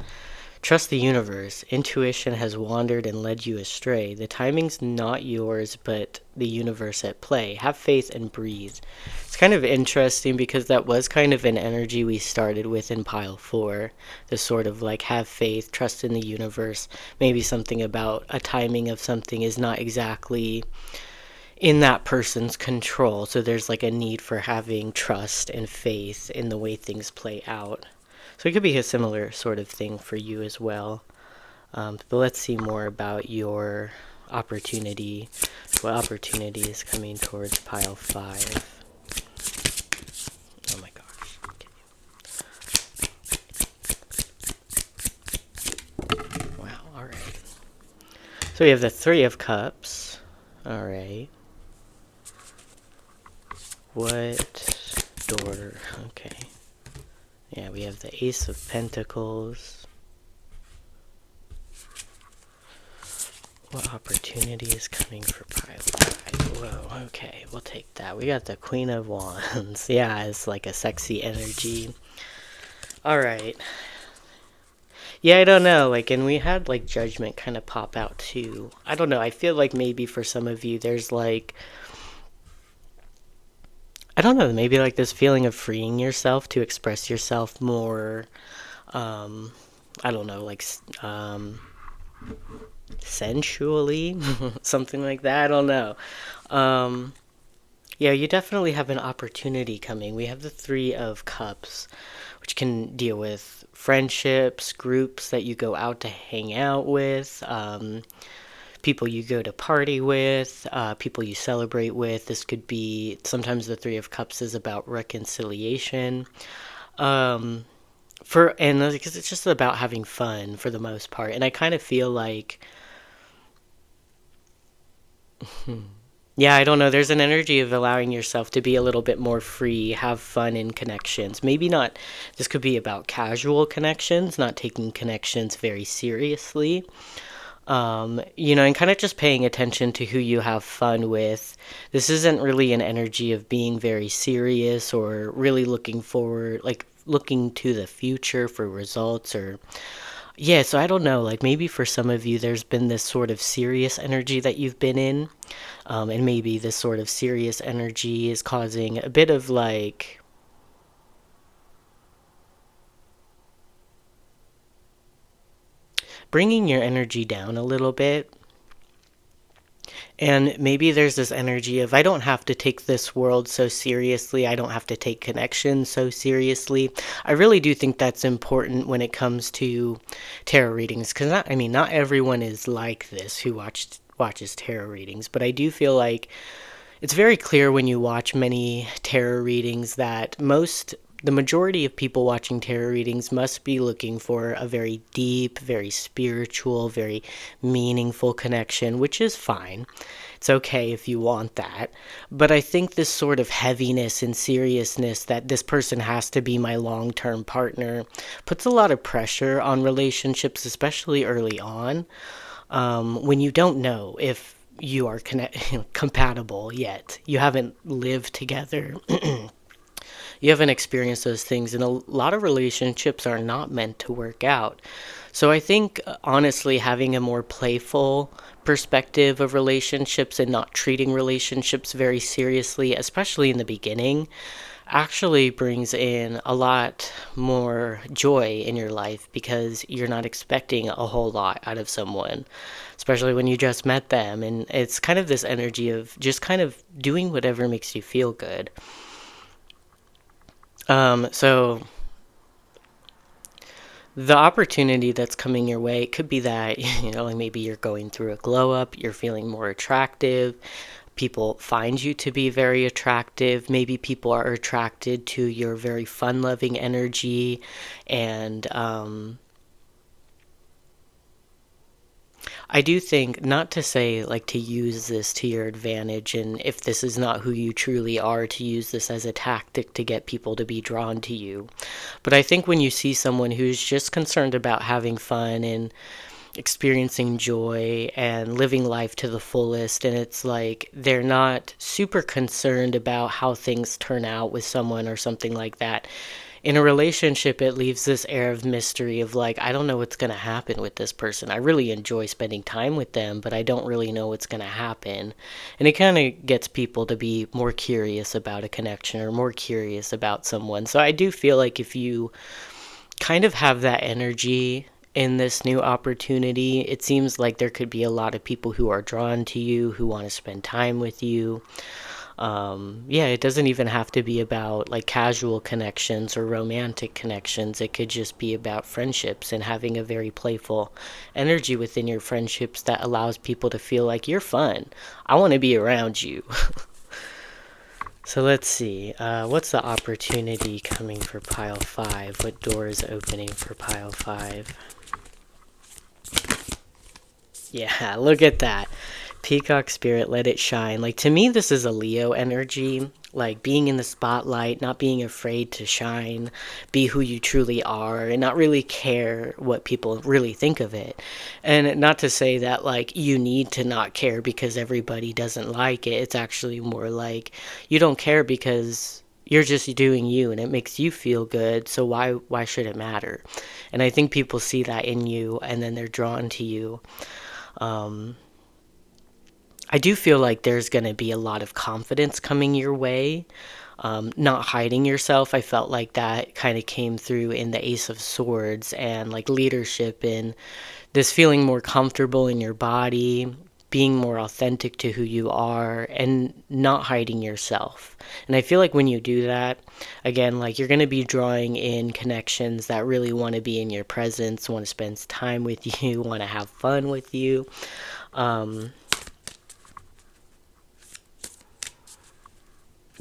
"Trust the universe. Intuition has wandered and led you astray. The timing's not yours, but the universe at play. Have faith and breathe." It's kind of interesting because that was kind of an energy we started with in pile four. This sort of like have faith, trust in the universe. Maybe something about a timing of something is not exactly in that person's control. So there's like a need for having trust and faith in the way things play out. So it could be a similar sort of thing for you as well. But let's see more about your opportunity. What opportunity is coming towards pile 5? Oh my gosh. Okay. Wow, alright. So we have the 3 of Cups. Alright. What door? Okay. Yeah, we have the Ace of Pentacles. What opportunity is coming for pile 5? Whoa, okay, we'll take that. We got the Queen of Wands. Yeah, it's like a sexy energy. Alright. Yeah, I don't know, like, and we had, like, Judgment kind of pop out, too. I don't know, I feel like maybe for some of you, there's, like, I don't know, maybe, like, this feeling of freeing yourself to express yourself more, I don't know, like, sensually, something like that, I don't know. Yeah, you definitely have an opportunity coming. We have the 3 of Cups, which can deal with friendships, groups that you go out to hang out with, people you go to party with, people you celebrate with. This could be, sometimes the 3 of Cups is about reconciliation. And because it's just about having fun for the most part. And I kind of feel like, yeah, I don't know. There's an energy of allowing yourself to be a little bit more free, have fun in connections. Maybe not, this could be about casual connections, not taking connections very seriously. And kind of just paying attention to who you have fun with. This isn't really an energy of being very serious or really looking forward, like looking to the future for results or yeah, so I don't know, like maybe for some of you there's been this sort of serious energy that you've been in, and maybe this sort of serious energy is causing a bit of like bringing your energy down a little bit. And maybe there's this energy of, I don't have to take this world so seriously. I don't have to take connection so seriously. I really do think that's important when it comes to tarot readings. Because, not everyone is like this who watches tarot readings. But I do feel like it's very clear when you watch many tarot readings that the majority of people watching tarot readings must be looking for a very deep, very spiritual, very meaningful connection, which is fine. It's okay if you want that. But I think this sort of heaviness and seriousness that this person has to be my long-term partner puts a lot of pressure on relationships, especially early on, when you don't know if you are compatible yet. You haven't lived together. You haven't experienced those things, and a lot of relationships are not meant to work out. So I think, honestly, having a more playful perspective of relationships and not treating relationships very seriously, especially in the beginning, actually brings in a lot more joy in your life because you're not expecting a whole lot out of someone, especially when you just met them. And it's kind of this energy of just kind of doing whatever makes you feel good. So the opportunity that's coming your way could be that, like maybe you're going through a glow up, you're feeling more attractive, people find you to be very attractive. Maybe people are attracted to your very fun loving energy. And I do think, not to say like to use this to your advantage, and if this is not who you truly are, to use this as a tactic to get people to be drawn to you. But I think when you see someone who's just concerned about having fun and experiencing joy and living life to the fullest, and it's like they're not super concerned about how things turn out with someone or something like that. In a relationship, it leaves this air of mystery of like, I don't know what's going to happen with this person. I really enjoy spending time with them, but I don't really know what's going to happen. And it kind of gets people to be more curious about a connection or more curious about someone. So I do feel like if you kind of have that energy in this new opportunity, it seems like there could be a lot of people who are drawn to you, who want to spend time with you. Yeah, it doesn't even have to be about like casual connections or romantic connections. It could just be about friendships and having a very playful energy within your friendships that allows people to feel like you're fun. I want to be around you. So let's see. What's the opportunity coming for pile 5? What door is opening for pile 5? Yeah, look at that. Peacock spirit, let it shine. Like, to me, this is a Leo energy. Like, being in the spotlight, not being afraid to shine, be who you truly are, and not really care what people really think of it. And not to say that, like, you need to not care because everybody doesn't like it. It's actually more like you don't care because you're just doing you and it makes you feel good, so why should it matter? And I think people see that in you and then they're drawn to you. I do feel like there's going to be a lot of confidence coming your way. Not hiding yourself. I felt like that kind of came through in the Ace of Swords, and like leadership and this feeling more comfortable in your body, being more authentic to who you are, and not hiding yourself. And I feel like when you do that, again, like you're going to be drawing in connections that really want to be in your presence, want to spend time with you, want to have fun with you.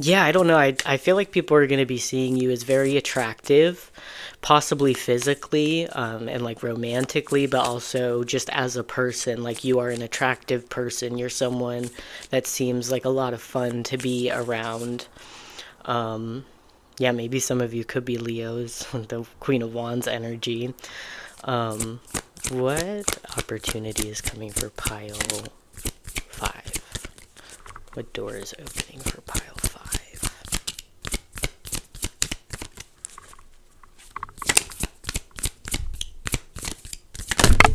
Yeah, I don't know. I feel like people are going to be seeing you as very attractive, possibly physically, and like romantically, but also just as a person. Like, you are an attractive person. You're someone that seems like a lot of fun to be around. Yeah, maybe some of you could be Leos, the Queen of Wands energy. Um, what opportunity is coming for pile 5? What door is opening for pile 5?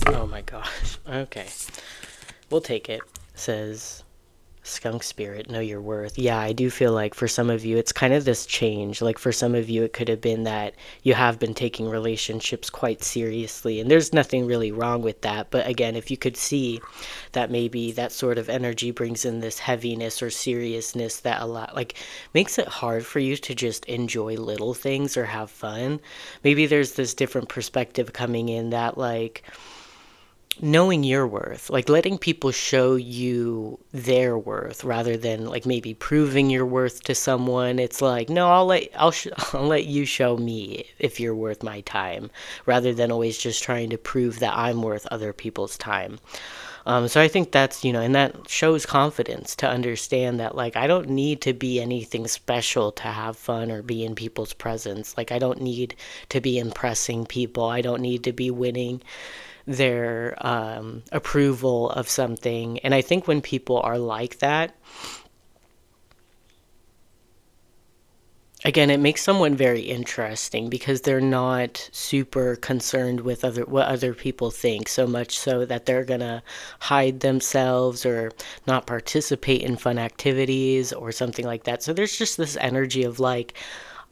Oh my gosh. Okay. We'll take it. It says, Skunk Spirit, know your worth. Yeah, I do feel like for some of you, it's kind of this change. Like, for some of you, it could have been that you have been taking relationships quite seriously, and there's nothing really wrong with that. But again, if you could see that maybe that sort of energy brings in this heaviness or seriousness that a lot, like, makes it hard for you to just enjoy little things or have fun. Maybe there's this different perspective coming in that, like, knowing your worth, like letting people show you their worth rather than like maybe proving your worth to someone. It's like, no, I'll let you show me if you're worth my time, rather than always just trying to prove that I'm worth other people's time. So I think that's, and that shows confidence to understand that, like, I don't need to be anything special to have fun or be in people's presence. Like, I don't need to be impressing people. I don't need to be winning their approval of something. And I think when people are like that, again, it makes someone very interesting because they're not super concerned with what other people think, so much so that they're gonna hide themselves or not participate in fun activities or something like that. So there's just this energy of like,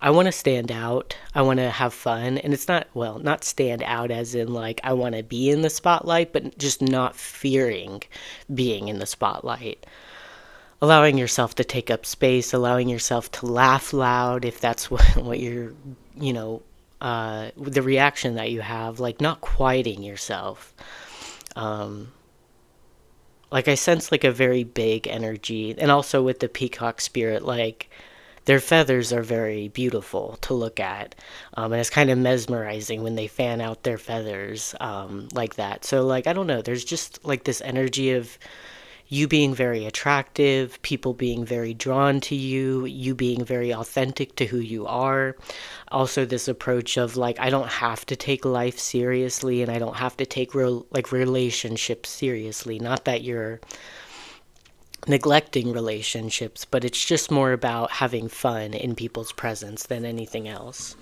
I want to stand out. I want to have fun. And it's not, well, not stand out as in like I want to be in the spotlight, but just not fearing being in the spotlight. Allowing yourself to take up space, allowing yourself to laugh loud if that's what you're, you know, the reaction that you have, like not quieting yourself. Um, like I sense like a very big energy. And also with the peacock spirit, like their feathers are very beautiful to look at. And it's kind of mesmerizing when they fan out their feathers like that. So, like, I don't know, there's just like this energy of you being very attractive, people being very drawn to you, you being very authentic to who you are. Also, this approach of like, I don't have to take life seriously and I don't have to take relationships seriously. Not that you're neglecting relationships, but it's just more about having fun in people's presence than anything else.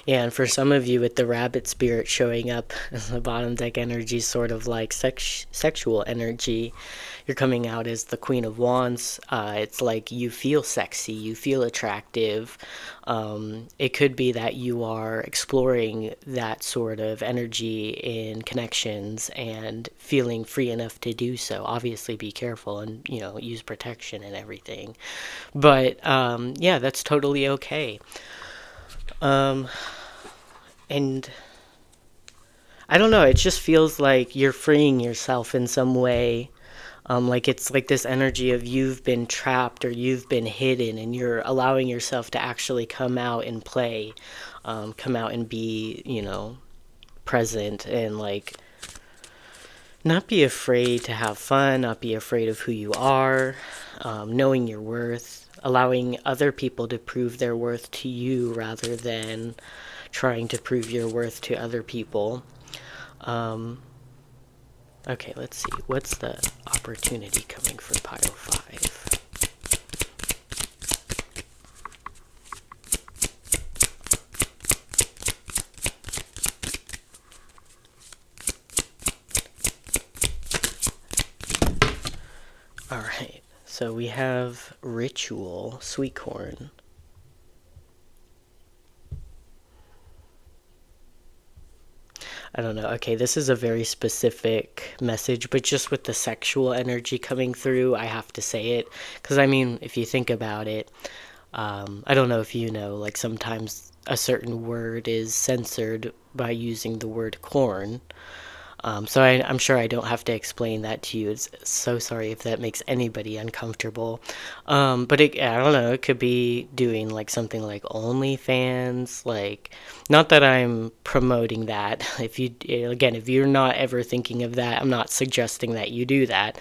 Yeah, and for some of you, with the rabbit spirit showing up as the bottom deck energy, sort of like sexual energy, you're coming out as the Queen of Wands. It's like you feel sexy, you feel attractive. It could be that you are exploring that sort of energy in connections and feeling free enough to do so. Obviously, be careful and, you know, use protection and everything. But yeah, that's totally okay. Um, and I don't know, it just feels like you're freeing yourself in some way. Like it's like this energy of you've been trapped or you've been hidden, and you're allowing yourself to actually come out and play, come out and be, you know, present and like not be afraid to have fun, not be afraid of who you are, knowing your worth, allowing other people to prove their worth to you rather than trying to prove your worth to other people. Um, okay, let's see. What's the opportunity coming for pile 5? Alright, so we have ritual, sweet corn. I don't know. Okay, this is a very specific message, but just with the sexual energy coming through, I have to say it. Because, I mean, if you think about it, I don't know if you know, like sometimes a certain word is censored by using the word corn. So I'm sure I don't have to explain that to you. It's so sorry if that makes anybody uncomfortable. But I don't know. It could be doing like something like OnlyFans. Like, not that I'm promoting that. If you again, if you're not ever thinking of that, I'm not suggesting that you do that.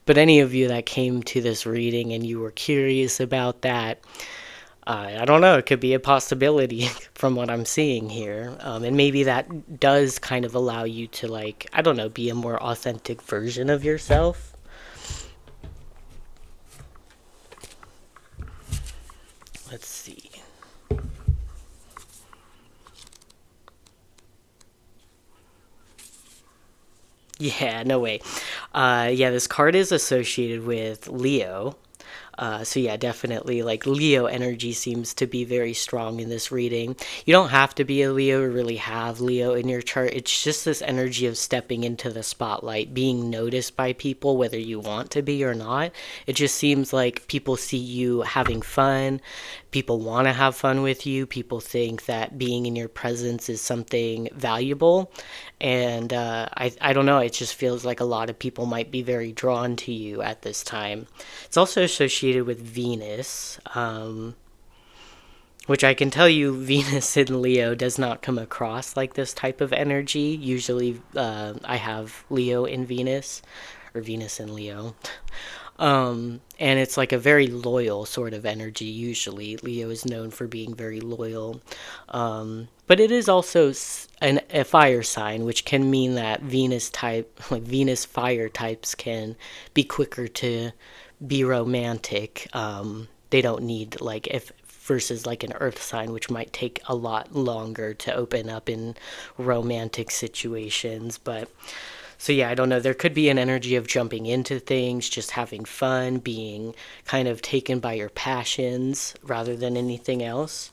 But any of you that came to this reading and you were curious about that, I don't know. It could be a possibility from what I'm seeing here. And maybe that does kind of allow you to, like, I don't know, be a more authentic version of yourself. Let's see. Yeah, no way. Yeah, this card is associated with Leo. So yeah, definitely like Leo energy seems to be very strong in this reading. You don't have to be a Leo or really have Leo in your chart. It's just this energy of stepping into the spotlight, being noticed by people, whether you want to be or not. It just seems like people see you having fun. People want to have fun with you. People think that being in your presence is something valuable. And I don't know, it just feels like a lot of people might be very drawn to you at this time. It's also associated with Venus, which I can tell you, Venus in Leo does not come across like this type of energy. Usually I have Leo in Venus, or Venus in Leo. And it's like a very loyal sort of energy. Usually, Leo is known for being very loyal. But it is also a fire sign, which can mean that Venus type, like Venus fire types, can be quicker to be romantic. They don't need, like, if versus like an earth sign, which might take a lot longer to open up in romantic situations. But so yeah, I don't know. There could be an energy of jumping into things, just having fun, being kind of taken by your passions rather than anything else.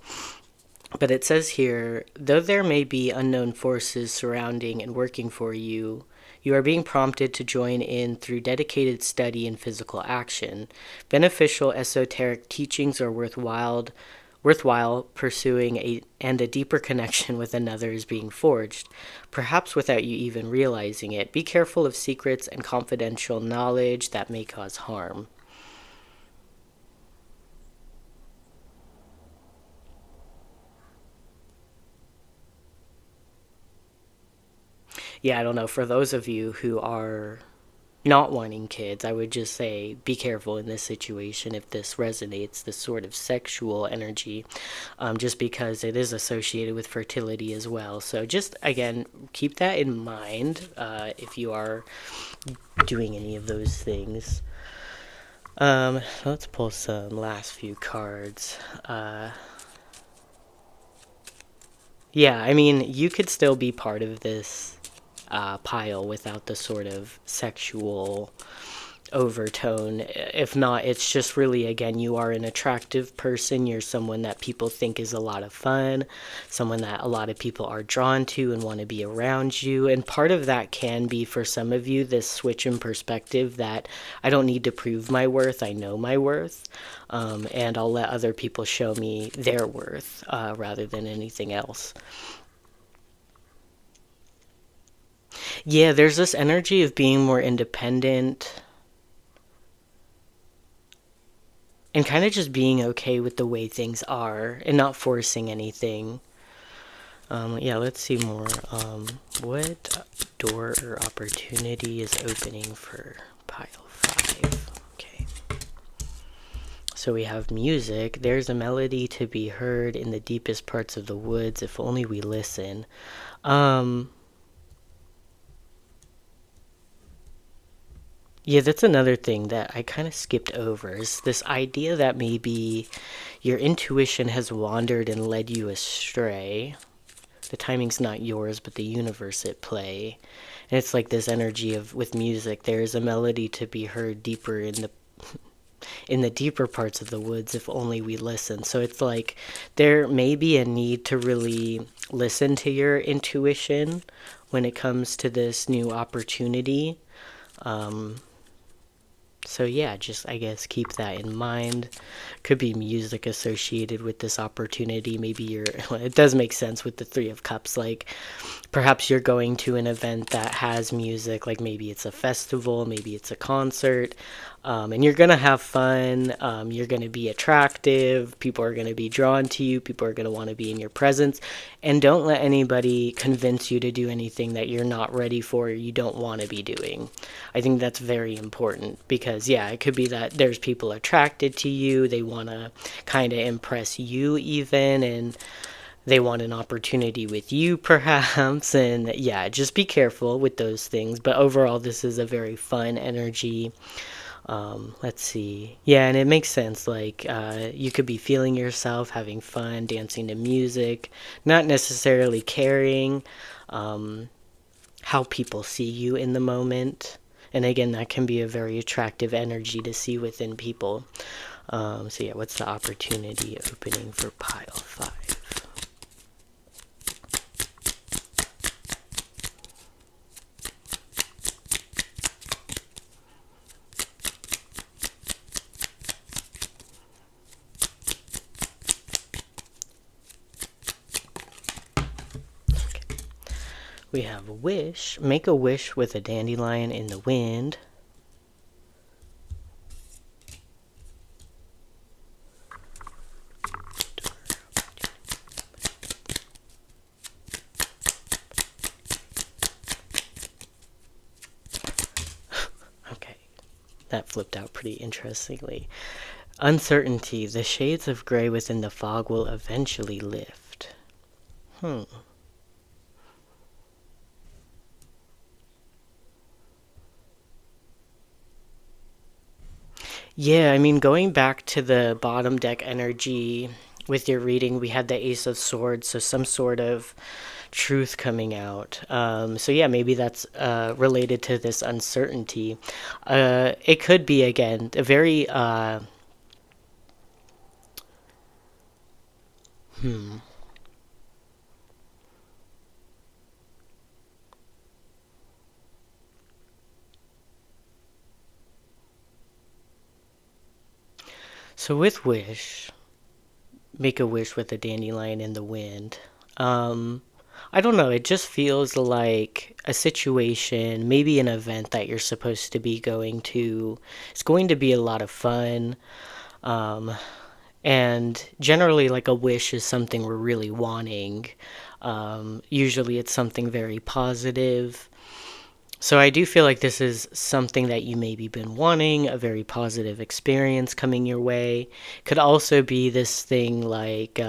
But it says here, though there may be unknown forces surrounding and working for you, you are being prompted to join in through dedicated study and physical action. Beneficial esoteric teachings are worthwhile pursuing, and a deeper connection with another is being forged, perhaps without you even realizing it. Be careful of secrets and confidential knowledge that may cause harm. Yeah, I don't know. For those of you who are not wanting kids, I would just say be careful in this situation if this resonates, this sort of sexual energy, just because it is associated with fertility as well. So just again, keep that in mind if you are doing any of those things. Let's pull some last few cards. Yeah, I mean, you could still be part of this pile without the sort of sexual overtone. If not, it's just really, again, you are an attractive person. You're someone that people think is a lot of fun, someone that a lot of people are drawn to and want to be around you. And part of that can be, for some of you, this switch in perspective that I don't need to prove my worth, I know my worth. And I'll let other people show me their worth rather than anything else. Yeah, there's this energy of being more independent and kind of just being okay with the way things are and not forcing anything. Yeah, let's see more. What door or opportunity is opening for pile 5? Okay. So we have music. There's a melody to be heard in the deepest parts of the woods if only we listen. Yeah, that's another thing that I kind of skipped over is this idea that maybe your intuition has wandered and led you astray. The timing's not yours, but the universe at play. And it's like this energy of with music, there is a melody to be heard deeper in the deeper parts of the woods if only we listen. So it's like there may be a need to really listen to your intuition when it comes to this new opportunity. So yeah, just I guess keep that in mind. Could be music associated with this opportunity. Maybe you're, well, it does make sense with the Three of Cups. Like perhaps you're going to an event that has music, like maybe it's a festival, maybe it's a concert, and you're gonna have fun. You're gonna be attractive. People are gonna be drawn to you. People are gonna want to be in your presence. And don't let anybody convince you to do anything that you're not ready for or you don't want to be doing. I think that's very important because, yeah, it could be that there's people attracted to you. They want to kind of impress you, even, and they want an opportunity with you, perhaps. And yeah, just be careful with those things. But overall, this is a very fun energy. Let's see. Yeah, and it makes sense. Like, you could be feeling yourself, having fun, dancing to music, not necessarily caring how people see you in the moment. And again, that can be a very attractive energy to see within people. So yeah, what's the opportunity opening for pile 5? We have a wish. Make a wish with a dandelion in the wind. Okay, that flipped out pretty interestingly. Uncertainty. The shades of gray within the fog will eventually lift. Yeah, I mean, going back to the bottom deck energy with your reading, we had the Ace of Swords, so some sort of truth coming out. So yeah, maybe that's related to this uncertainty. It could be again a very so with wish, make a wish with a dandelion in the wind. Um, I don't know. It just feels like a situation, maybe an event that you're supposed to be going to. It's going to be a lot of fun. Um, and generally, like a wish is something we're really wanting. Usually, it's something very positive. So I do feel like this is something that you maybe been wanting, a very positive experience coming your way. Could also be this thing like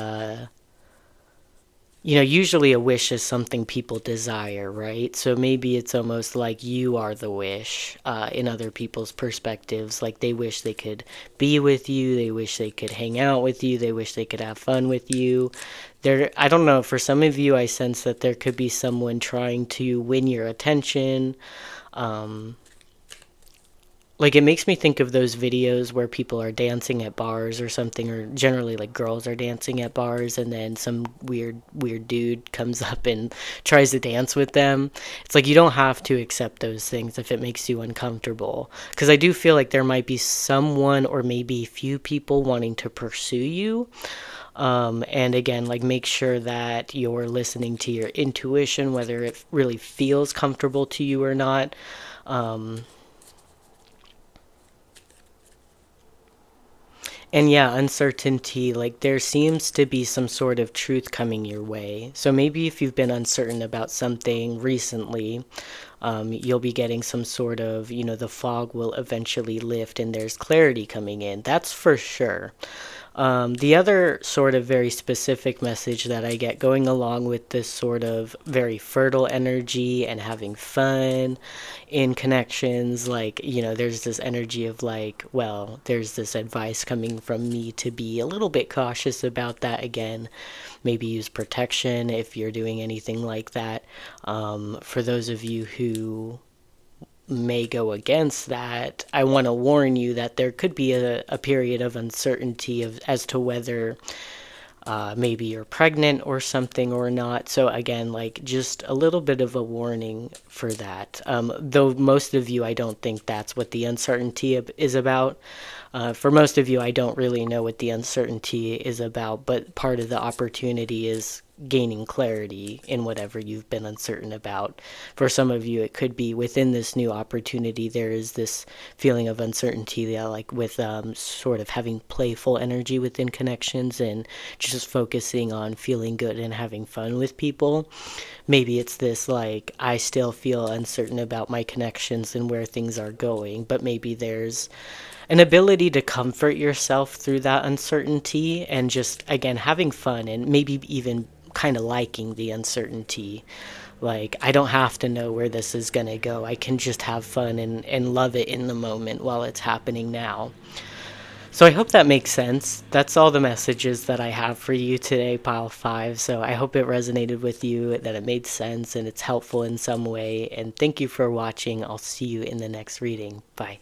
usually a wish is something people desire, right? So maybe it's almost like you are the wish in other people's perspectives. Like they wish they could be with you, they wish they could hang out with you, they wish they could have fun with you. I don't know, for some of you, I sense that there could be someone trying to win your attention. Um, like it makes me think of those videos where people are dancing at bars or something, or generally like girls are dancing at bars, and then some weird dude comes up and tries to dance with them. It's like you don't have to accept those things if it makes you uncomfortable, because I do feel like there might be someone or maybe few people wanting to pursue you. And again, like make sure that you're listening to your intuition, whether it really feels comfortable to you or not. um, And yeah, uncertainty, like there seems to be some sort of truth coming your way. So maybe if you've been uncertain about something recently, you'll be getting some sort of, the fog will eventually lift and there's clarity coming in. That's for sure. The other sort of very specific message that I get going along with this sort of very fertile energy and having fun in connections, like, there's this energy of like, well, there's this advice coming from me to be a little bit cautious about that again. Maybe use protection if you're doing anything like that. For those of you who may go against that, I want to warn you that there could be a period of uncertainty as to whether maybe you're pregnant or something or not. So again, like just a little bit of a warning for that. Though most of you, I don't think that's what the uncertainty is about. For most of you, I don't really know what the uncertainty is about, but part of the opportunity is gaining clarity in whatever you've been uncertain about. For some of you, it could be within this new opportunity, there is this feeling of uncertainty that, like, with sort of having playful energy within connections and just focusing on feeling good and having fun with people. Maybe it's this, like, I still feel uncertain about my connections and where things are going, but maybe there's an ability to comfort yourself through that uncertainty and just, again, having fun and maybe even kind of liking the uncertainty. Like, I don't have to know where this is going to go. I can just have fun and love it in the moment while it's happening now. So I hope that makes sense. That's all the messages that I have for you today, Pile 5. So I hope it resonated with you, that it made sense and it's helpful in some way. And thank you for watching. I'll see you in the next reading. Bye.